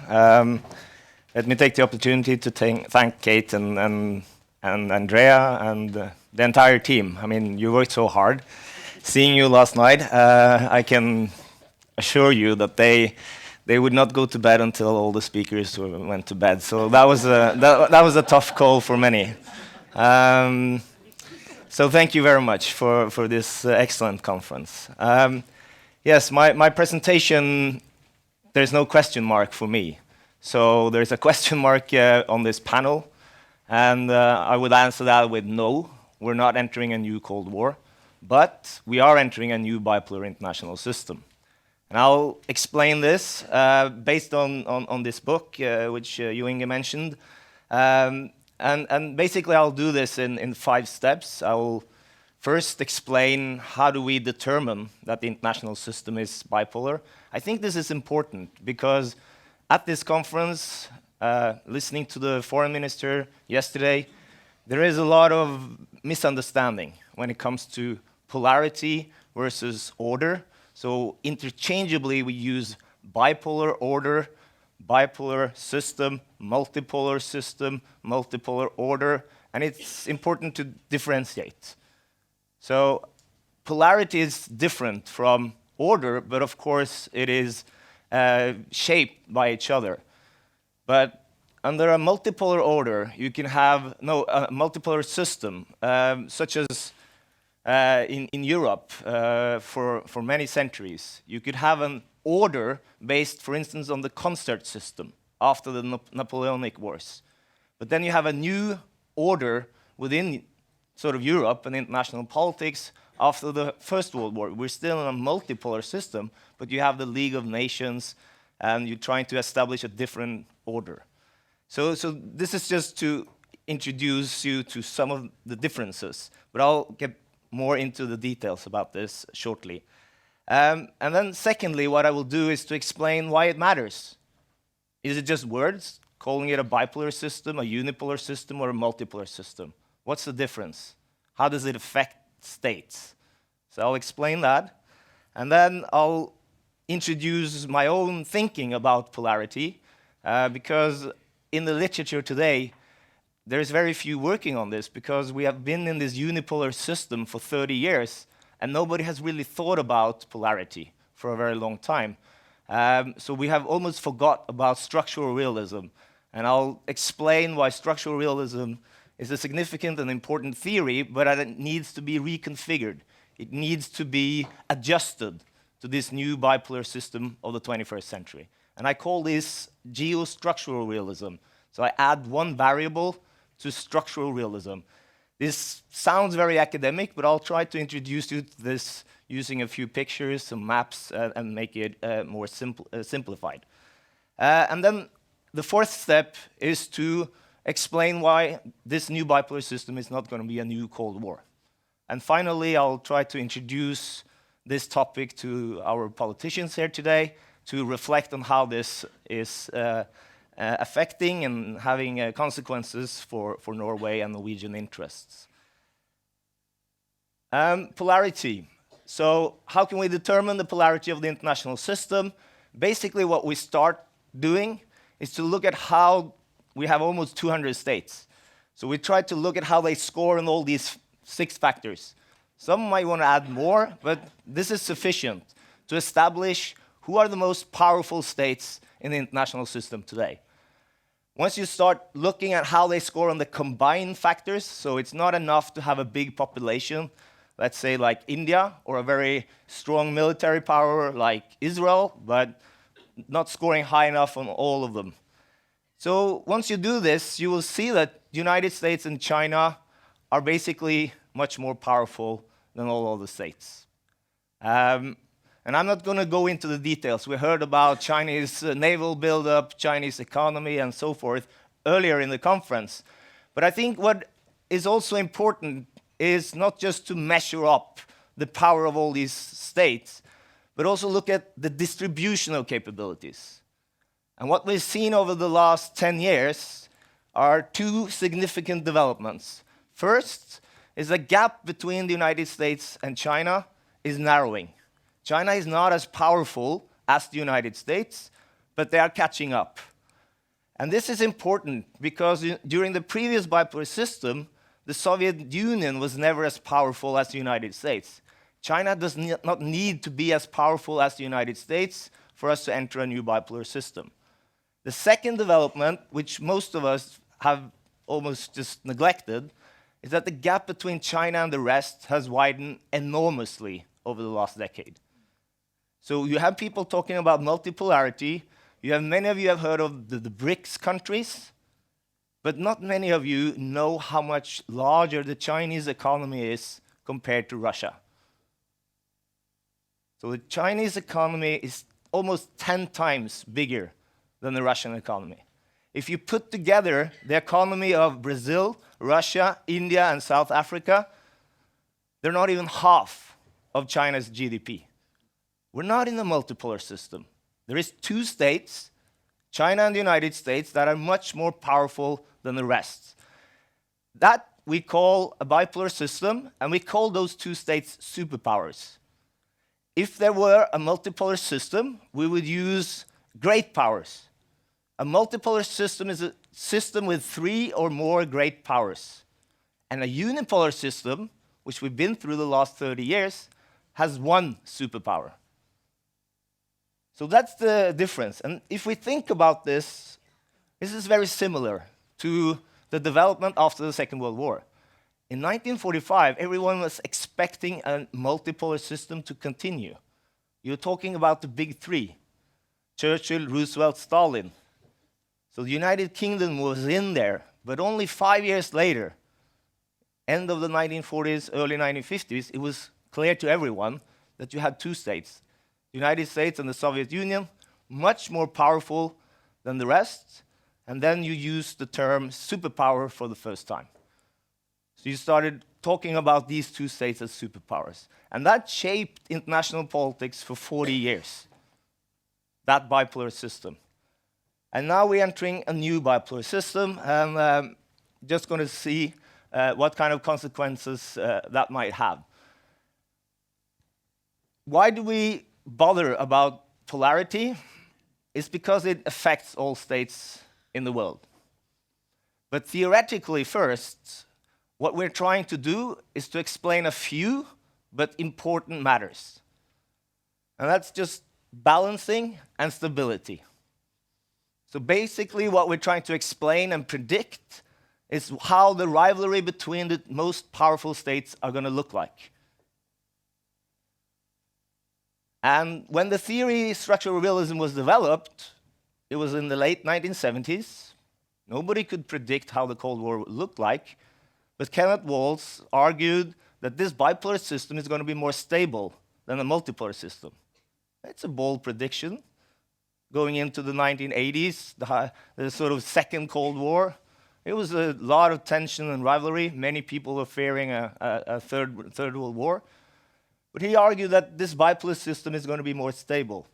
Let me take the opportunity to thank Kate and Andrea and the entire team. I mean, you worked so hard. Seeing you last night, I can assure you that they would not go to bed until all the speakers went to bed. So that was a tough call for many. So thank you very much for this excellent conference. Yes, my presentation, there's no question mark for me. So there's a question mark on this panel, and I would answer that with no. We're not entering a new Cold War, but we are entering a new bipolar international system. And I'll explain this based on this book, which Jo Inge mentioned. And basically, I'll do this in 5 steps. I will first explain how do we determine that the international system is bipolar. I think this is important because at this conference, listening to the foreign minister yesterday, there is a lot of misunderstanding when it comes to polarity versus order. So interchangeably, we use bipolar order, bipolar system, multipolar order, and it's important to differentiate. So polarity is different from order, but of course it is shaped by each other. But under a multipolar order, you can have a multipolar system, such as in Europe for many centuries. You could have an order based, for instance, on the concert system after the Napoleonic Wars. But then you have a new order within sort of Europe and international politics after the First World War. We're still in a multipolar system, but you have the League of Nations and you're trying to establish a different order. So this is just to introduce you to some of the differences, but I'll get more into the details about this shortly. And then secondly, what I will do is to explain why it matters. Is it just words, calling it a bipolar system, a unipolar system, or a multipolar system? What's the difference? How does it affect states? So I'll explain that. And then I'll introduce my own thinking about polarity, because in the literature today, there's very few working on this, because we have been in this unipolar system for 30 years, and nobody has really thought about polarity for a very long time. So we have almost forgot about structural realism. And I'll explain why structural realism is a significant and important theory, but that it needs to be reconfigured. It needs to be adjusted to this new bipolar system of the 21st century. And I call this geostructural realism. So I add one variable to structural realism. This sounds very academic, but I'll try to introduce you to this using a few pictures, some maps, and make it more simplified. And then the fourth step is to explain why this new bipolar system is not going to be a new Cold War. And finally, I'll try to introduce this topic to our politicians here today to reflect on how this is affecting and having consequences for Norway and Norwegian interests. Polarity. So how can we determine the polarity of the international system? Basically, what we start doing is to look at how we have almost 200 states. So we try to look at how they score in all these 6 factors. Some might want to add more, but this is sufficient to establish who are the most powerful states in the international system today. Once you start looking at how they score on the combined factors, so it's not enough to have a big population, let's say like India, or a very strong military power like Israel, but not scoring high enough on all of them. So once you do this, you will see that the United States and China are basically much more powerful than all other states. And I'm not going to go into the details. We heard about Chinese naval buildup, Chinese economy, and so forth earlier in the conference. But I think what is also important is not just to measure up the power of all these states, but also look at the distribution of capabilities. And what we've seen over the last 10 years are 2 significant developments. First is the gap between the United States and China is narrowing. China is not as powerful as the United States, but they are catching up. And this is important because during the previous bipolar system, the Soviet Union was never as powerful as the United States. China does not need to be as powerful as the United States for us to enter a new bipolar system. The second development, which most of us have almost just neglected, is that the gap between China and the rest has widened enormously over the last decade. So you have people talking about multipolarity. Many of you have heard of the BRICS countries, but not many of you know how much larger the Chinese economy is compared to Russia. So the Chinese economy is almost 10 times bigger than the Russian economy. If you put together the economy of Brazil, Russia, India, and South Africa, they're not even half of China's GDP. We're not in a multipolar system. There is 2 states, China and the United States, that are much more powerful than the rest. That we call a bipolar system, and we call those 2 states superpowers. If there were a multipolar system, we would use great powers. A multipolar system is a system with 3 or more great powers. And a unipolar system, which we've been through the last 30 years, has 1 superpower. So that's the difference. And if we think about this, this is very similar to the development after the Second World War. In 1945, everyone was expecting a multipolar system to continue. You're talking about the big 3, Churchill, Roosevelt, Stalin. So the United Kingdom was in there, but only 5 years later, end of the 1940s, early 1950s, it was clear to everyone that you had 2 states, the United States and the Soviet Union, much more powerful than the rest, and then you use the term superpower for the first time. So you started talking about these two states as superpowers. And that shaped international politics for 40 years, that bipolar system. And now we're entering a new bipolar system, and just going to see what kind of consequences that might have. Why do we bother about polarity? It's because it affects all states in the world. But theoretically, first, what we're trying to do is to explain a few but important matters. And that's just balancing and stability. So basically, what we're trying to explain and predict is how the rivalry between the most powerful states are going to look like. And when the theory structural realism was developed, it was in the late 1970s. Nobody could predict how the Cold War would look like, but Kenneth Waltz argued that this bipolar system is going to be more stable than a multipolar system. It's a bold prediction. Going into the 1980s, the sort of second Cold War, it was a lot of tension and rivalry. Many people were fearing a third World War. But he argued that this bipolar system is going to be more stable.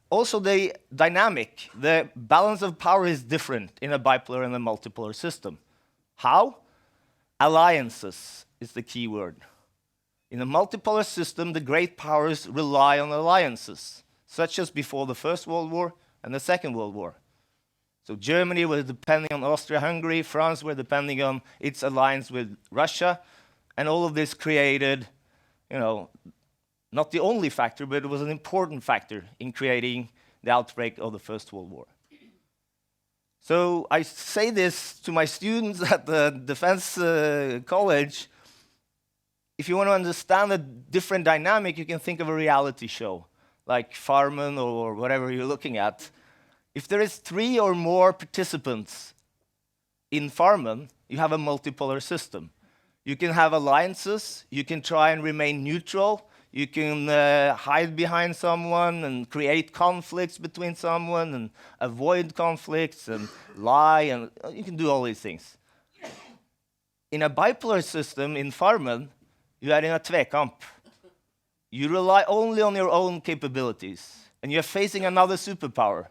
Also, the dynamic, the balance of power is different in a bipolar and a multipolar system. How? Alliances is the key word. In a multipolar system, the great powers rely on alliances, such as before the First World War and the Second World War. So Germany was depending on Austria-Hungary, France were depending on its alliance with Russia, and all of this created, not the only factor, but it was an important factor in creating the outbreak of the First World War. So I say this to my students at the Defense College. If you want to understand a different dynamic, you can think of a reality show, like Farman or whatever you're looking at. If there is 3 or more participants in Farman, you have a multipolar system. You can have alliances, you can try and remain neutral, you can hide behind someone and create conflicts between someone and avoid conflicts and lie, and you can do all these things. In a bipolar system in Farman, you are in a tvekamp. You rely only on your own capabilities, and you're facing another superpower.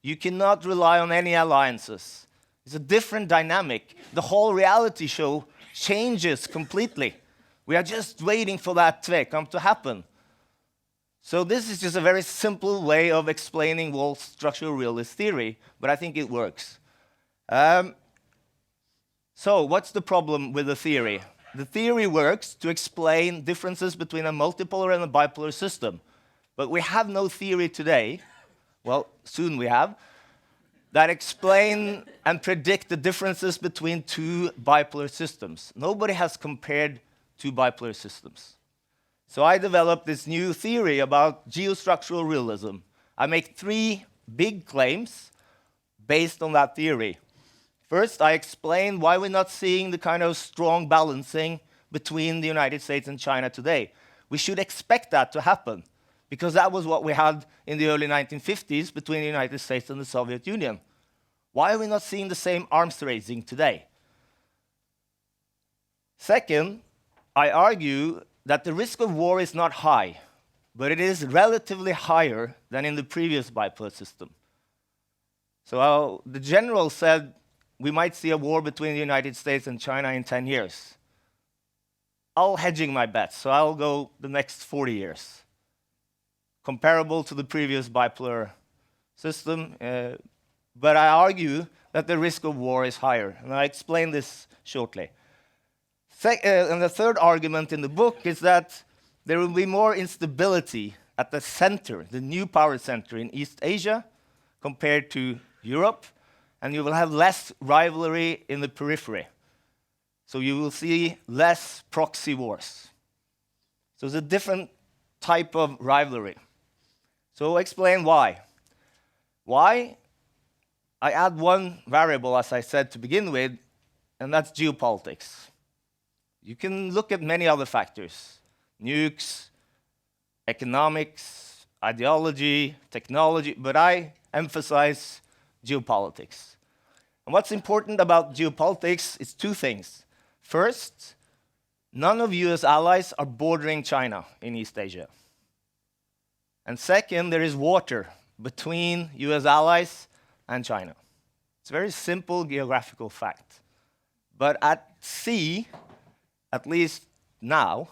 You cannot rely on any alliances. It's a different dynamic. The whole reality show changes completely. We are just waiting for that tvekamp to happen. So this is just a very simple way of explaining Walt's structural realist theory, but I think it works. So what's the problem with the theory? The theory works to explain differences between a multipolar and a bipolar system. But we have no theory today, well, soon we have, that explain and predict the differences between two bipolar systems. Nobody has compared two bipolar systems. So I developed this new theory about geostructural realism. I make 3 big claims based on that theory. First, I explain why we're not seeing the kind of strong balancing between the United States and China today. We should expect that to happen, because that was what we had in the early 1950s between the United States and the Soviet Union. Why are we not seeing the same arms raising today? Second, I argue that the risk of war is not high, but it is relatively higher than in the previous bipolar system. So the general said we might see a war between the United States and China in 10 years. I'll hedging my bets, so I'll go the next 40 years. Comparable to the previous bipolar system, but I argue that the risk of war is higher, and I explain this shortly. And the third argument in the book is that there will be more instability at the center, the new power center in East Asia, compared to Europe, and you will have less rivalry in the periphery. So you will see less proxy wars. So it's a different type of rivalry. So I'll explain why. Why? I add one variable, as I said to begin with, and that's geopolitics. You can look at many other factors, nukes, economics, ideology, technology, but I emphasize geopolitics. And what's important about geopolitics is two things. First, none of US allies are bordering China in East Asia. And second, there is water between US allies and China. It's a very simple geographical fact. But at sea, at least now,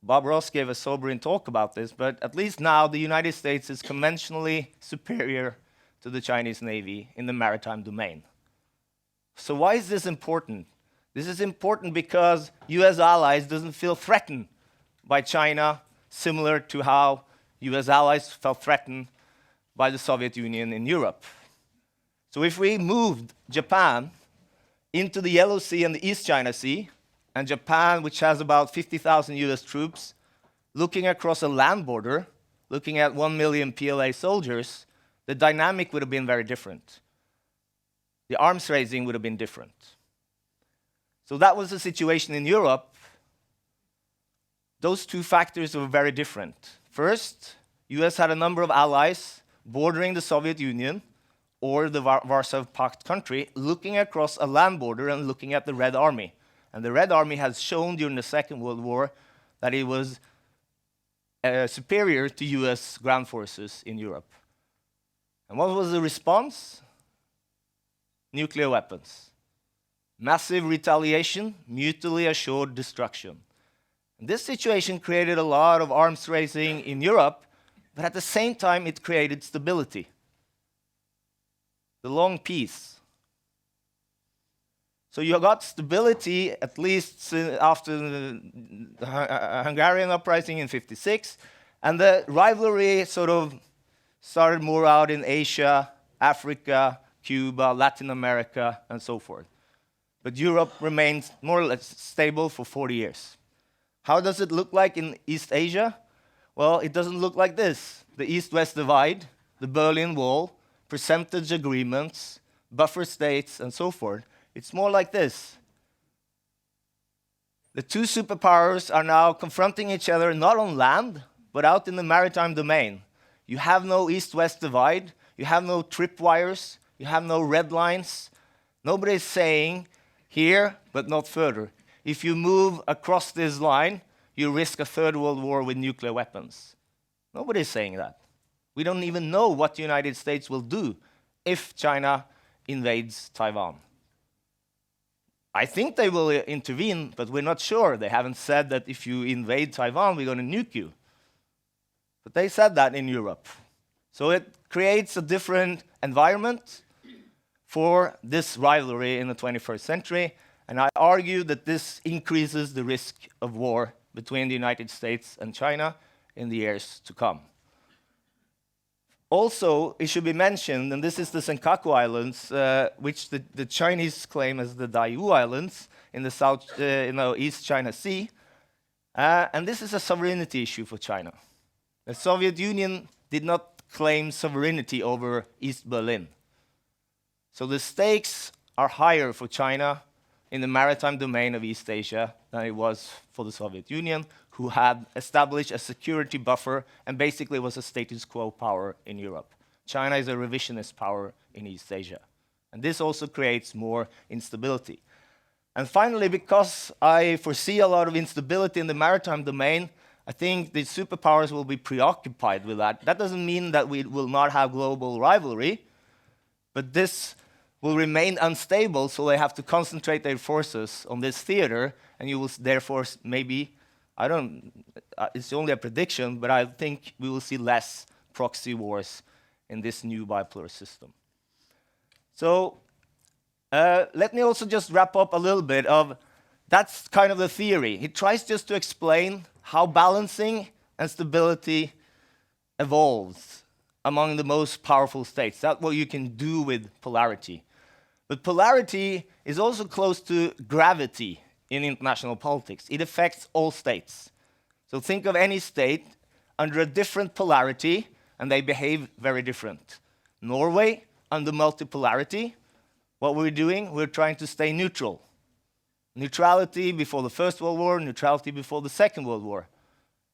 Bob Ross gave a sobering talk about this, but at least now the United States is conventionally superior to the Chinese Navy in the maritime domain. So why is this important? This is important because US allies doesn't feel threatened by China, similar to how US allies felt threatened by the Soviet Union in Europe. So if we moved Japan into the Yellow Sea and the East China Sea, and Japan, which has about 50,000 US troops, looking across a land border, looking at 1 million PLA soldiers, the dynamic would have been very different. The arms raising would have been different. So that was the situation in Europe. Those two factors were very different. First, US had a number of allies bordering the Soviet Union or the Warsaw Pact country, looking across a land border and looking at the Red Army. And the Red Army has shown during the Second World War that it was superior to US ground forces in Europe. And what was the response? Nuclear weapons. Massive retaliation, mutually assured destruction. And this situation created a lot of arms raising in Europe, but at the same time it created stability. The long peace. So you got stability, at least after the Hungarian uprising in '56, and the rivalry sort of started more out in Asia, Africa, Cuba, Latin America, and so forth. But Europe remained more or less stable for 40 years. How does it look like in East Asia? Well, it doesn't look like this. The East-West divide, the Berlin Wall, percentage agreements, buffer states, and so forth. It's more like this. The two superpowers are now confronting each other not on land, but out in the maritime domain. You have no East-West divide, you have no tripwires, you have no red lines. Nobody's saying here, but not further. If you move across this line, you risk a third world war with nuclear weapons. Nobody's saying that. We don't even know what the United States will do if China invades Taiwan. I think they will intervene, but we're not sure. They haven't said that if you invade Taiwan, we're going to nuke you. But they said that in Europe. So it creates a different environment for this rivalry in the 21st century, and I argue that this increases the risk of war between the United States and China in the years to come. Also, it should be mentioned, and this is the Senkaku Islands, which the Chinese claim as the Diaoyu Islands in the East China Sea, and this is a sovereignty issue for China. The Soviet Union did not claim sovereignty over East Berlin. So the stakes are higher for China in the maritime domain of East Asia than it was for the Soviet Union, who had established a security buffer and basically was a status quo power in Europe. China is a revisionist power in East Asia. And this also creates more instability. And finally, because I foresee a lot of instability in the maritime domain, I think the superpowers will be preoccupied with that. That doesn't mean that we will not have global rivalry, but this will remain unstable, so they have to concentrate their forces on this theater, and you will therefore maybe, it's only a prediction, but I think we will see less proxy wars in this new bipolar system. So let me also just wrap up a little bit of, that's kind of the theory. It tries just to explain how balancing and stability evolves among the most powerful states. That's what you can do with polarity. But polarity is also close to gravity in international politics. It affects all states. So think of any state under a different polarity, and they behave very different. Norway, under multipolarity, what we're doing, we're trying to stay neutral. Neutrality before the First World War, neutrality before the Second World War.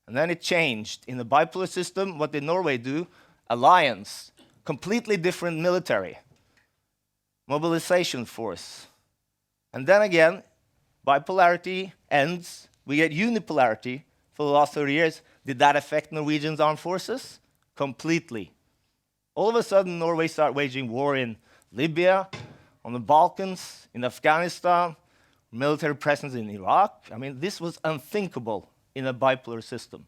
And then it changed. In the bipolar system, what did Norway do? Alliance, completely different military, mobilization force. And then again, bipolarity ends, we get unipolarity for the last 30 years. Did that affect Norwegian's armed forces? Completely. All of a sudden, Norway started waging war in Libya, on the Balkans, in Afghanistan, military presence in Iraq. I mean, this was unthinkable in a bipolar system.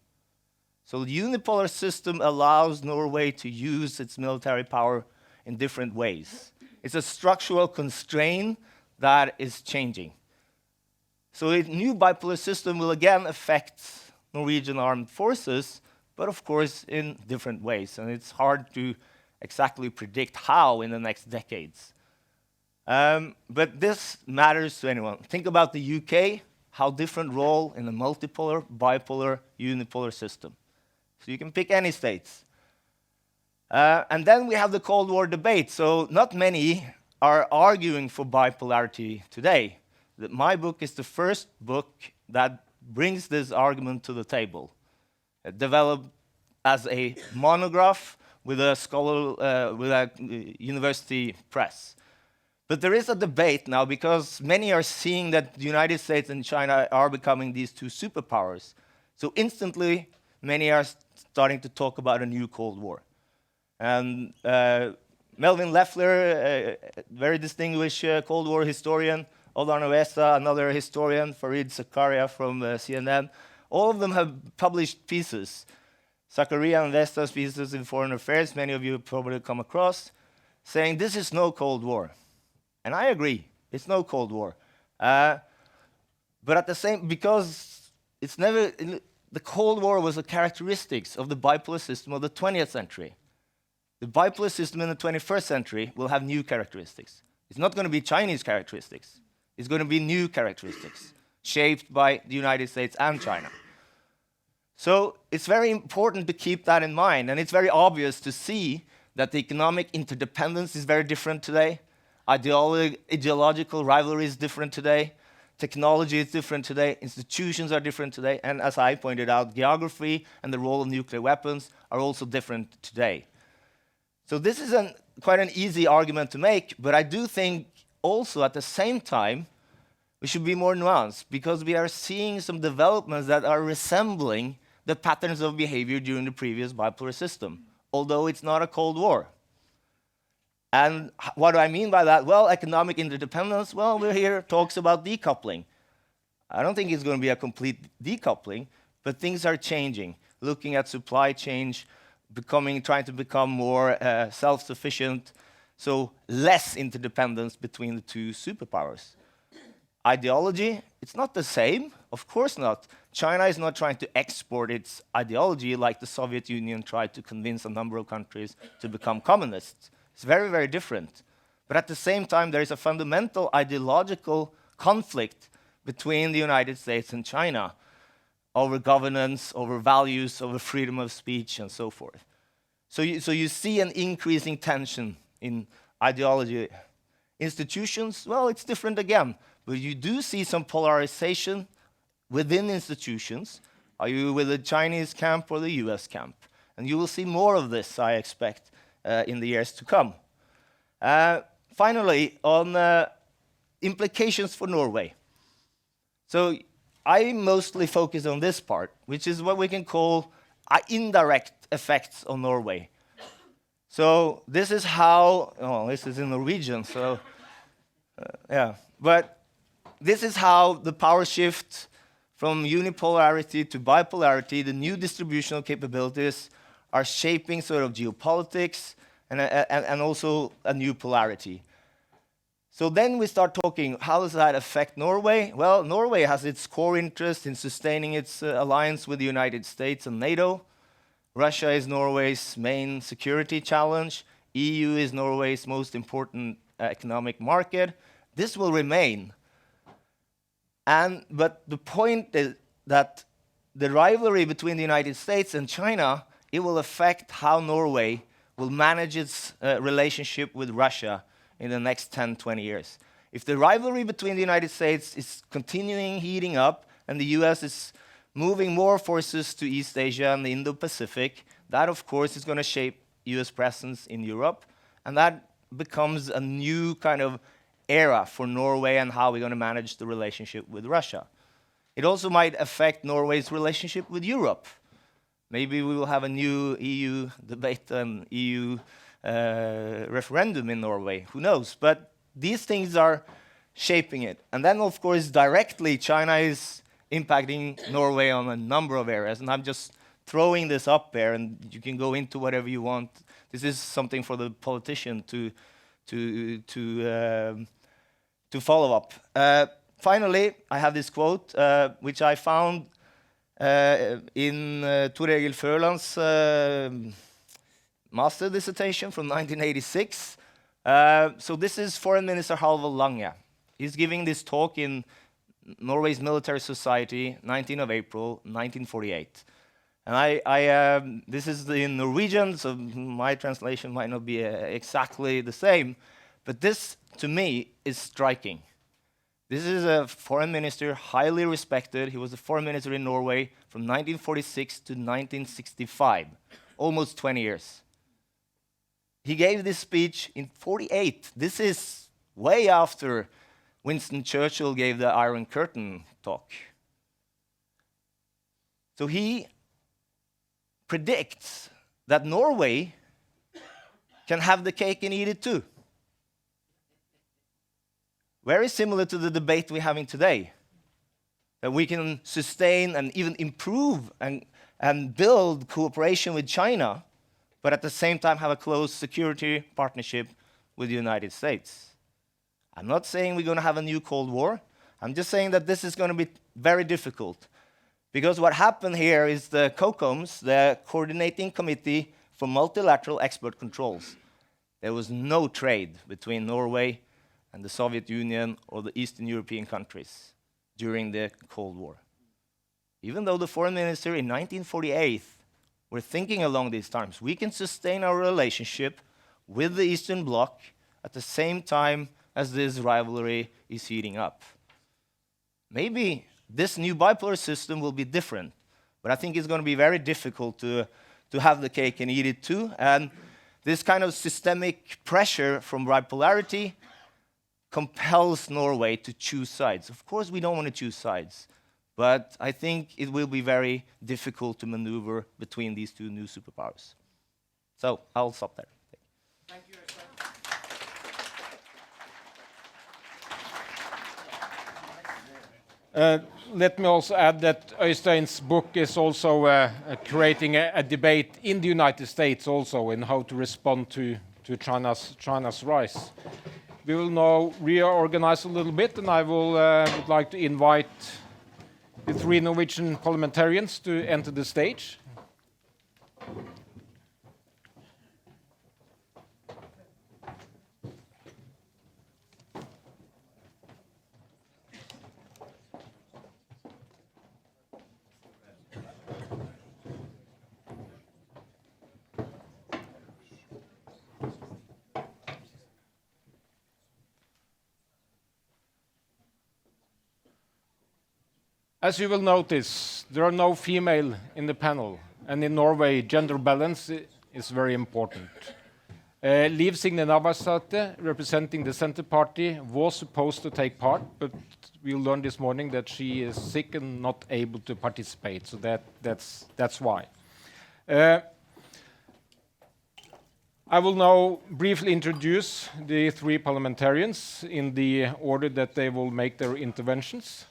So the unipolar system allows Norway to use its military power in different ways. It's a structural constraint that is changing. So a new bipolar system will again affect Norwegian armed forces, but of course in different ways. And it's hard to exactly predict how in the next decades. But this matters to anyone. Think about the UK, how different role in a multipolar, bipolar, unipolar system. So you can pick any states. And then we have the Cold War debate. So not many are arguing for bipolarity today. My book is the first book that brings this argument to the table. Developed as a monograph with a university press. But there is a debate now because many are seeing that the United States and China are becoming these two superpowers. So instantly, many are starting to talk about a new Cold War. And Melvin Leffler, a very distinguished Cold War historian, Oddar Novesa, another historian, Fareed Zakaria from CNN, all of them have published pieces. Zakaria and Vesta's pieces in Foreign Affairs, many of you have probably come across, saying this is no Cold War. And I agree, it's no Cold War. But at the same, because it's never, the Cold War was the characteristics of the bipolar system of the 20th century. The bipolar system in the 21st century will have new characteristics. It's not going to be Chinese characteristics. It's going to be new characteristics, shaped by the United States and China. So it's very important to keep that in mind, and it's very obvious to see that the economic interdependence is very different today. Ideological rivalry is different today. Technology is different today. Institutions are different today. And as I pointed out, geography and the role of nuclear weapons are also different today. So this is quite an easy argument to make, but I do think also at the same time, we should be more nuanced because we are seeing some developments that are resembling the patterns of behavior during the previous bipolar system, although it's not a Cold War. And what do I mean by that? Well, economic interdependence, well, we're here, talks about decoupling. I don't think it's going to be a complete decoupling, but things are changing. Looking at supply chain, trying to become more self-sufficient, so less interdependence between the two superpowers. Ideology, it's not the same, of course not. China is not trying to export its ideology like the Soviet Union tried to convince a number of countries to become communists. It's very, very different. But at the same time, there is a fundamental ideological conflict between the United States and China over governance, over values, over freedom of speech, and so forth. So you see an increasing tension in ideology. Institutions, well, it's different again. But you do see some polarization within institutions. Are you with the Chinese camp or the US camp? And you will see more of this, I expect, in the years to come. Finally, on implications for Norway. So I mostly focus on this part, which is what we can call indirect effects on Norway. So this is how, this is in Norwegian, so yeah. But this is how the power shift from unipolarity to bipolarity, the new distributional capabilities are shaping sort of geopolitics and also a new polarity. So then we start talking, how does that affect Norway? Well, Norway has its core interest in sustaining its alliance with the United States and NATO. Russia is Norway's main security challenge. EU is Norway's most important economic market. This will remain. But the point is that the rivalry between the United States and China, it will affect how Norway will manage its relationship with Russia in the next 10, 20 years. If the rivalry between the United States is continuing heating up and the US is moving more forces to East Asia and the Indo-Pacific, that of course is going to shape US presence in Europe, and that becomes a new kind of era for Norway and how we're going to manage the relationship with Russia. It also might affect Norway's relationship with Europe. Maybe we will have a new EU debate and EU referendum in Norway, who knows? But these things are shaping it. And then, of course, directly, China is impacting Norway on a number of areas. And I'm just throwing this up there, and you can go into whatever you want. This is something for the politician to follow up. Finally, I have this quote, which I found in Tor Egil Føland's master dissertation from 1986. So this is Foreign Minister Halvor Lange. He's giving this talk in Norway's Military Society, 19th of April, 1948. And this is in Norwegian, so my translation might not be exactly the same, but this, to me, is striking. This is a foreign minister, highly respected. He was the foreign minister in Norway from 1946 to 1965, almost 20 years. He gave this speech in 48. This is way after Winston Churchill gave the Iron Curtain talk. So he predicts that Norway can have the cake and eat it too. Very similar to the debate we're having today, that we can sustain and even improve and build cooperation with China, but at the same time have a close security partnership with the United States. I'm not saying we're going to have a new Cold War. I'm just saying that this is going to be very difficult. Because what happened here is the COCOMs, the Coordinating Committee for Multilateral Export Controls. There was no trade between Norway and the Soviet Union or the Eastern European countries during the Cold War. Even though the foreign minister in 1948 were thinking along these terms, we can sustain our relationship with the Eastern Bloc at the same time as this rivalry is heating up. Maybe this new bipolar system will be different, but I think it's going to be very difficult to have the cake and eat it too. And this kind of systemic pressure from bipolarity compels Norway to choose sides. Of course, we don't want to choose sides, but I think it will be very difficult to maneuver between these two new superpowers. So I'll stop there. Thank you. Let me also add that Øystein's book is also creating a debate in the United States also in how to respond to China's rise. We will now reorganize a little bit, and I would like to invite the three Norwegian parliamentarians to enter the stage. As you will notice, there are no female in the panel, and in Norway, gender balance is very important. Liv Signe Navarsete, representing the Centre Party, was supposed to take part, but we learned this morning that she is sick and not able to participate, so that's why. I will now briefly introduce the three parliamentarians in the order that they will make their interventions.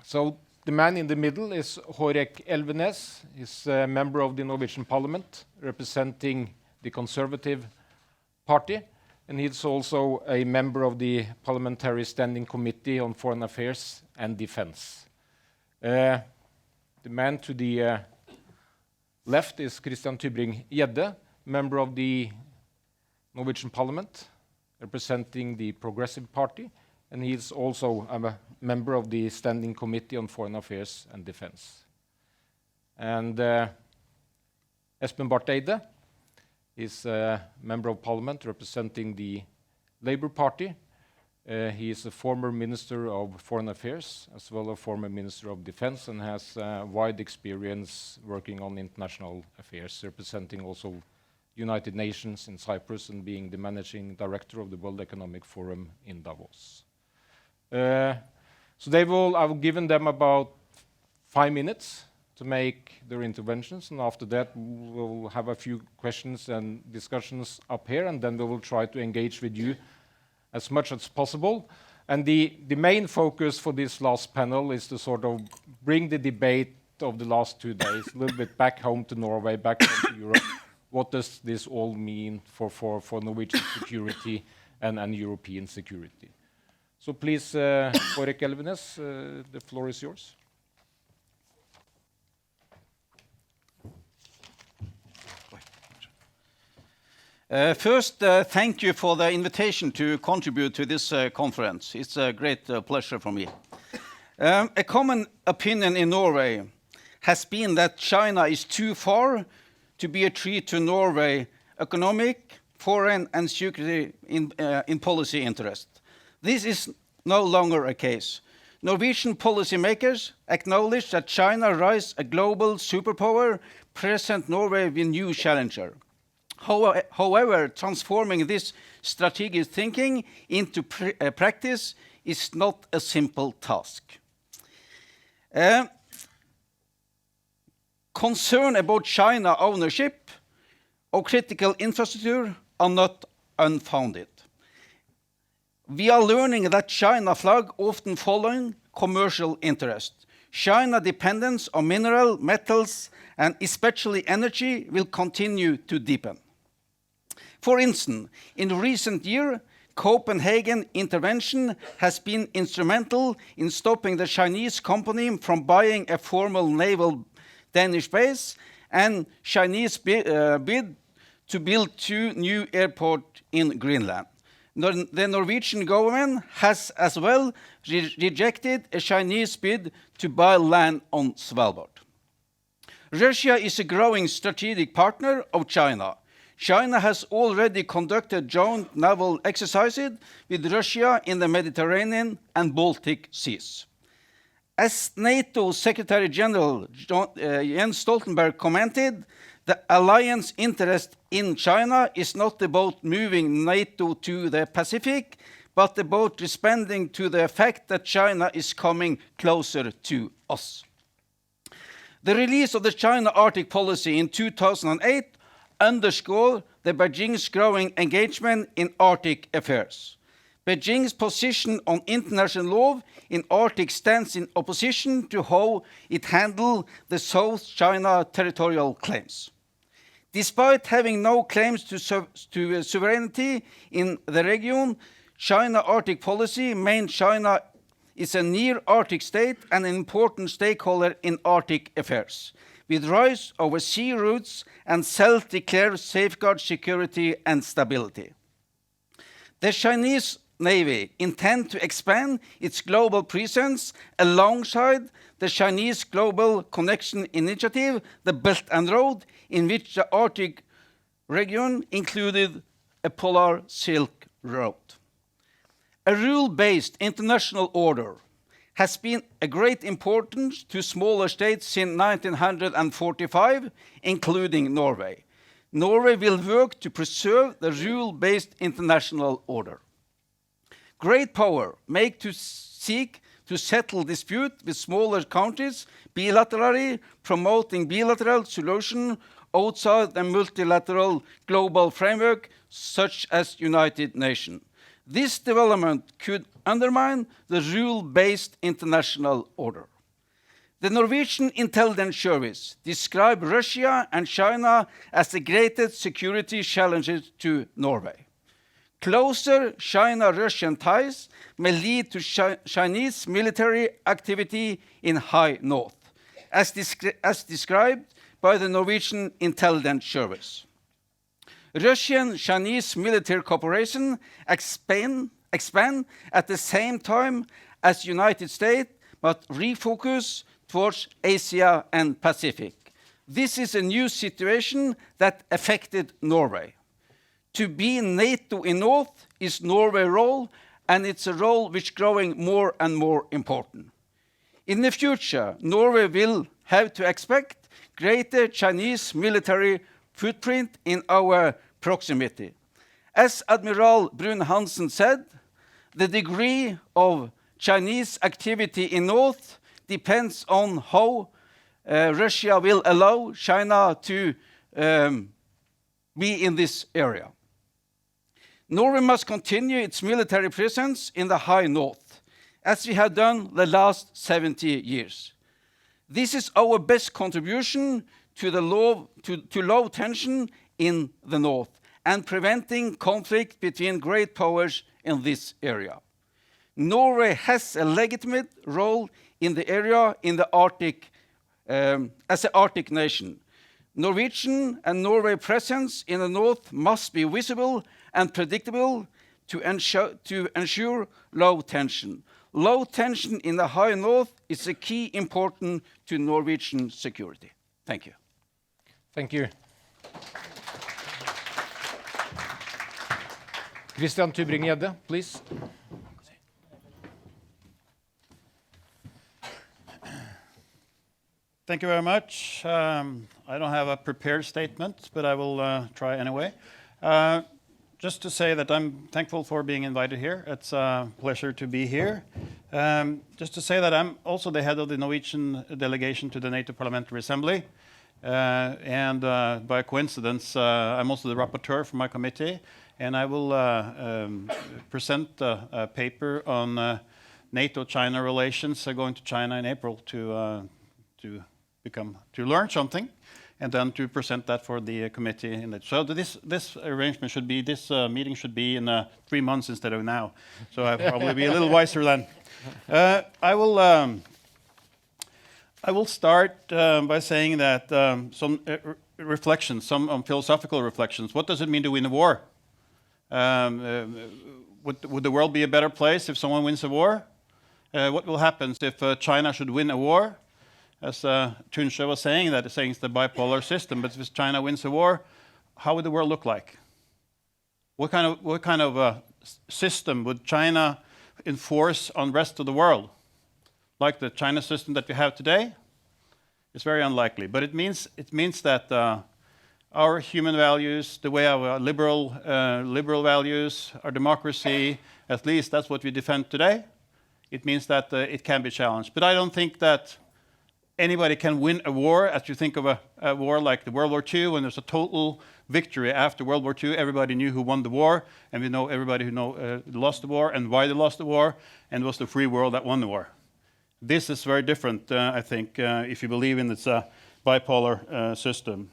So the man in the middle is Hårek Elvenes. He's a member of the Norwegian Parliament, representing the Conservative Party, and he's also a member of the Parliamentary Standing Committee on Foreign Affairs and Defense. The man to the left is Christian Tybring-Gjedde, member of the Norwegian Parliament, representing the Progressive Party, and he is also a member of the Standing Committee on Foreign Affairs and Defense. And Espen Barth Eide is a member of Parliament representing the Labour Party, He is a former Minister of Foreign Affairs, as well as a former Minister of Defense, and has wide experience working on international affairs, representing also United Nations in Cyprus and being the managing director of the World Economic Forum in Davos. So I've given them about 5 minutes to make their interventions, and after that we'll have a few questions and discussions up here, and then we will try to engage with you as much as possible. And the main focus for this last panel is to sort of bring the debate of the last 2 days a little bit back home to Norway, back home to Europe. What does this all mean for Norwegian security and European security? So please, Borek Elvenes, the floor is yours. First, thank you for the invitation to contribute to this conference. It's a great pleasure for me. A common opinion in Norway has been that China is too far to be a threat to Norway economic, foreign and security in policy interest. This is no longer a case. Norwegian policymakers acknowledge that China rises a global superpower, present Norway with new challenger. However, transforming this strategic thinking into practice is not a simple task. Concern about China ownership of critical infrastructure are not unfounded. We are learning that China flag often following commercial interest. China dependence on mineral, metals, and especially energy will continue to deepen. For instance, in recent years, Copenhagen intervention has been instrumental in stopping the Chinese company from buying a formal naval Danish base and Chinese bid to build 2 new airports in Greenland. The Norwegian government has as well rejected a Chinese bid to buy land on Svalbard. Russia is a growing strategic partner of China. China has already conducted joint naval exercises with Russia in the Mediterranean and Baltic Seas. As NATO Secretary General Jens Stoltenberg commented, the alliance interest in China is not about moving NATO to the Pacific, but about responding to the fact that China is coming closer to us. The release of the China Arctic policy in 2008 underscored the Beijing's growing engagement in Arctic affairs. Beijing's position on international law in Arctic stands in opposition to how it handled the South China territorial claims. Despite having no claims to sovereignty in the region, China Arctic policy means China is a near Arctic state and an important stakeholder in Arctic affairs, with rights over sea routes and self-declared safeguard security and stability. The Chinese Navy intends to expand its global presence alongside the Chinese Global Connection Initiative, the Belt and Road, in which the Arctic region included a polar silk road. A rule-based international order has been a great importance to smaller states since 1945, including Norway. Norway will work to preserve the rule-based international order. Great power make to seek to settle dispute with smaller countries bilaterally, promoting bilateral solution outside the multilateral global framework such as United Nations. This development could undermine the rule-based international order. The Norwegian intelligence service described Russia and China as the greatest security challenges to Norway. Closer China-Russian ties may lead to Chinese military activity in high north, as described by the Norwegian intelligence service. Russian-Chinese military cooperation expand at the same time as United States, but refocus towards Asia and Pacific. This is a new situation that affected Norway. To be NATO in North is Norway's role and it's a role which is growing more and more important. In the future, Norway will have to expect greater Chinese military footprint in our proximity. As Admiral Brun-Hansen said, the degree of Chinese activity in North depends on how Russia will allow China to be in this area. Norway must continue its military presence in the high north, as we have done the last 70 years. This is our best contribution to low tension in the north and preventing conflict between great powers in this area. Norway has a legitimate role in the area in the Arctic, as an Arctic nation. Norwegian and Norway presence in the north must be visible and predictable to ensure low tension. Low tension in the high north is a key important to Norwegian security. Thank you. Thank you. Christian Tybring-Gjedde, please. Thank you very much. I don't have a prepared statement, but I will try anyway. Just to say that I'm thankful for being invited here. It's a pleasure to be here. Just to say that I'm also the head of the Norwegian delegation to the NATO Parliamentary Assembly. And by coincidence, I'm also the rapporteur for my committee. And I will present a paper on NATO-China relations, going to China in April to learn something, and then to present that for the committee. So this arrangement should be, this meeting should be in 3 months instead of now. So I'll probably be a little wiser then. I will start by saying that some reflections, some philosophical reflections. What does it mean to win a war? Would the world be a better place if someone wins a war? What will happen if China should win a war? As Tunsjø was saying, that it's the bipolar system, but if China wins a war, how would the world look like? What kind of system would China enforce on the rest of the world? Like the China system that we have today? It's very unlikely, but it means that our human values, the way our liberal values, our democracy, at least that's what we defend today. It means that it can be challenged. But I don't think that anybody can win a war. As you think of a war like the World War II, when there's a total victory after World War II, everybody knew who won the war, and we know everybody who lost the war and why they lost the war, and it was the free world that won the war. This is very different, I think, if you believe in this bipolar system.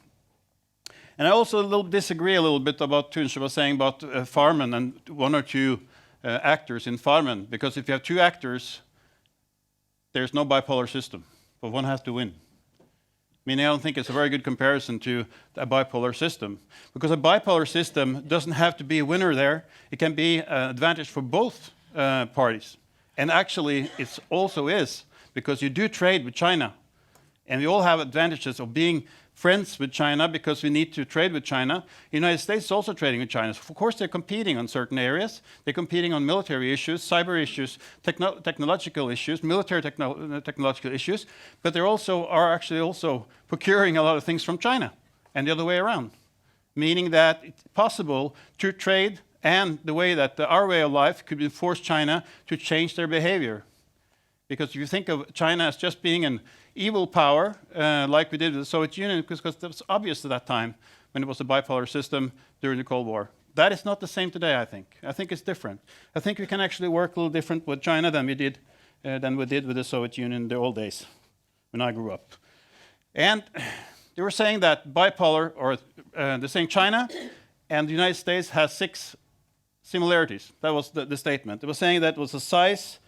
And I also disagree a little bit about Tunsjø was saying about Farmen and 1 or 2 actors in Farmen, because if you have 2 actors, there's no bipolar system. But one has to win. I don't think it's a very good comparison to a bipolar system, because a bipolar system doesn't have to be a winner there. It can be an advantage for both parties. And actually, it also is, because you do trade with China. And we all have advantages of being friends with China because we need to trade with China. The United States is also trading with China. So of course, they're competing on certain areas. They're competing on military issues, cyber issues, technological issues, military technological issues. But they are actually also procuring a lot of things from China and the other way around, meaning that it's possible to trade, and the way that our way of life could force China to change their behavior. Because if you think of China as just being an evil power, like we did with the Soviet Union, because that was obvious at that time when it was a bipolar system during the Cold War. That is not the same today, I think. I think it's different. I think we can actually work a little different with China than we did with the Soviet Union in the old days when I grew up. And they were saying that bipolar, or they're saying China and the United States has 6 similarities. That was the statement. They were saying that it was the size,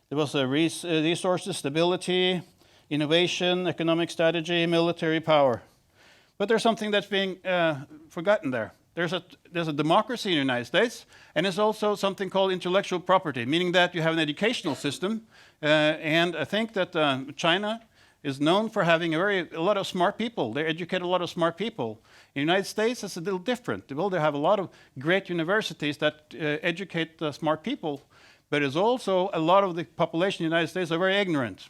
there was resources, stability, innovation, economic strategy, military power. But there's something that's being forgotten there. There's a democracy in the United States, and there's also something called intellectual property, meaning that you have an educational system. And I think that China is known for having a lot of smart people. They educate a lot of smart people. In the United States, it's a little different. Well, they have a lot of great universities that educate smart people, but it's also a lot of the population in the United States are very ignorant.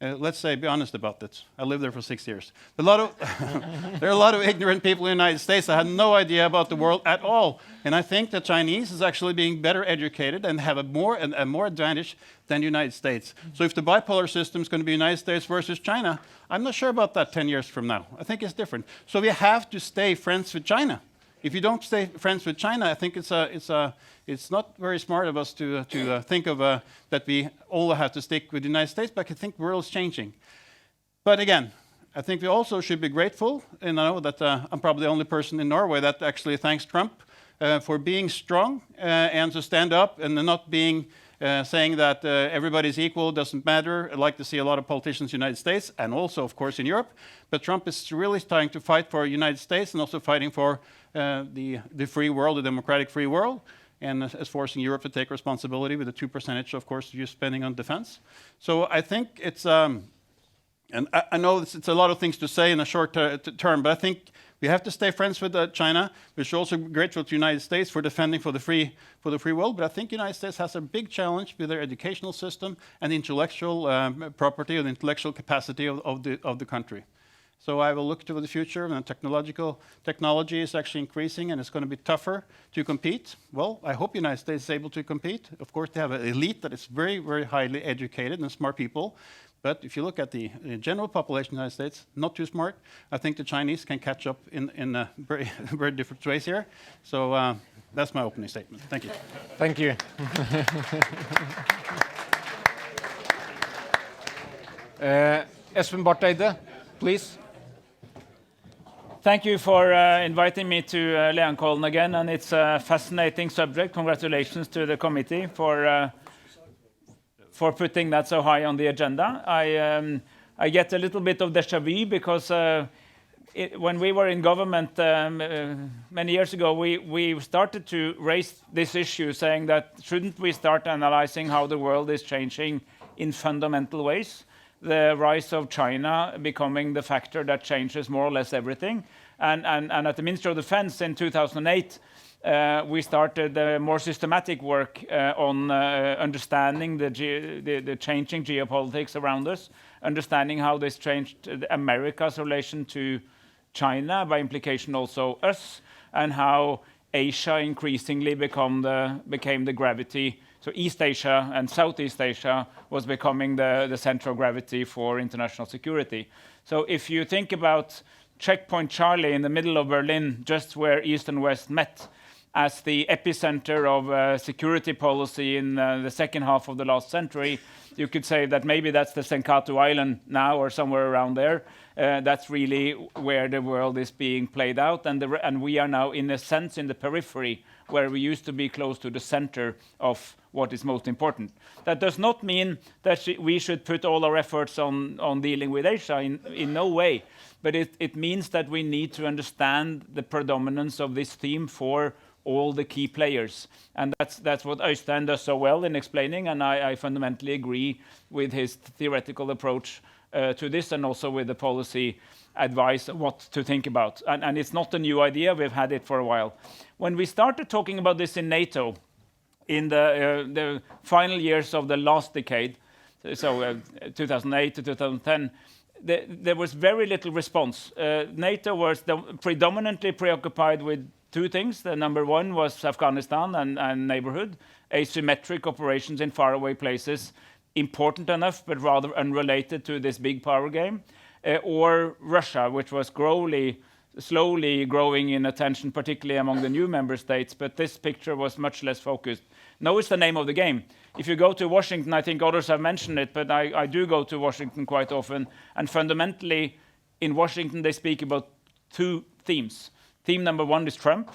Let's say, be honest about this. I lived there for 6 years. There are a lot of ignorant people in the United States that have no idea about the world at all. And I think the Chinese is actually being better educated and have a more advantage than the United States. So if the bipolar system is going to be United States versus China, I'm not sure about that 10 years from now. I think it's different. So we have to stay friends with China. If you don't stay friends with China, I think it's not very smart of us to think of that we all have to stick with the United States, but I think the world is changing. But again, I think we also should be grateful, and I know that I'm probably the only person in Norway that actually thanks Trump for being strong and to stand up and not being saying that everybody's equal, doesn't matter. I'd like to see a lot of politicians in the United States and also, of course, in Europe. But Trump is really trying to fight for the United States and also fighting for the free world, the democratic free world, and is forcing Europe to take responsibility with the 2%, of course, you're spending on defense. So I think it's, and I know it's a lot of things to say in a short term, but I think we have to stay friends with China. We should also be grateful to the United States for defending for the free world. But I think the United States has a big challenge with their educational system and the intellectual property or the intellectual capacity of the country. So I will look to the future, and technology is actually increasing, and it's going to be tougher to compete. Well, I hope the United States is able to compete. Of course, they have an elite that is very, very highly educated and smart people. But if you look at the general population of the United States, not too smart. I think the Chinese can catch up in very, very different ways here. So that's my opening statement. Thank you. Thank you. Espen Barth Eide, please. Thank you for inviting me to Leangkollen again, and it's a fascinating subject. Congratulations to the committee for putting that so high on the agenda. I get a little bit of déjà vu because when we were in government many years ago, we started to raise this issue, saying that shouldn't we start analyzing how the world is changing in fundamental ways? The rise of China becoming the factor that changes more or less everything. And at the Ministry of Defense in 2008, we started more systematic work on understanding the changing geopolitics around us, understanding how this changed America's relation to China, by implication also us, and how Asia increasingly became the gravity. So East Asia and Southeast Asia was becoming the center of gravity for international security. So if you think about Checkpoint Charlie in the middle of Berlin, just where East and West met, as the epicenter of security policy in the second half of the last century, you could say that maybe that's the Senkaku Island now or somewhere around there. That's really where the world is being played out, and we are now, in a sense, in the periphery, where we used to be close to the center of what is most important. That does not mean that we should put all our efforts on dealing with Asia, in no way. But it means that we need to understand the predominance of this theme for all the key players. And that's what Øystein does so well in explaining, and I fundamentally agree with his theoretical approach to this, and also with the policy advice what to think about. And it's not a new idea, we've had it for a while. When we started talking about this in NATO, in the final years of the last decade, so 2008 to 2010, there was very little response. NATO was predominantly preoccupied with two things. The number one was Afghanistan and neighborhood, asymmetric operations in faraway places, important enough but rather unrelated to this big power game, or Russia, which was slowly growing in attention, particularly among the new member states, but this picture was much less focused. Now it's the name of the game. If you go to Washington, I think others have mentioned it, but I do go to Washington quite often, and fundamentally in Washington they speak about two themes. Theme number one is Trump,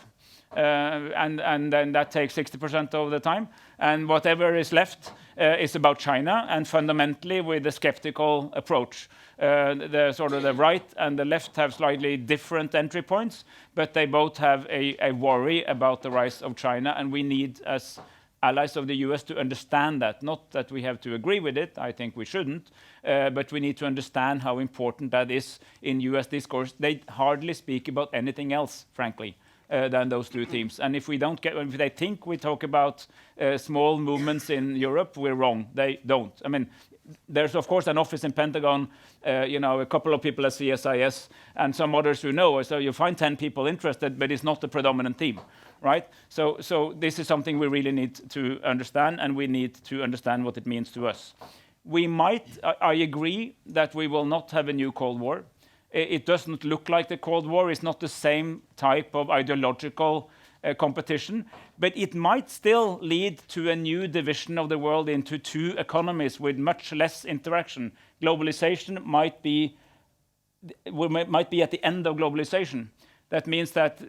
and then that takes 60% of the time, and whatever is left is about China, and fundamentally with a skeptical approach. The right and the left have slightly different entry points, but they both have a worry about the rise of China, and we need, as allies of the US, to understand that. Not that we have to agree with it, I think we shouldn't, but we need to understand how important that is in US discourse. They hardly speak about anything else, frankly. than those two themes. And if they think we talk about small movements in Europe, we're wrong. They don't. I mean, there's of course an office in Pentagon, a couple of people at CSIS, and some others who know. So you find 10 people interested, but it's not the predominant theme, right? So this is something we really need to understand, and we need to understand what it means to us. I agree that we will not have a new Cold War. It doesn't look like the Cold War. It's not the same type of ideological competition, but it might still lead to a new division of the world into two economies with much less interaction. Globalization might be at the end of globalization. That means that,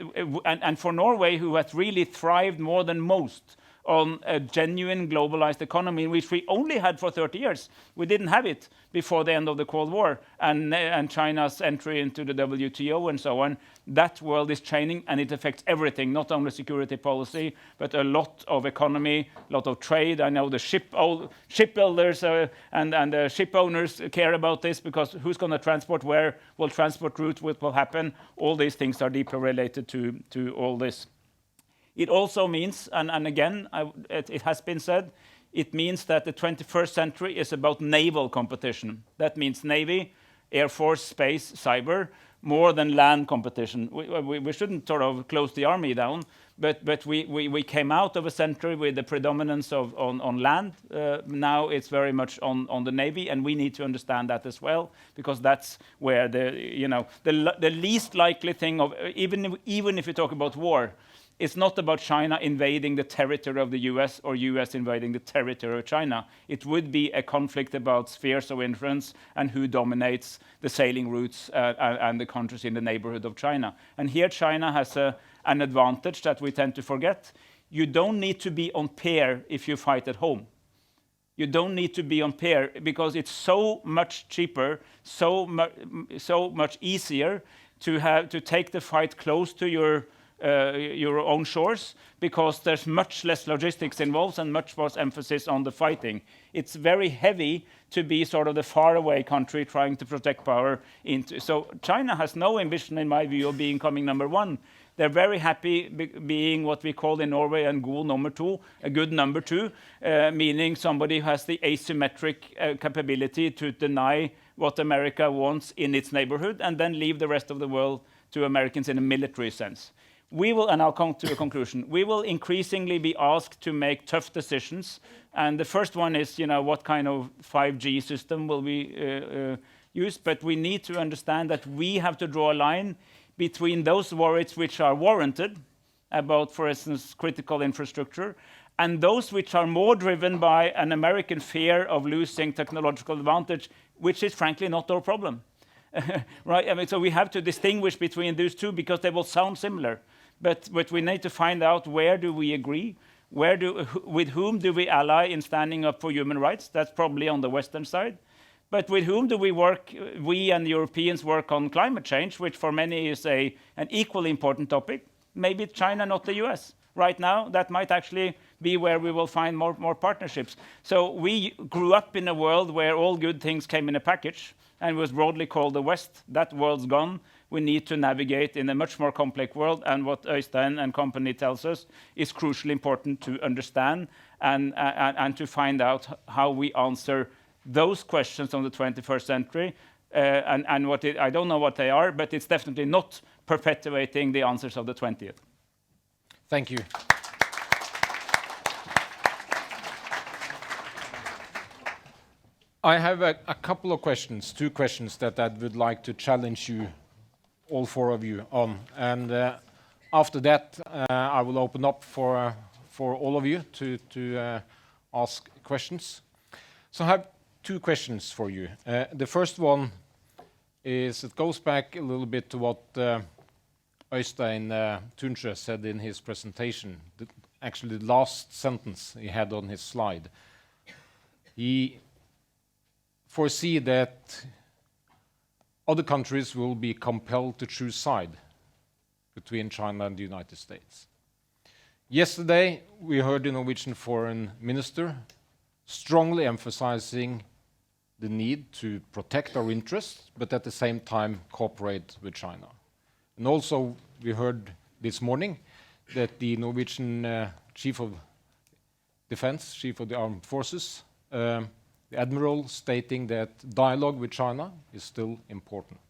and for Norway, who has really thrived more than most on a genuine globalized economy, which we only had for 30 years. We didn't have it before the end of the Cold War and China's entry into the WTO and so on. That world is changing, and it affects everything, not only security policy, but a lot of economy, a lot of trade. I know the shipbuilders and the ship owners care about this, because who's going to transport where, will transport route, what will happen. All these things are deeply related to all this. It also means, and again, it has been said, it means that the 21st century is about naval competition. That means Navy, Air Force, space, cyber, more than land competition. We shouldn't sort of close the army down, but we came out of a century with the predominance on land. Now it's very much on the Navy, and we need to understand that as well, because that's where the least likely thing of, even if you talk about war, it's not about China invading the territory of the US or US invading the territory of China. It would be a conflict about spheres of influence and who dominates the sailing routes and the countries in the neighborhood of China. And here China has an advantage that we tend to forget. You don't need to be on pair if you fight at home. You don't need to be on pair, because it's so much cheaper, so much easier to take the fight close to your own shores, because there's much less logistics involved and much more emphasis on the fighting. It's very heavy to be sort of the faraway country trying to protect power. So China has no ambition, in my view, of becoming number one. They're very happy being what we call in Norway a god nummer to, a good number two, meaning somebody who has the asymmetric capability to deny what America wants in its neighborhood and then leave the rest of the world to Americans in a military sense. We will, and I'll come to a conclusion, we will increasingly be asked to make tough decisions. And the first one is, what kind of 5G system will we use? But we need to understand that we have to draw a line between those worries which are warranted about, for instance, critical infrastructure, and those which are more driven by an American fear of losing technological advantage, which is frankly not our problem. Right? I mean, so we have to distinguish between those two, because they will sound similar. But we need to find out, where do we agree? With whom do we ally in standing up for human rights? That's probably on the Western side. But with whom do we work? We and the Europeans work on climate change, which for many is an equally important topic. Maybe China, not the US. Right now, that might actually be where we will find more partnerships. So we grew up in a world where all good things came in a package and was broadly called the West. That world's gone. We need to navigate in a much more complex world, and what Øystein and company tells us is crucially important to understand and to find out how we answer those questions on the 21st century. I don't know what they are, but it's definitely not perpetuating the answers of the 20th. Thank you. I have a couple of questions, two questions that I would like to challenge you, all four of you, on. And after that, I will open up for all of you to ask questions. So I have two questions for you. The first one is, it goes back a little bit to what Øystein Tunche said in his presentation, actually the last sentence he had on his slide. He foresee that other countries will be compelled to choose side between China and the United States. Yesterday, we heard the Norwegian foreign minister strongly emphasizing the need to protect our interests, but at the same time cooperate with China. And also, we heard this morning that the Norwegian Chief of Defense, Chief of the Armed Forces, the Admiral, stating that dialogue with China is still important.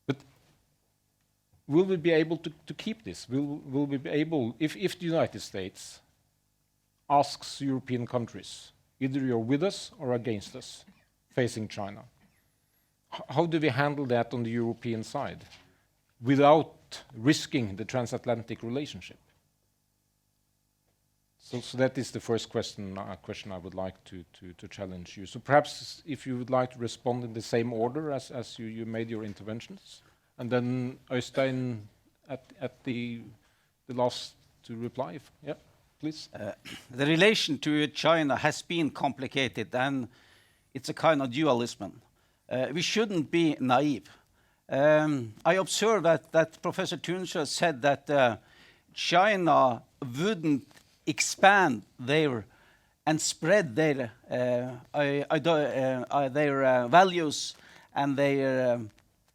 But will we be able to keep this? Will we be able, if the United States asks European countries, either you're with us or against us, facing China, how do we handle that on the European side without risking the transatlantic relationship? So that is the first question I would like to challenge you. So perhaps if you would like to respond in the same order as you made your interventions, and then Øystein at the last to reply. Yeah, please. The relation to China has been complicated, and it's a kind of dualism. We shouldn't be naive. I observed that Professor Tunsjø said that China wouldn't expand their and spread their values and their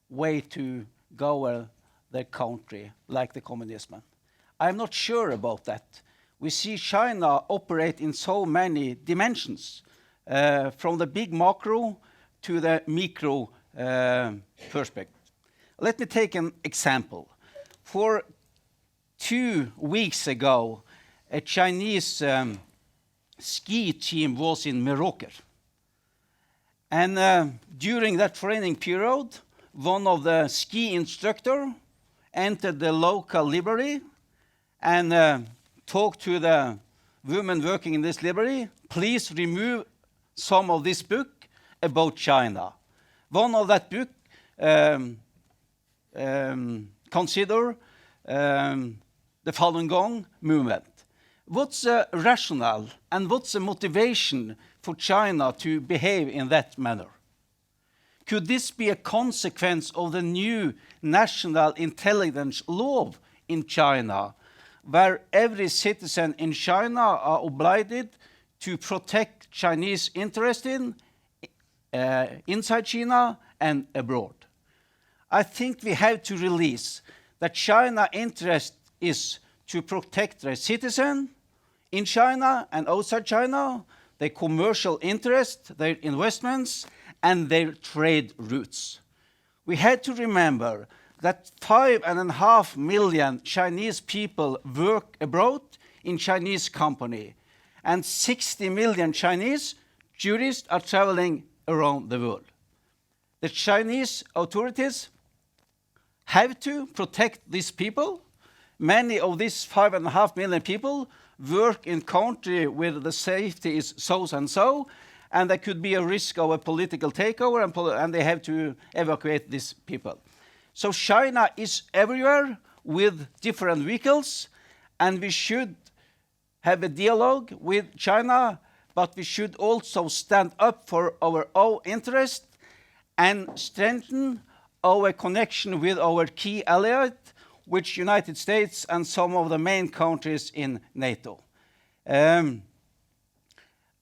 way to go their country, like the communism. I'm not sure about that. We see China operate in so many dimensions, from the big macro to the micro perspective. Let me take an example. For 2 weeks ago, a Chinese ski team was in Morocco. And during that training period, one of the ski instructors entered the local library and talked to the women working in this library, please remove some of this book about China. One of that book consider the Falun Gong movement. What's the rationale and what's the motivation for China to behave in that manner? Could this be a consequence of the new national intelligence law in China, where every citizen in China are obliged to protect Chinese interests inside China and abroad? I think we have to release that China's interest is to protect their citizens in China and outside China, their commercial interests, their investments, and their trade routes. We had to remember that 5.5 million Chinese people work abroad in Chinese companies, and 60 million Chinese tourists are traveling around the world. The Chinese authorities have to protect these people. Many of these 5.5 million people work in country where the safety is so and so, and there could be a risk of a political takeover, and they have to evacuate these people. So China is everywhere with different vehicles, and we should have a dialogue with China, but we should also stand up for our own interest and strengthen our connection with our key allies, which United States and some of the main countries in NATO. I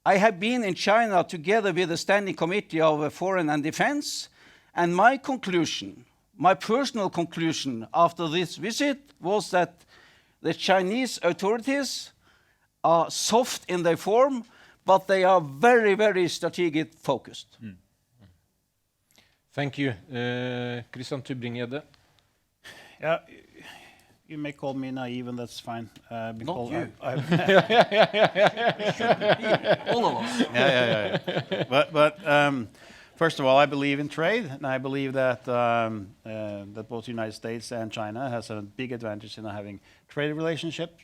have been in China together with the Standing Committee of Foreign and Defense, and my conclusion, my personal conclusion after this visit was that the Chinese authorities are soft in their form, but they are very, very strategic focused. Thank you. Christian Tybring-Gjedde. Yeah, you may call me naive, and that's fine. Not you. All of us. Yeah. But first of all, I believe in trade, and I believe that that both the United States and China has a big advantage in having trade relationships.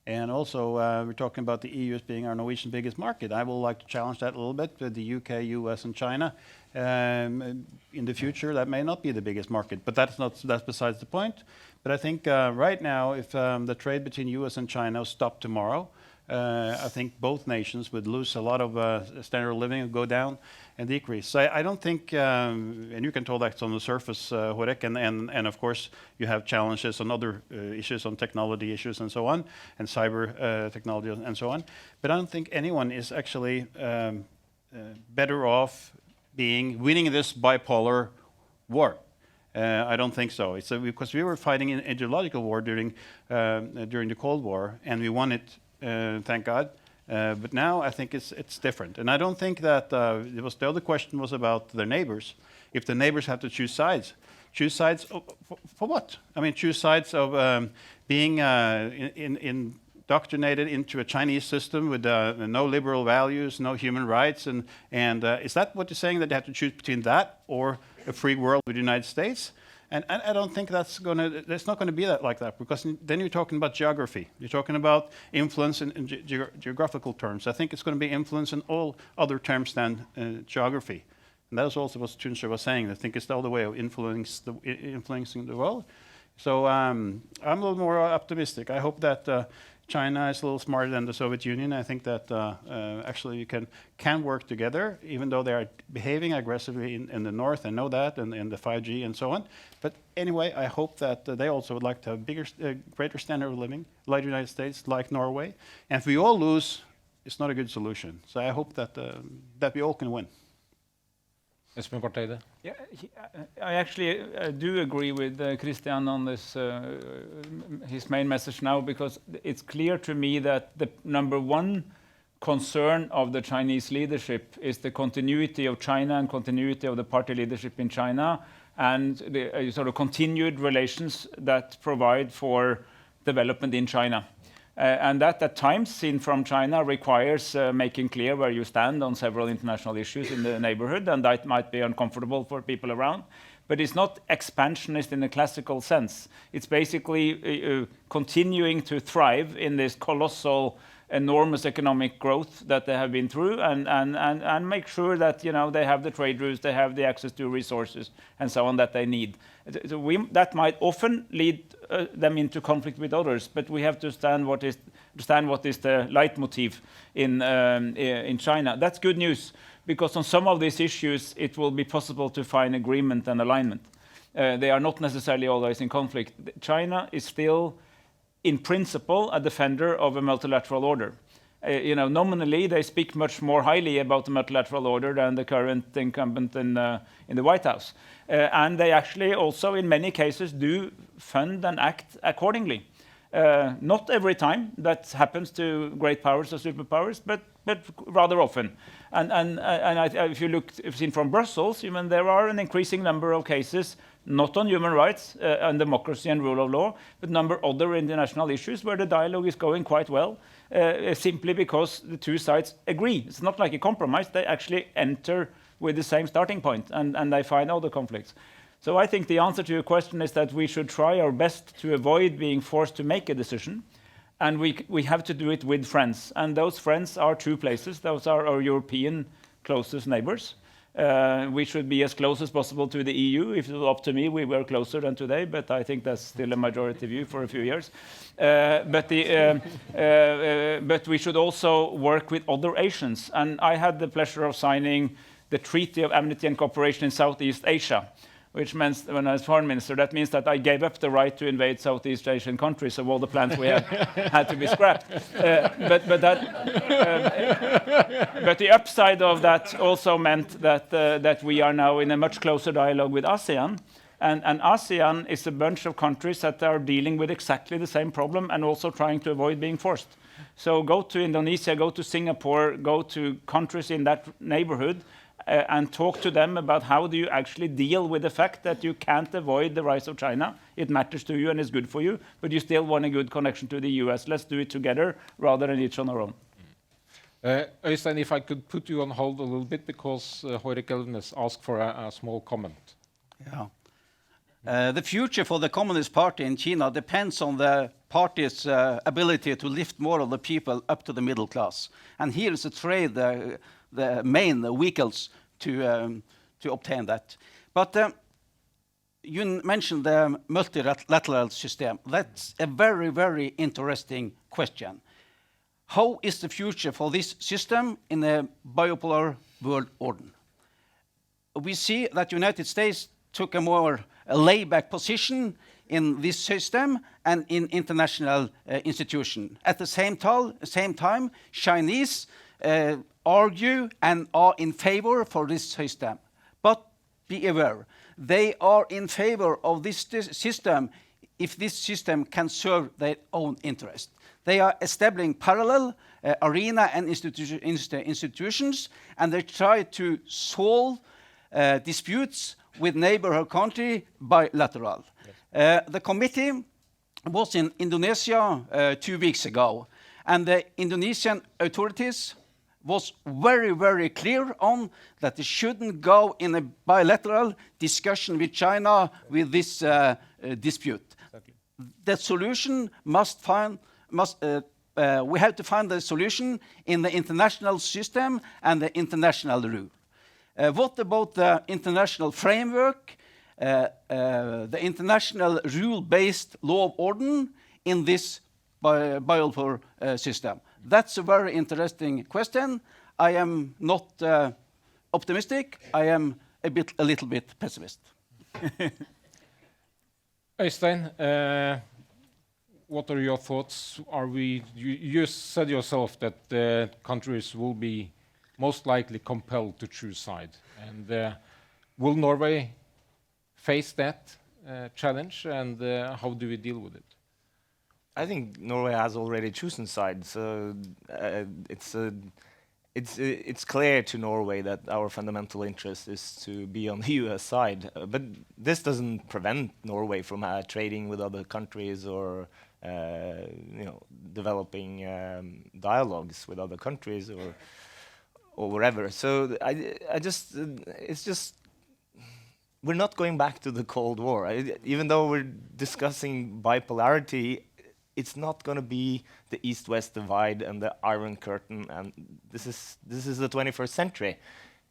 And also, we're talking about the EU as being our Norwegian biggest market. I would like to challenge that a little bit with the UK, US, and China. In the future, that may not be the biggest market, but that's besides the point. But I think right now, if the trade between US and China stopped tomorrow, I think both nations would lose a lot of standard of living and go down and decrease. So I don't think, and you can tell that on the surface, Horek, and of course you have challenges on other issues, on technology issues and so on, and cyber technology and so on. But I don't think anyone is actually better off winning this bipolar war. I don't think so. It's because we were fighting an ideological war during the Cold War, and we won it, thank God. But now I think it's different, and I don't think that the other question was about their neighbors. If the neighbors have to choose sides for what? I mean, choose sides of being indoctrinated into a Chinese system with no liberal values, no human rights, and is that what you're saying, that they have to choose between that or a free world with the United States? And I don't think that's not going to be like that, because then you're talking about geography. You're talking about influence in geographical terms. I think it's going to be influence in all other terms than geography. And that is also what Tunche was saying. I think it's the other way of influencing the world. So I'm a little more optimistic. I hope that China is a little smarter than the Soviet Union. I think that actually you can work together, even though they are behaving aggressively in the north. I know that, and in the 5G and so on. But anyway, I hope that they also would like to have greater standard of living, like the United States, like Norway. And if we all lose, it's not a good solution. So I hope that that we all can win. Yeah, I actually do agree with Christian on this, his main message now, because it's clear to me that the number one concern of the Chinese leadership is the continuity of China and continuity of the party leadership in China, and the sort of continued relations that provide for development in China. And that at times, seen from China, requires making clear where you stand on several international issues in the neighborhood, and that might be uncomfortable for people around. But it's not expansionist in the classical sense. It's basically continuing to thrive in this colossal, enormous economic growth that they have been through, and make sure that they have the trade routes, they have the access to resources, and so on that they need. So that might often lead them into conflict with others, but we have to understand what is the leitmotif in China. That's good news, because on some of these issues it will be possible to find agreement and alignment. They are not necessarily always in conflict. China is still, in principle, a defender of a multilateral order. Nominally, they speak much more highly about the multilateral order than the current incumbent in the White House. And they actually also, in many cases, do fund and act accordingly. Not every time that happens to great powers or superpowers, but rather often. And if you've seen from Brussels, there are an increasing number of cases, not on human rights and democracy and rule of law, but number other international issues where the dialogue is going quite well, simply because the two sides agree. It's not like a compromise. They actually enter with the same starting point, and they find other conflicts. So I think the answer to your question is that we should try our best to avoid being forced to make a decision, and we have to do it with friends. And those friends are two places. Those are our European closest neighbors. We should be as close as possible to the EU. If it was up to me, we were closer than today, but I think that's still a majority view for a few years. But we should also work with other Asians. And I had the pleasure of signing the Treaty of Amity and Cooperation in Southeast Asia, which meant, when I was foreign minister, that means that I gave up the right to invade Southeast Asian countries, so all the plans we had had to be scrapped. But the upside of that also meant that we are now in a much closer dialogue with ASEAN, and ASEAN is a bunch of countries that are dealing with exactly the same problem and also trying to avoid being forced. So go to Indonesia, go to Singapore, go to countries in that neighborhood, and talk to them about how do you actually deal with the fact that you can't avoid the rise of China. It matters to you and is good for you, but you still want a good connection to the US. Let's do it together rather than each on our own. Øystein, if I could put you on hold a little bit, because Leangkollen has asked for a small comment. Yeah. The future for the Communist Party in China depends on the party's ability to lift more of the people up to the middle class. And here is the trade, the main vehicles to obtain that. But you mentioned the multilateral system. That's a very, very interesting question. How is the future for this system in a bipolar world order? We see that the United States took a more laid-back position in this system and in international institutions. At the same time, Chinese argue and are in favor for this system. But be aware. They are in favor of this system if this system can serve their own interest. They are establishing parallel arena and institutions, and they try to solve disputes with neighborhood country bilateral. The committee was in Indonesia 2 weeks ago, and the Indonesian authorities was very, very clear on that they shouldn't go in a bilateral discussion with China with this dispute. Exactly. The solution we have to find the solution in the international system and the international rule. What about the international framework, the international rule-based law of order in this bilateral system? That's a very interesting question. I am not optimistic. I am a little bit pessimist. Øystein, what are your thoughts? You said yourself that the countries will be most likely compelled to choose side. And will Norway face that challenge, and how do we deal with it? I think Norway has already chosen sides. So it's clear to Norway that our fundamental interest is to be on the U.S. side. But this doesn't prevent Norway from trading with other countries or developing dialogues with other countries or wherever. So it's just we're not going back to the Cold War. Even though we're discussing bipolarity, it's not going to be the East-West divide and the Iron Curtain. And this is the 21st century.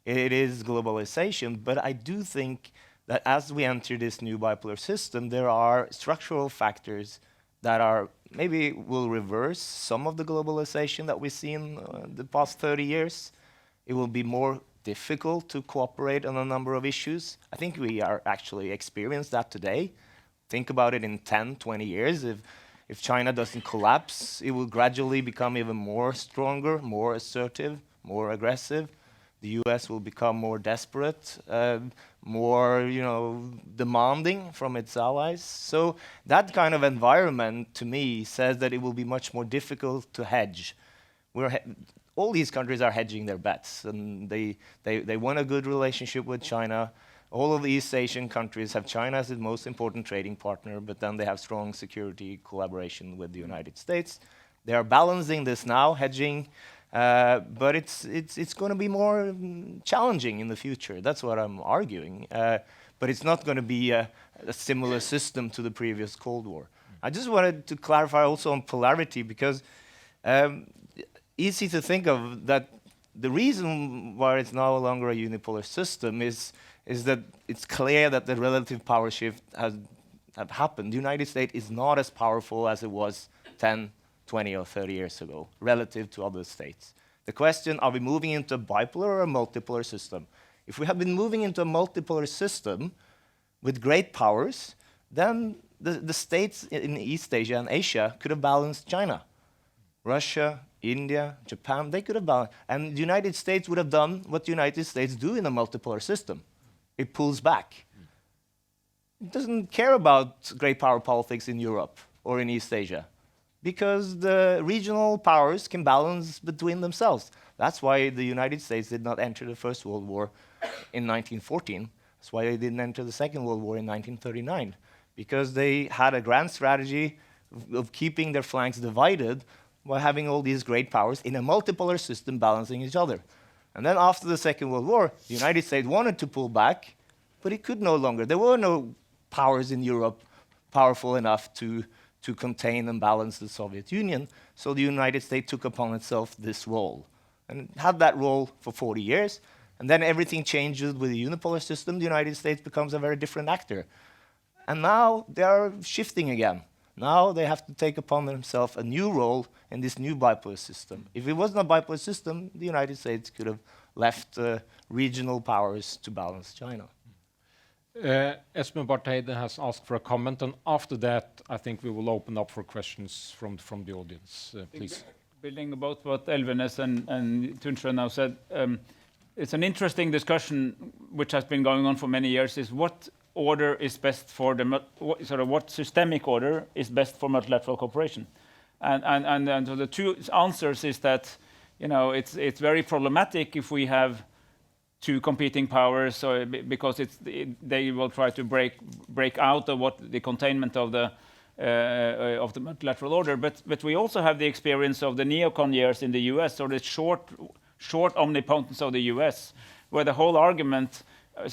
It is globalization. But I do think that as we enter this new bipolar system, there are structural factors that maybe will reverse some of the globalization that we've seen the past 30 years. It will be more difficult to cooperate on a number of issues. I think we are actually experiencing that today. Think about it in 10, 20 years. If China doesn't collapse, it will gradually become even more stronger, more assertive, more aggressive. The US will become more desperate, more demanding from its allies. So that kind of environment, to me, says that it will be much more difficult to hedge. All these countries are hedging their bets, and they want a good relationship with China. All of the East Asian countries have China as the most important trading partner, but then they have strong security collaboration with the United States. They are balancing this now, hedging, but it's going to be more challenging in the future. That's what I'm arguing. But it's not going to be a similar system to the previous Cold War. I just wanted to clarify also on polarity, because easy to think of that the reason why it's no longer a unipolar system is that it's clear that the relative power shift have happened. The United States is not as powerful as it was 10, 20 or 30 years ago, relative to other states. The question, are we moving into a bipolar or a multipolar system? If we have been moving into a multipolar system with great powers, then the states in East Asia and Asia could have balanced China. Russia, India, Japan, they could have balanced. And the United States would have done what the United States do in a multipolar system. It pulls back. It doesn't care about great power politics in Europe or in East Asia, because the regional powers can balance between themselves. That's why the United States did not enter the First World War in 1914. That's why they didn't enter the Second World War in 1939, because they had a grand strategy of keeping their flanks divided by having all these great powers in a multipolar system balancing each other. And then after the Second World War, the United States wanted to pull back, but it could no longer. There were no powers in Europe powerful enough to contain and balance the Soviet Union, so the United States took upon itself this role, and had that role for 40 years, and then everything changes with the unipolar system. The United States becomes a very different actor. And now they are shifting again. Now they have to take upon themselves a new role in this new bipolar system. If it wasn't a bipolar system, the United States could have left regional powers to balance China. Espen Barth Eide has asked for a comment, and after that, I think we will open up for questions from the audience. Please. Building about what Elvenes and Tunsjø now said, it's an interesting discussion which has been going on for many years, is what order is best for what systemic order is best for multilateral cooperation. And so the two answers is that, you know, it's very problematic if we have two competing powers, because they will try to break out of what the containment of the multilateral order. But we also have the experience of the neocon years in the US, or the short omnipotence of the US, where the whole argument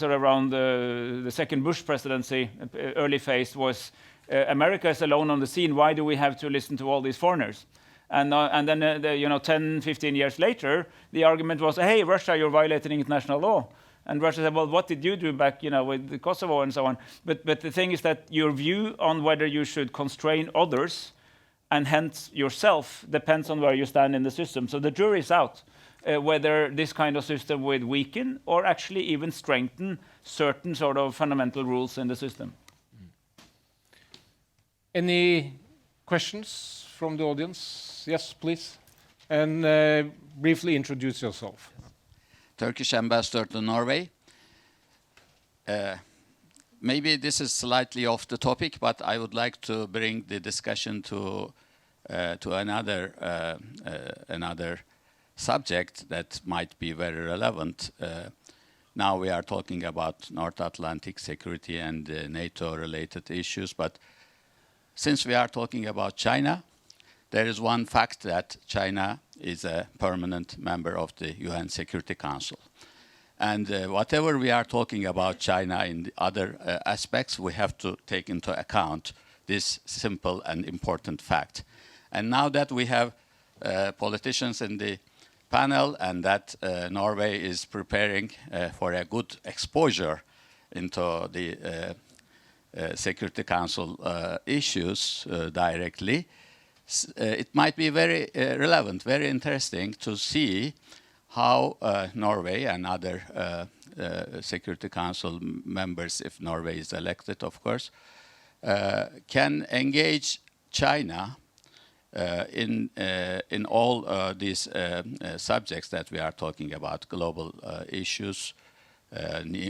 around the second Bush presidency, early phase, was America is alone on the scene. Why do we have to listen to all these foreigners? And then, 10, 15 years later, the argument was, hey, Russia, you're violating international law. And Russia said, well, what did you do back, with Kosovo and so on? But the thing is that your view on whether you should constrain others, and hence yourself, depends on where you stand in the system. So the jury is out whether this kind of system would weaken or actually even strengthen certain sort of fundamental rules in the system. Any questions from the audience? Yes, please. And briefly introduce yourself. Turkish ambassador to Norway. Maybe this is slightly off the topic, but I would like to bring the discussion to another subject that might be very relevant. Now we are talking about North Atlantic security and NATO-related issues, but since we are talking about China, there is one fact that China is a permanent member of the UN Security Council. And whatever we are talking about China in the other aspects, we have to take into account this simple and important fact. And now that we have politicians in the panel and that Norway is preparing for a good exposure into the Security Council issues directly, it might be very relevant, very interesting to see how Norway and other Security Council members, if Norway is elected, of course, can engage China in all these subjects that we are talking about, global issues,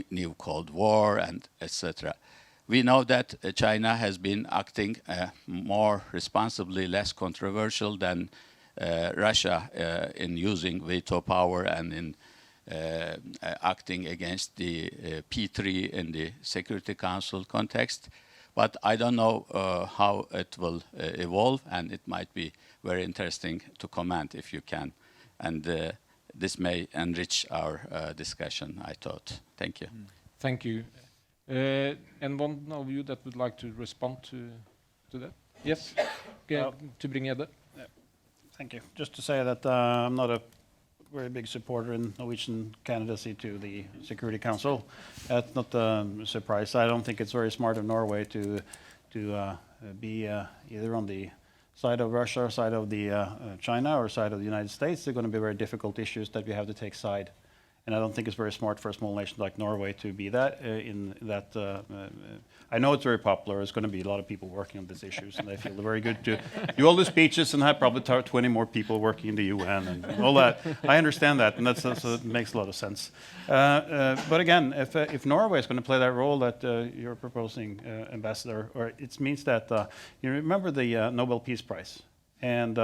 new Cold War, and etc. We know that China has been acting more responsibly, less controversial than Russia in using veto power and in acting against the P3 in the Security Council context. But I don't know how it will evolve, and it might be very interesting to comment if you can. And this may enrich our discussion, I thought. Thank you. Thank you. And one of you that would like to respond to that? Yes, to bring it. Thank you. Just to say that I'm not a very big supporter in Norwegian candidacy to the Security Council. That's not a surprise. I don't think it's very smart of Norway to be either on the side of Russia, or side of the China, or side of the United States. They're going to be very difficult issues that we have to take side. And I don't think it's very smart for a small nation like Norway to be that in that. I know it's very popular. There's going to be a lot of people working on these issues, and I feel very good to do all the speeches and have probably 20 more people working in the UN and all that. I understand that, and that makes a lot of sense. But again, if Norway is going to play that role that you're proposing, Ambassador, or it means that you remember the Nobel Peace Prize, and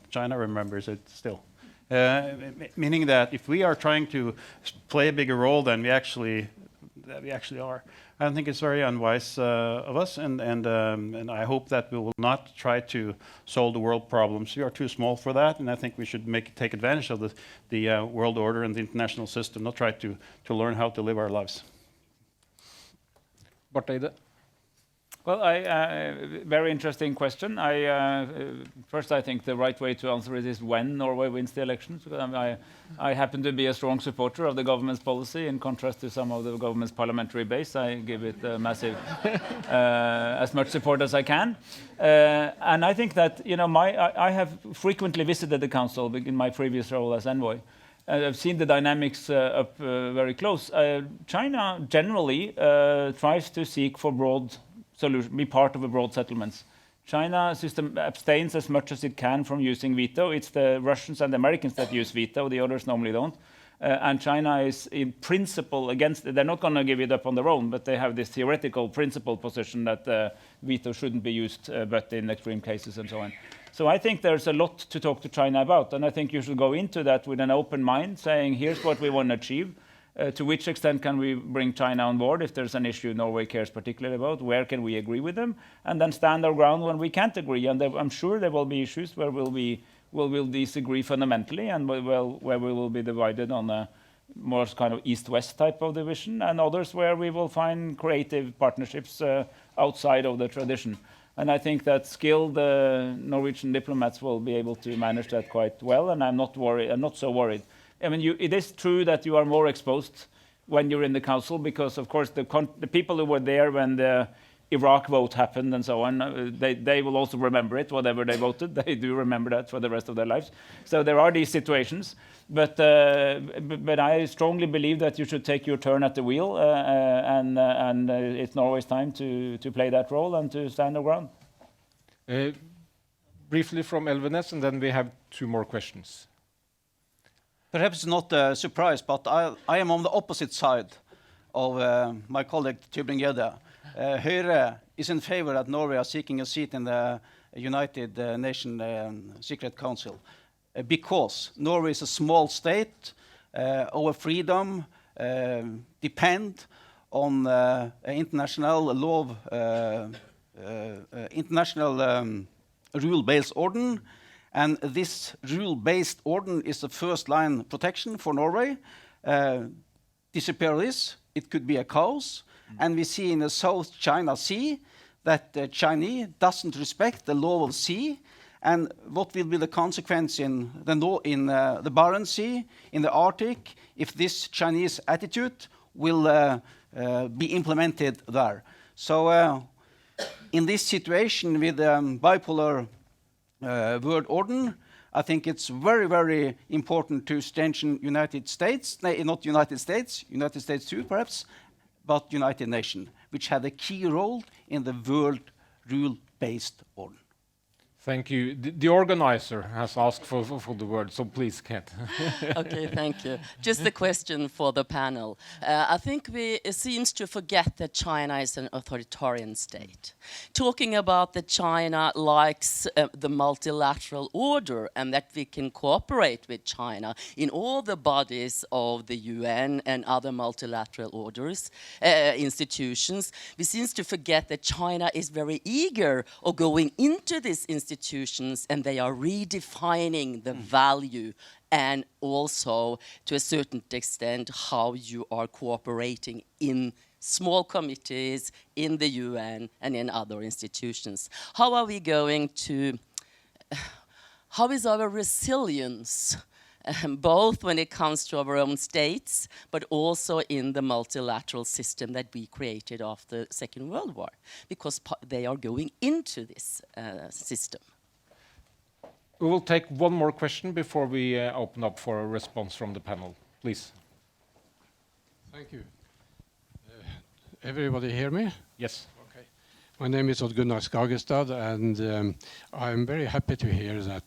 China remembers it still. Meaning that if we are trying to play a bigger role than we actually are, I don't think it's very unwise of us, and I hope that we will not try to solve the world problems. We are too small for that, and I think we should take advantage of the world order and the international system, not try to learn how to live our lives. Barth-Eide? Well, very interesting question. First, I think the right way to answer it is when Norway wins the elections. I happen to be a strong supporter of the government's policy, in contrast to some of the government's parliamentary base. I give it massive, as much support as I can. And I think that I have frequently visited the council in my previous role as envoy. I've seen the dynamics up very close. China generally tries to seek for broad solution, be part of a broad settlements. China system abstains as much as it can from using veto. It's the Russians and the Americans that use veto. The others normally don't. And China is in principle against it. They're not going to give it up on their own, but they have this theoretical principle position that veto shouldn't be used, but in extreme cases and so on. So I think there's a lot to talk to China about, and I think you should go into that with an open mind, saying here's what we want to achieve. To which extent can we bring China on board if there's an issue Norway cares particularly about? Where can we agree with them? And then stand our ground when we can't agree. And I'm sure there will be issues where we'll disagree fundamentally and where we will be divided on a more kind of east-west type of division, and others where we will find creative partnerships outside of the tradition. And I think that skilled Norwegian diplomats will be able to manage that quite well, and I'm not worried. I'm not so worried. I mean, it is true that you are more exposed when you're in the council because, of course, the people who were there when the Iraq vote happened and so on, they will also remember it, whatever they voted. They do remember that for the rest of their lives. So there are these situations. But I strongly believe that you should take your turn at the wheel, and it's Norway's time to play that role and to stand our ground. Briefly from Elvenes, and then we have 2 more questions. Perhaps not a surprise, but I am on the opposite side of my colleague Tybring-Gjedde. Høyre is in favor that Norway are seeking a seat in the United Nations Secret Council because Norway is a small state. Our freedom depend on international law, international rule-based order. And this rule-based order is the first line protection for Norway. Disappear this, it could be a chaos. And we see in the South China Sea that the Chinese doesn't respect the law of sea. And what will be the consequence in the Barents Sea, in the Arctic, if this Chinese attitude will be implemented there? So in this situation with bipolar world order, I think it's very, very important to strengthen United States, not United States, United States too perhaps, but United Nations, which had a key role in the world rule-based order. Thank you. The organizer has asked for the word, so please, Kate. Okay, thank you. Just a question for the panel. I think it seems to forget that China is an authoritarian state. Talking about that China likes the multilateral order and that we can cooperate with China in all the bodies of the UN and other multilateral orders, institutions, we seem to forget that China is very eager of going into these institutions, and they are redefining the value and also to a certain extent how you are cooperating in small committees in the UN and in other institutions. How are we going to, how is our resilience both when it comes to our own states, but also in the multilateral system that we created after the Second World War, because they are going into this system. We will take 1 more question before we open up for a response from the panel. Please. Thank you. Everybody hear me? Yes. Okay. My name is Odd Gunnar Skagestad, and I'm very happy to hear that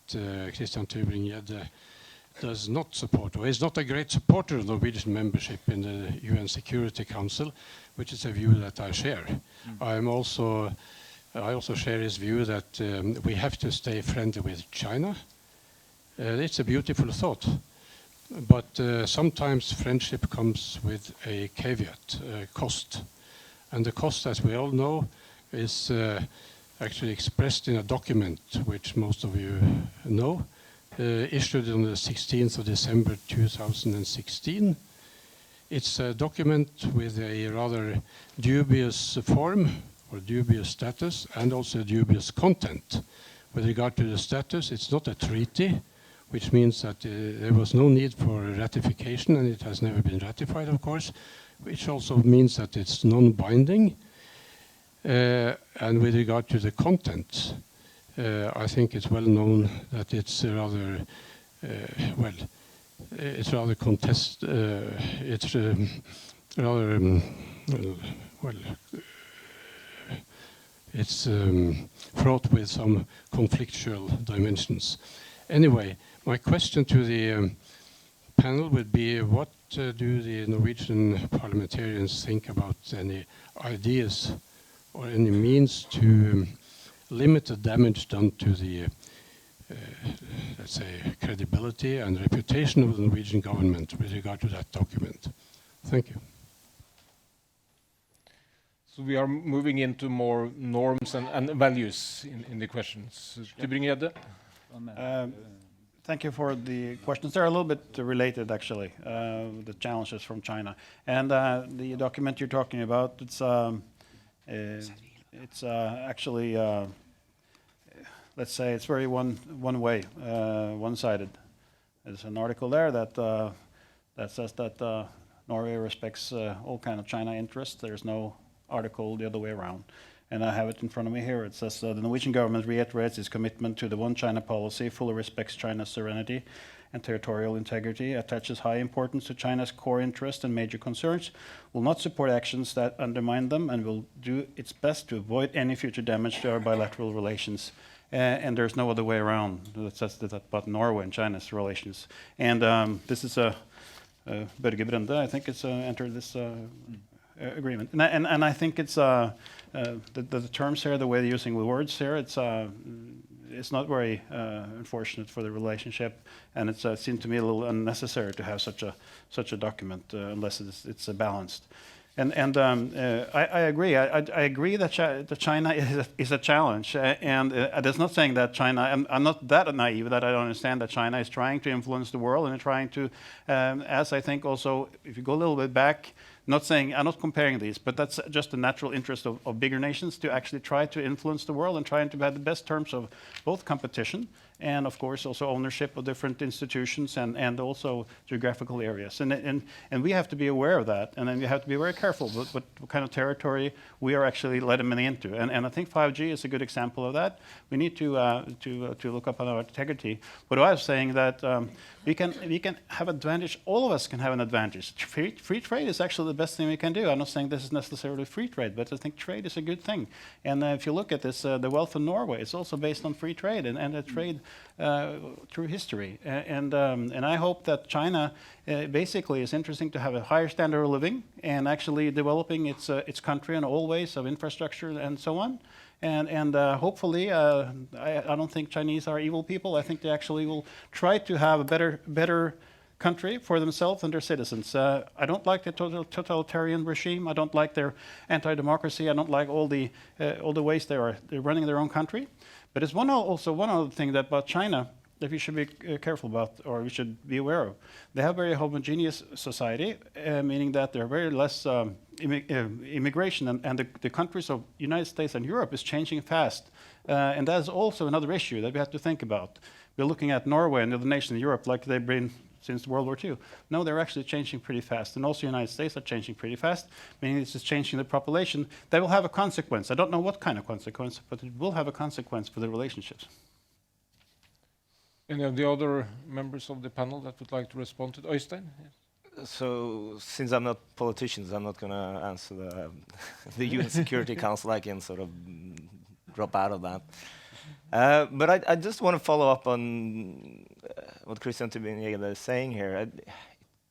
Christian Tybring-Gjedde does not support, or is not a great supporter of Norwegian membership in the UN Security Council, which is a view that I share. I also share his view that we have to stay friendly with China. It's a beautiful thought, but sometimes friendship comes with a caveat, cost. And the cost, as we all know, is actually expressed in a document which most of you know, issued on the 16th of December 2016. It's a document with a rather dubious form or dubious status and also dubious content. With regard to the status, it's not a treaty, which means that there was no need for ratification, and it has never been ratified, of course, which also means that it's non-binding. And with regard to the content, I think it's well known that it's rather, it's rather it's fraught with some conflictual dimensions. Anyway, my question to the panel would be, what do the Norwegian parliamentarians think about any ideas or any means to limit the damage done to the, let's say, credibility and reputation of the Norwegian government with regard to that document? Thank you. So we are moving into more norms and values in the questions. Tybring-Gjedde? Thank you for the questions. They're a little bit related, actually, the challenges from China. And the document you're talking about, it's actually, let's say, it's very one-way, one-sided. There's an article there that says that Norway respects all kind of China interests. There's no article the other way around. And I have it in front of me here. It says the Norwegian government reiterates its commitment to the One China policy, fully respects China's sovereignty and territorial integrity, attaches high importance to China's core interests and major concerns, will not support actions that undermine them, and will do its best to avoid any future damage to our bilateral relations. And there's no other way around. That says that about Norway and China's relations. And this is Børge Brende, I think, it's entered this agreement. And I think it's the terms here, the way they're using the words here, it's not very unfortunate for the relationship, and it seemed to me a little unnecessary to have such a document unless it's balanced. And I agree. I agree that China is a challenge, and that's not saying that China. I'm not that naive that I don't understand that China is trying to influence the world and trying to, as I think also, if you go a little bit back. Not saying, I'm not comparing these, but that's just the natural interest of bigger nations to actually try to influence the world and trying to have the best terms of both competition and, of course, also ownership of different institutions and also geographical areas. And we have to be aware of that, and then we have to be very careful what kind of territory we are actually letting them into. And I think 5G is a good example of that. We need to look up on our integrity. But I was saying that we can have advantage. All of us can have an advantage. Free trade is actually the best thing we can do. I'm not saying this is necessarily free trade, but I think trade is a good thing. And if you look at this, the wealth of Norway, it's also based on free trade and a trade through history. And I hope that China basically is interesting to have a higher standard of living and actually developing its country in all ways of infrastructure and so on. And hopefully, I don't think Chinese are evil people. I think they actually will try to have a better country for themselves and their citizens. I don't like the totalitarian regime. I don't like their anti-democracy. I don't like all the ways they're running their own country. But it's also one other thing that about China that we should be careful about, or we should be aware of. They have a very homogeneous society, meaning that there are very less immigration, and the countries of United States and Europe is changing fast. And that is also another issue that we have to think about. We're looking at Norway and the other nations in Europe like they've been since World War II. No, they're actually changing pretty fast. And also the United States are changing pretty fast, meaning this is changing the population. That will have a consequence. I don't know what kind of consequence, but it will have a consequence for the relationships. Any of the other members of the panel that would like to respond to Øystein? Yes. So, since I'm not politicians, I'm not going to answer the UN Security Council. I can sort of drop out of that. But I just want to follow up on what Christian Tybring-Gjedde is saying here.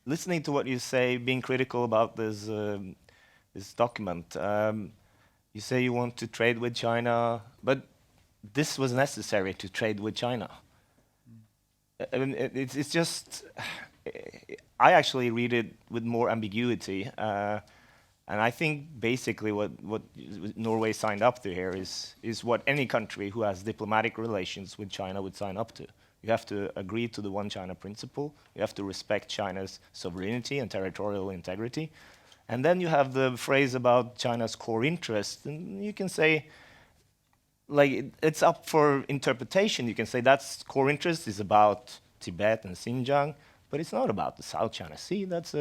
Listening to what you say, being critical about this document, you say you want to trade with China, but this was necessary to trade with China. I mean, it's just, I actually read it with more ambiguity, and I think basically what Norway signed up to here is what any country who has diplomatic relations with China would sign up to. You have to agree to the One China principle, you have to respect China's sovereignty and territorial integrity, and then you have the phrase about China's core interest, and you can say, like, it's up for interpretation. You can say that's core interest is about Tibet and Xinjiang, but it's not about the South China Sea. That's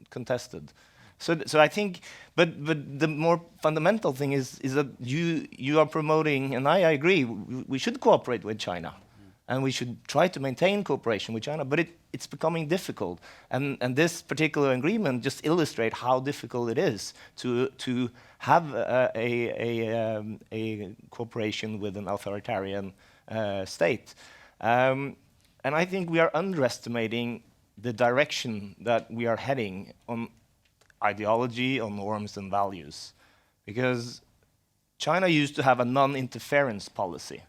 contested. So I think, but the more fundamental thing is that you are promoting, and I agree, we should cooperate with China, and we should try to maintain cooperation with China, but it's becoming difficult, and this particular agreement just illustrates how difficult it is to have a cooperation with an authoritarian state. And I think we are underestimating the direction that we are heading on ideology, on norms and values. Because China used to have a non-interference policy.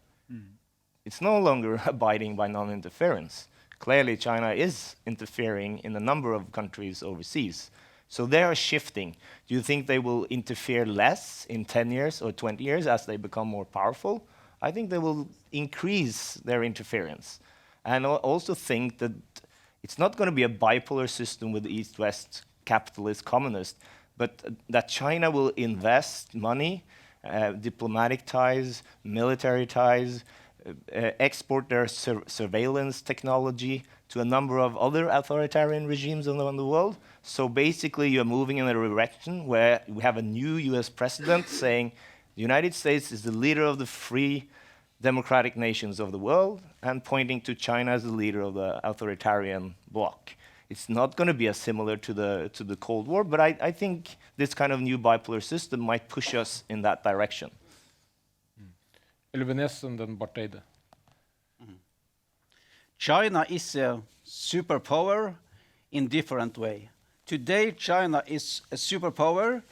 It's no longer abiding by non-interference. Clearly, China is interfering in a number of countries overseas. So they are shifting. Do you think they will interfere less in 10 years or 20 years as they become more powerful? I think they will increase their interference. And I also think that it's not going to be a bipolar system with East-West, capitalist, communist, but that China will invest money, diplomatic ties, military ties, export their surveillance technology to a number of other authoritarian regimes around the world. So basically, you're moving in a direction where we have a new US president saying the United States is the leader of the free democratic nations of the world and pointing to China as the leader of the authoritarian bloc. It's not going to be as similar to the Cold War, but I think this kind of new bipolar system might push us in that direction. Elvenes and then Barth Eide. China is a superpower in different way. Today, China is a superpower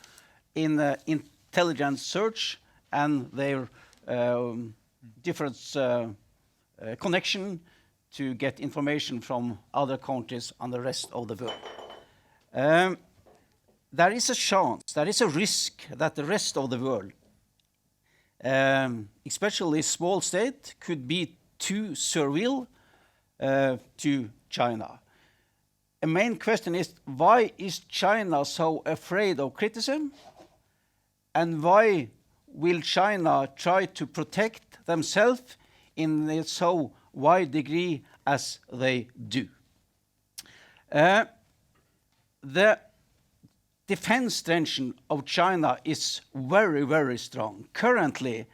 in intelligence search and their different connection to get information from other countries and the rest of the world. There is a chance, there is a risk that the rest of the world, especially small state, could be too servile to China. A main question is, why is China so afraid of criticism? And why will China try to protect themselves in a so wide degree as they do? The defense strength of China is very, very strong. Currently,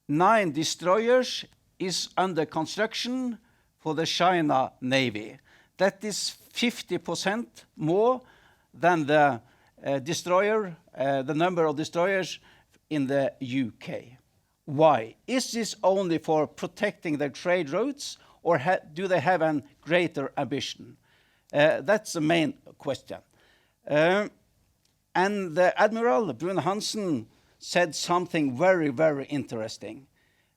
9 destroyers is under construction for the China Navy. That is 50% more than the number of destroyers in the UK. Why? Is this only for protecting their trade routes, or do they have a greater ambition? That's the main question. And the Admiral Brun Hansen said something very, very interesting.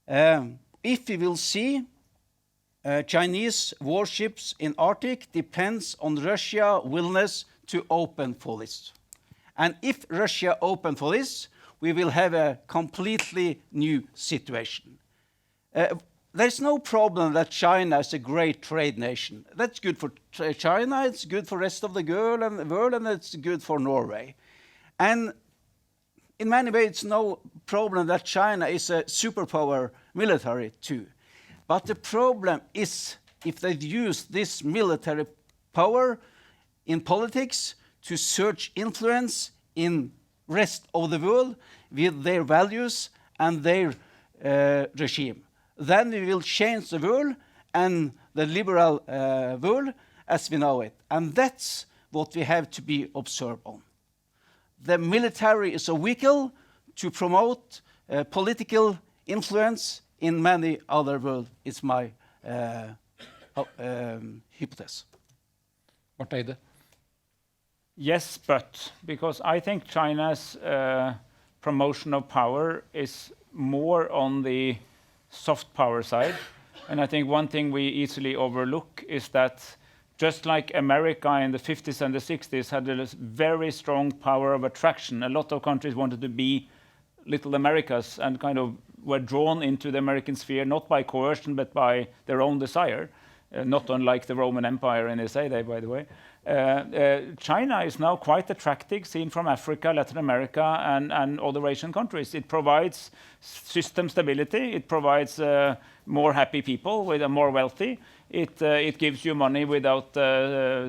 If we will see Chinese warships in Arctic depends on Russia's willingness to open for this. And if Russia open for this, we will have a completely new situation. There's no problem that China is a great trade nation. That's good for China, it's good for the rest of the world, and it's good for Norway. And in many ways, it's no problem that China is a superpower military too. But the problem is if they use this military power in politics to search influence in rest of the world with their values and their regime. Then we will change the world and the liberal world as we know it. And that's what we have to be observed on. The military is a vehicle to promote political influence in many other worlds, is my hypothesis. Barth Eide. Yes, but because I think China's promotion of power is more on the soft power side. And I think one thing we easily overlook is that just like America in the 50s and the 60s had a very strong power of attraction, a lot of countries wanted to be little Americas and kind of were drawn into the American sphere, not by coercion, but by their own desire, not unlike the Roman Empire in its heyday, by the way. China is now quite attractive, seen from Africa, Latin America, and other Asian countries. It provides system stability. It provides more happy people with a more wealthy. It gives you money without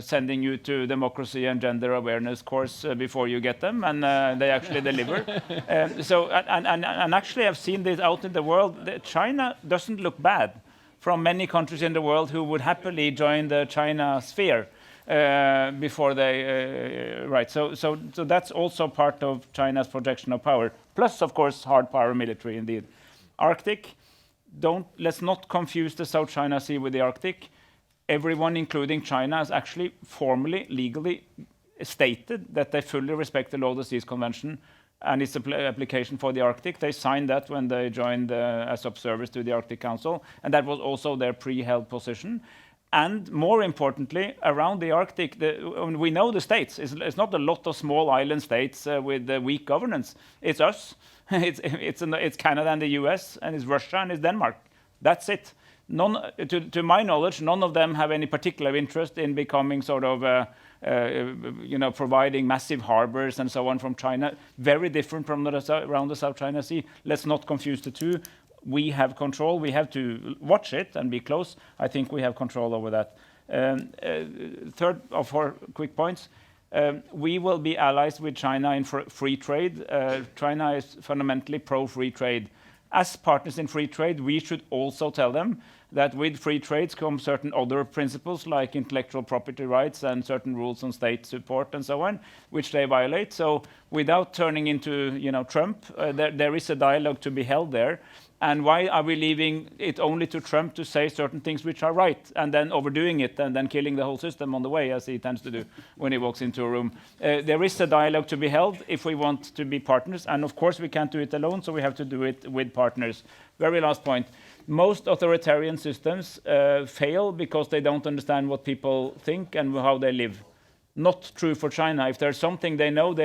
sending you to democracy and gender awareness course before you get them, and they actually deliver. And actually, I've seen this out in the world. China doesn't look bad from many countries in the world who would happily join the China sphere. Before they right, so that's also part of China's projection of power. Plus, of course, hard power military indeed. Arctic, let's not confuse the South China Sea with the Arctic. everyone, including China, has actually formally, legally stated that they fully respect the Law of the Seas Convention and its application for the Arctic. They signed that when they joined as observers to the Arctic Council, and that was also their pre-held position. And more importantly, around the Arctic, we know the states. It's not a lot of small island states with weak governance. It's us. It's Canada and the US, and it's Russia and it's Denmark. That's it. To my knowledge, none of them have any particular interest in becoming sort of, providing massive harbors and so on from China. Very different from around the South China Sea. Let's not confuse the two. We have control. We have to watch it and be close. I think we have control over that. Third of 4 quick points. We will be allies with China in free trade. China is fundamentally pro-free trade. As partners in free trade, we should also tell them that with free trades come certain other principles like intellectual property rights and certain rules on state support and so on, which they violate. So without turning into Trump, there is a dialogue to be held there. And why are we leaving it only to Trump to say certain things which are right and then overdoing it and then killing the whole system on the way, as he tends to do when he walks into a room? There is a dialogue to be held if we want to be partners. And of course, we can't do it alone, so we have to do it with partners. Very last point. Most authoritarian systems fail because they don't understand what people think and how they live. Not true for China. If there's something they know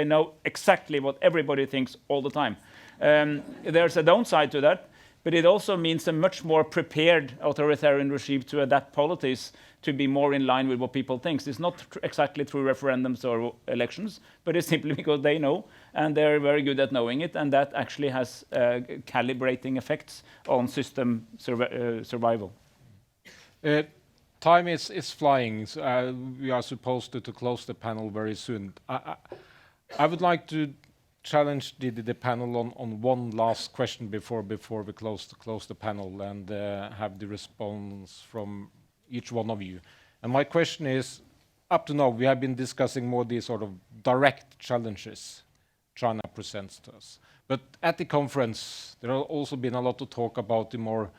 exactly what everybody thinks all the time. There's a downside to that. But it also means a much more prepared authoritarian regime to adapt policies to be more in line with what people think. It's not exactly through referendums or elections, but it's simply because they know, and they're very good at knowing it, and that actually has calibrating effects on system survival. Time is flying. So, we are supposed to close the panel very soon. I would like to challenge the panel on one last question before we close the panel and have the response from each one of you. And my question is, up to now we have been discussing more the sort of direct challenges China presents to us. But at the conference there has also been a lot of talk about the more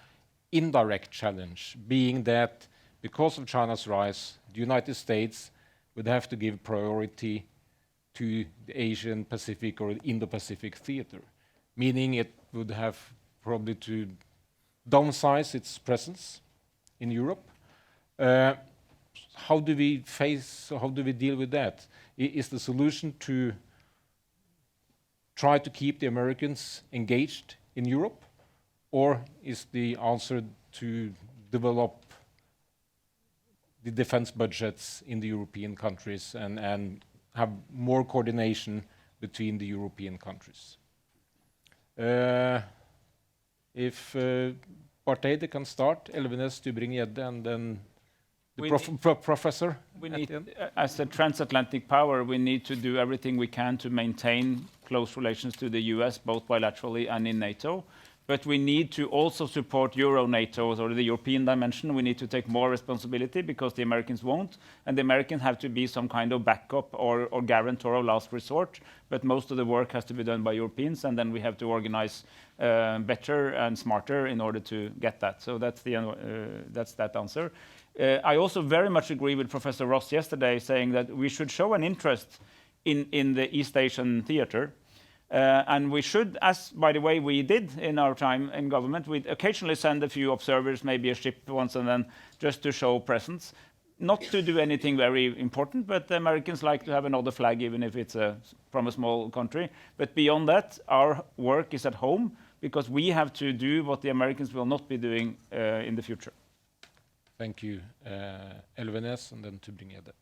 indirect challenge, being that because of China's rise, the United States would have to give priority to the Asian Pacific or Indo-Pacific theater, meaning it would have probably to downsize its presence in Europe. How do we deal with that? Is the solution to try to keep the Americans engaged in Europe, or is the answer to develop the defense budgets in the European countries and have more coordination between the European countries? If Barth can start, Elvenes, Tybring-Gjedde, and then the professor. We need, as a transatlantic power, we need to do everything we can to maintain close relations to the US, both bilaterally and in NATO. But we need to also support Euro-NATO, or the European dimension. We need to take more responsibility because the Americans won't. And the Americans have to be some kind of backup or guarantor of last resort. But most of the work has to be done by Europeans, and then we have to organize better and smarter in order to get that. So that's that answer. I also very much agree with Professor Ross yesterday saying that we should show an interest in the East Asian theater. And we should, as by the way we did in our time in government, we'd occasionally send a few observers, maybe a ship once and then, just to show presence. Not to do anything very important, but the Americans like to have another flag, even if it's from a small country. But beyond that, our work is at home, because we have to do what the Americans will not be doing in the future. Thank you. Elvenes, and then Tybring-Gjedde.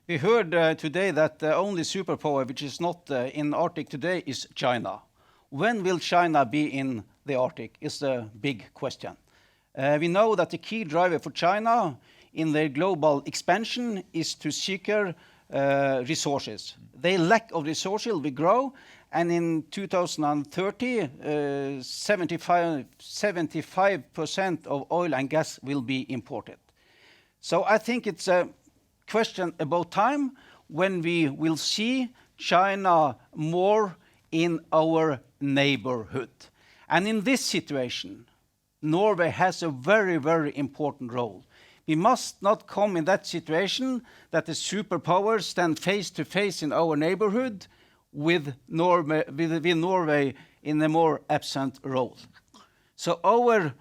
We heard today that the only superpower which is not in Arctic today is China. When will China be in the Arctic is the big question. We know that the key driver for China in their global expansion is to secure resources. Their lack of resources will grow, and in 2030, 75% of oil and gas will be imported. So I think it's a question about time when we will see China more in our neighborhood. And in this situation, Norway has a very, very important role, We must not come in that situation that the superpowers stand face to face in our neighborhood with Norway in a more absent role. So our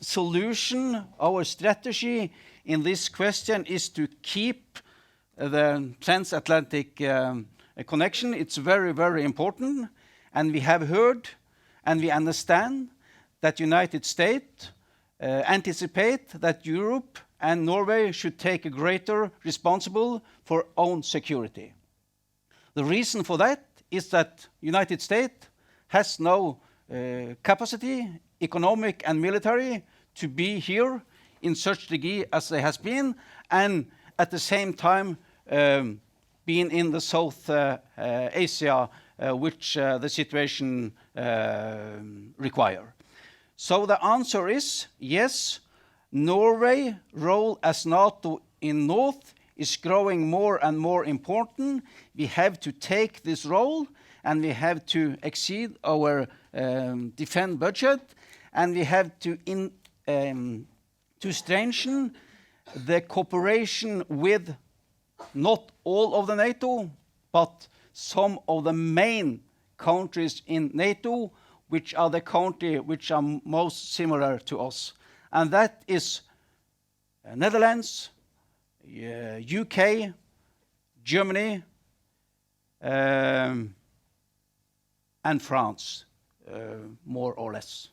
solution, our strategy in this question is to keep the transatlantic connection. It's very, very important. And we have heard and we understand that United States anticipate that Europe and Norway should take a greater responsibility for own security. The reason for that is that United States has no capacity, economic and military, to be here in such degree as they has been, and at the same time being in the South Asia, which the situation require. So the answer is yes, Norway role as NATO in North is growing more and more important. We have to take this role and we have to exceed our defense budget, and we have to strengthen the cooperation with not all of the NATO, but some of the main countries in NATO, which are the countries which are most similar to us. And that is Netherlands, UK, Germany, and France, more or less.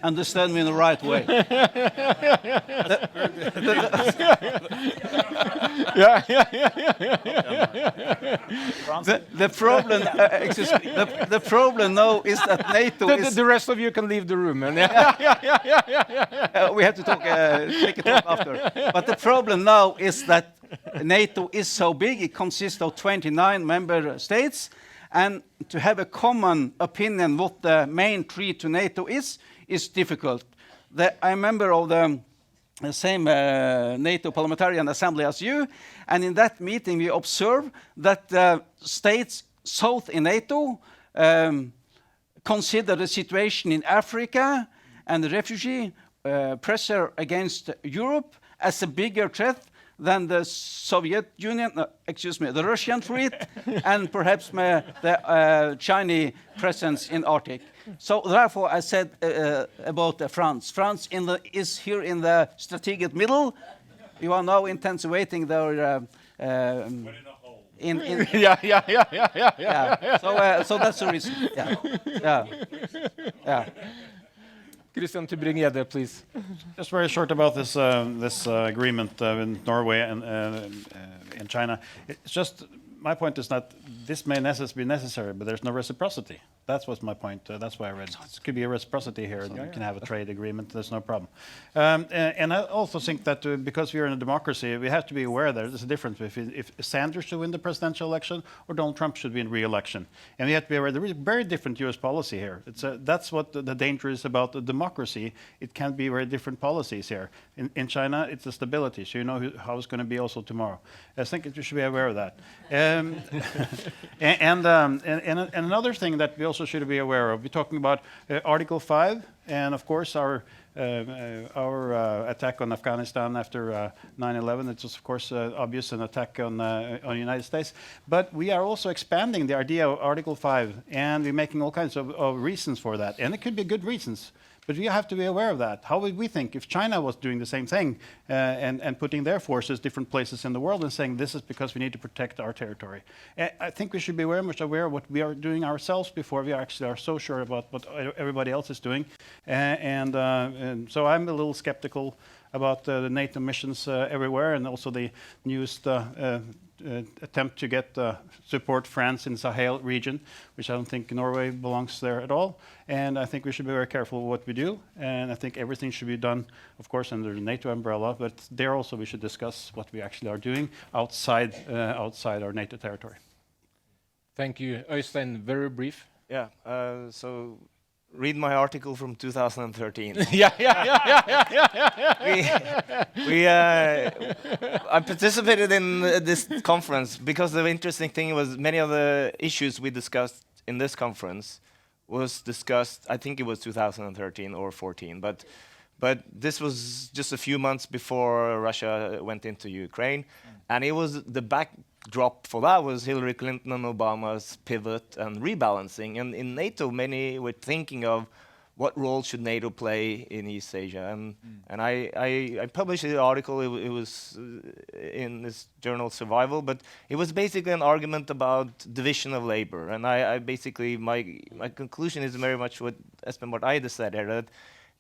Understand me in the right way. The problem, excuse me, the problem now is that NATO is... The rest of you can leave the room. And we have to talk, take a talk after. But the problem now is that NATO is so big, it consists of 29 member states, and to have a common opinion what the main threat to NATO is difficult. I'm a member of the same NATO Parliamentarian Assembly as you, and in that meeting we observe that states south in NATO consider the situation in Africa and the refugee pressure against Europe as a bigger threat than the Soviet Union, the Russian threat, and perhaps the Chinese presence in Arctic. So therefore I said about France. France is here in the strategic middle. You are now intensifying their... Yeah. So that's the reason. Yeah. Christian Tybring-Gjedde, please. Just very short about this agreement in Norway and China. It's just my point is that this may be necessary, but there's no reciprocity. That was my point. That's why I read. It could be a reciprocity here. You can have a trade agreement. There's no problem. And I also think that because we are in a democracy, we have to be aware that there's a difference if Sanders should win the presidential election or Donald Trump should win re-election. And we have to be aware there is very different U.S. policy here. That's what the danger is about the democracy. It can be very different policies here. In China, it's the stability. So you know how it's going to be also tomorrow. I think you should be aware of that. And another thing that we also should be aware of, we're talking about Article 5, and of course our attack on Afghanistan after 9/11. It was of course obvious an attack on the United States, but we are also expanding the idea of Article 5, and we're making all kinds of reasons for that, and it could be good reasons. But we have to be aware of that. How would we think if China was doing the same thing and putting their forces different places in the world and saying this is because we need to protect our territory? I think we should be very much aware of what we are doing ourselves before we actually are so sure about what everybody else is doing. And so I'm a little skeptical about the NATO missions everywhere, and also the newest attempt to get support France in Sahel region, which I don't think Norway belongs there at all. And I think we should be very careful of what we do. And I think everything should be done, of course, under the NATO umbrella. But there also we should discuss what we actually are doing outside our NATO territory. Thank you. Øystein, very brief. Yeah, so read my article from 2013. I participated in this conference because the interesting thing was many of the issues we discussed in this conference was discussed, I think it was 2013 or 14, but But this was just a few months before Russia went into Ukraine, and it was the backdrop for that was Hillary Clinton and Obama's pivot and rebalancing. And in NATO, many were thinking of what role should NATO play in East Asia. And I published an article. It was in this journal Survival, but it was basically an argument about division of labor. And I basically my conclusion is very much what Espen Barth Eide said here, that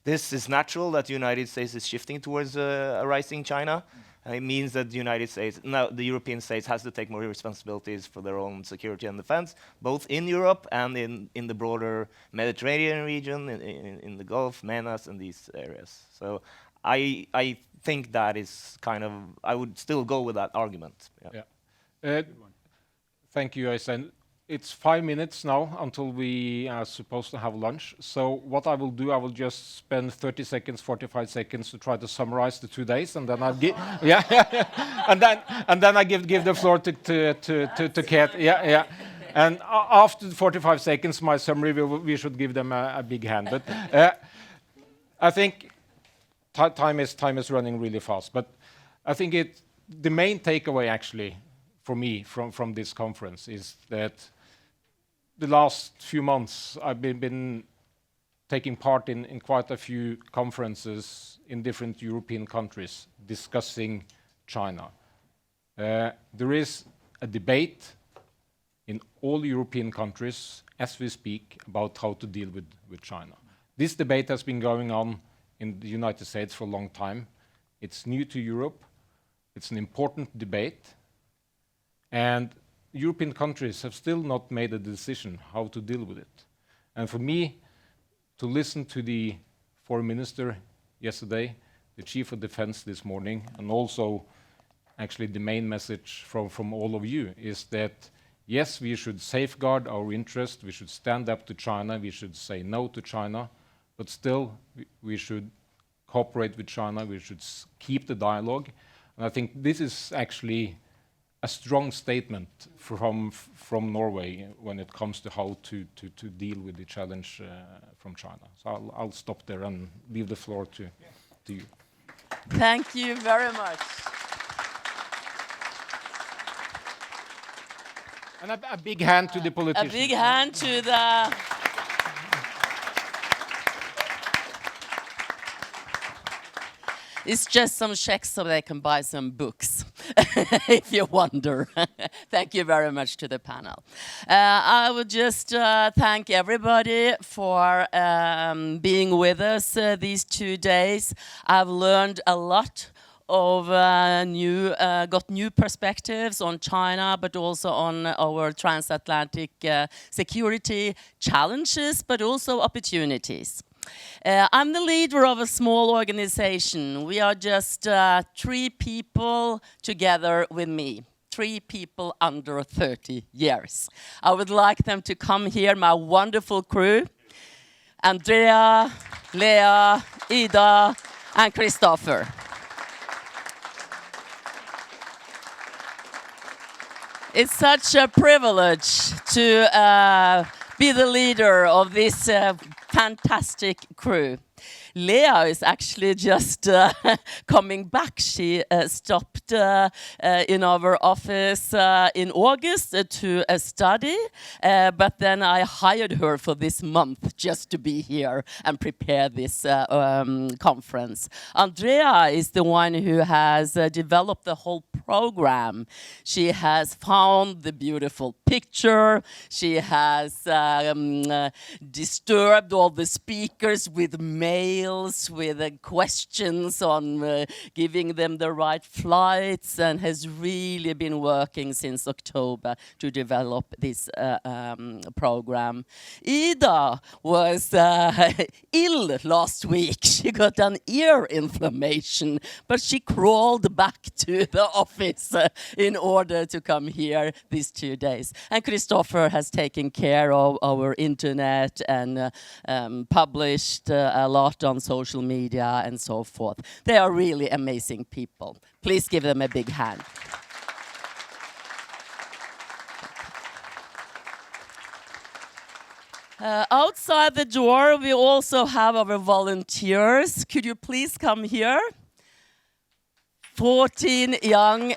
this is natural that the United States is shifting towards a rising China. It means that the United States, now the European states, has to take more responsibilities for their own security and defense, both in Europe and in the broader Mediterranean region, in the Gulf, MENAs, and these areas. So I think that is kind of, I would still go with that argument. Yeah. Thank you, Øystein. It's 5 minutes now until we are supposed to have lunch. So what I will do, I will just spend 30 seconds, 45 seconds to try to summarize the 2 days, and then I'll give, and then I give the floor to Kate. And after 45 seconds, my summary, we should give them a big hand. But I think time is running really fast. But I think the main takeaway actually for me from this conference is that the last few months I've been taking part in quite a few conferences in different European countries discussing China. There is a debate in all European countries as we speak about how to deal with China. This debate has been going on in the United States for a long time. It's new to Europe. It's an important debate. And European countries have still not made a decision how to deal with it. And for me, to listen to the foreign minister yesterday, the chief of defense this morning, and also actually the main message from all of you is that, yes, we should safeguard our interest, we should stand up to China, we should say no to China, but still we should cooperate with China, we should keep the dialogue. And I think this is actually a strong statement from Norway when it comes to how to deal with the challenge from China. So I'll stop there and leave the floor to you. Thank you very much. And a big hand to the politicians. A big hand to the... It's just some checks so they can buy some books, if you wonder. Thank you very much to the panel. I would just thank everybody for being with us these 2 days. I've learned a lot of got new perspectives on China, but also on our transatlantic security challenges, but also opportunities. I'm the leader of a small organization. We are just 3 people together with me. 3 people under 30 years. I would like them to come here, my wonderful crew. Andrea, Lea, Ida, and Christopher. It's such a privilege to be the leader of this fantastic crew. Lea is actually just coming back. She stopped in our office in August to study, but then I hired her for this month just to be here and prepare this conference. Andrea is the one who has developed the whole program. She has found the beautiful picture. She has disturbed all the speakers with mails, with questions on giving them the right flights, and has really been working since October to develop this program. Ida was ill last week. She got an ear inflammation, but she crawled back to the office in order to come here these 2 days. And Christopher has taken care of our internet and published a lot on social media and so forth. They are really amazing people. Please give them a big hand. Outside the door, we also have our volunteers. Could you please come here? 14 young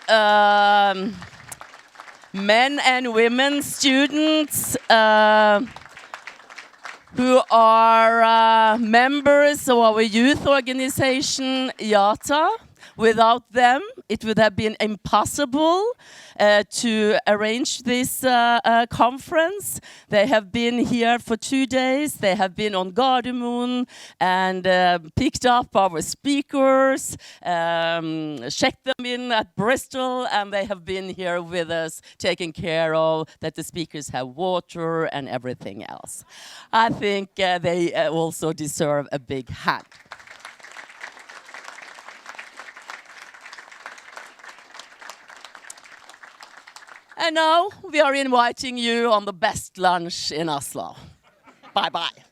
men and women students who are members of our youth organization, YATA. Without them, it would have been impossible to arrange this conference. They have been here for 2 days. They have been on Gardermoen and picked up our speakers, checked them in at Bristol, and they have been here with us, taking care of that the speakers have water and everything else. I think they also deserve a big hand. And now we are inviting you on the best lunch in Oslo. Bye-bye.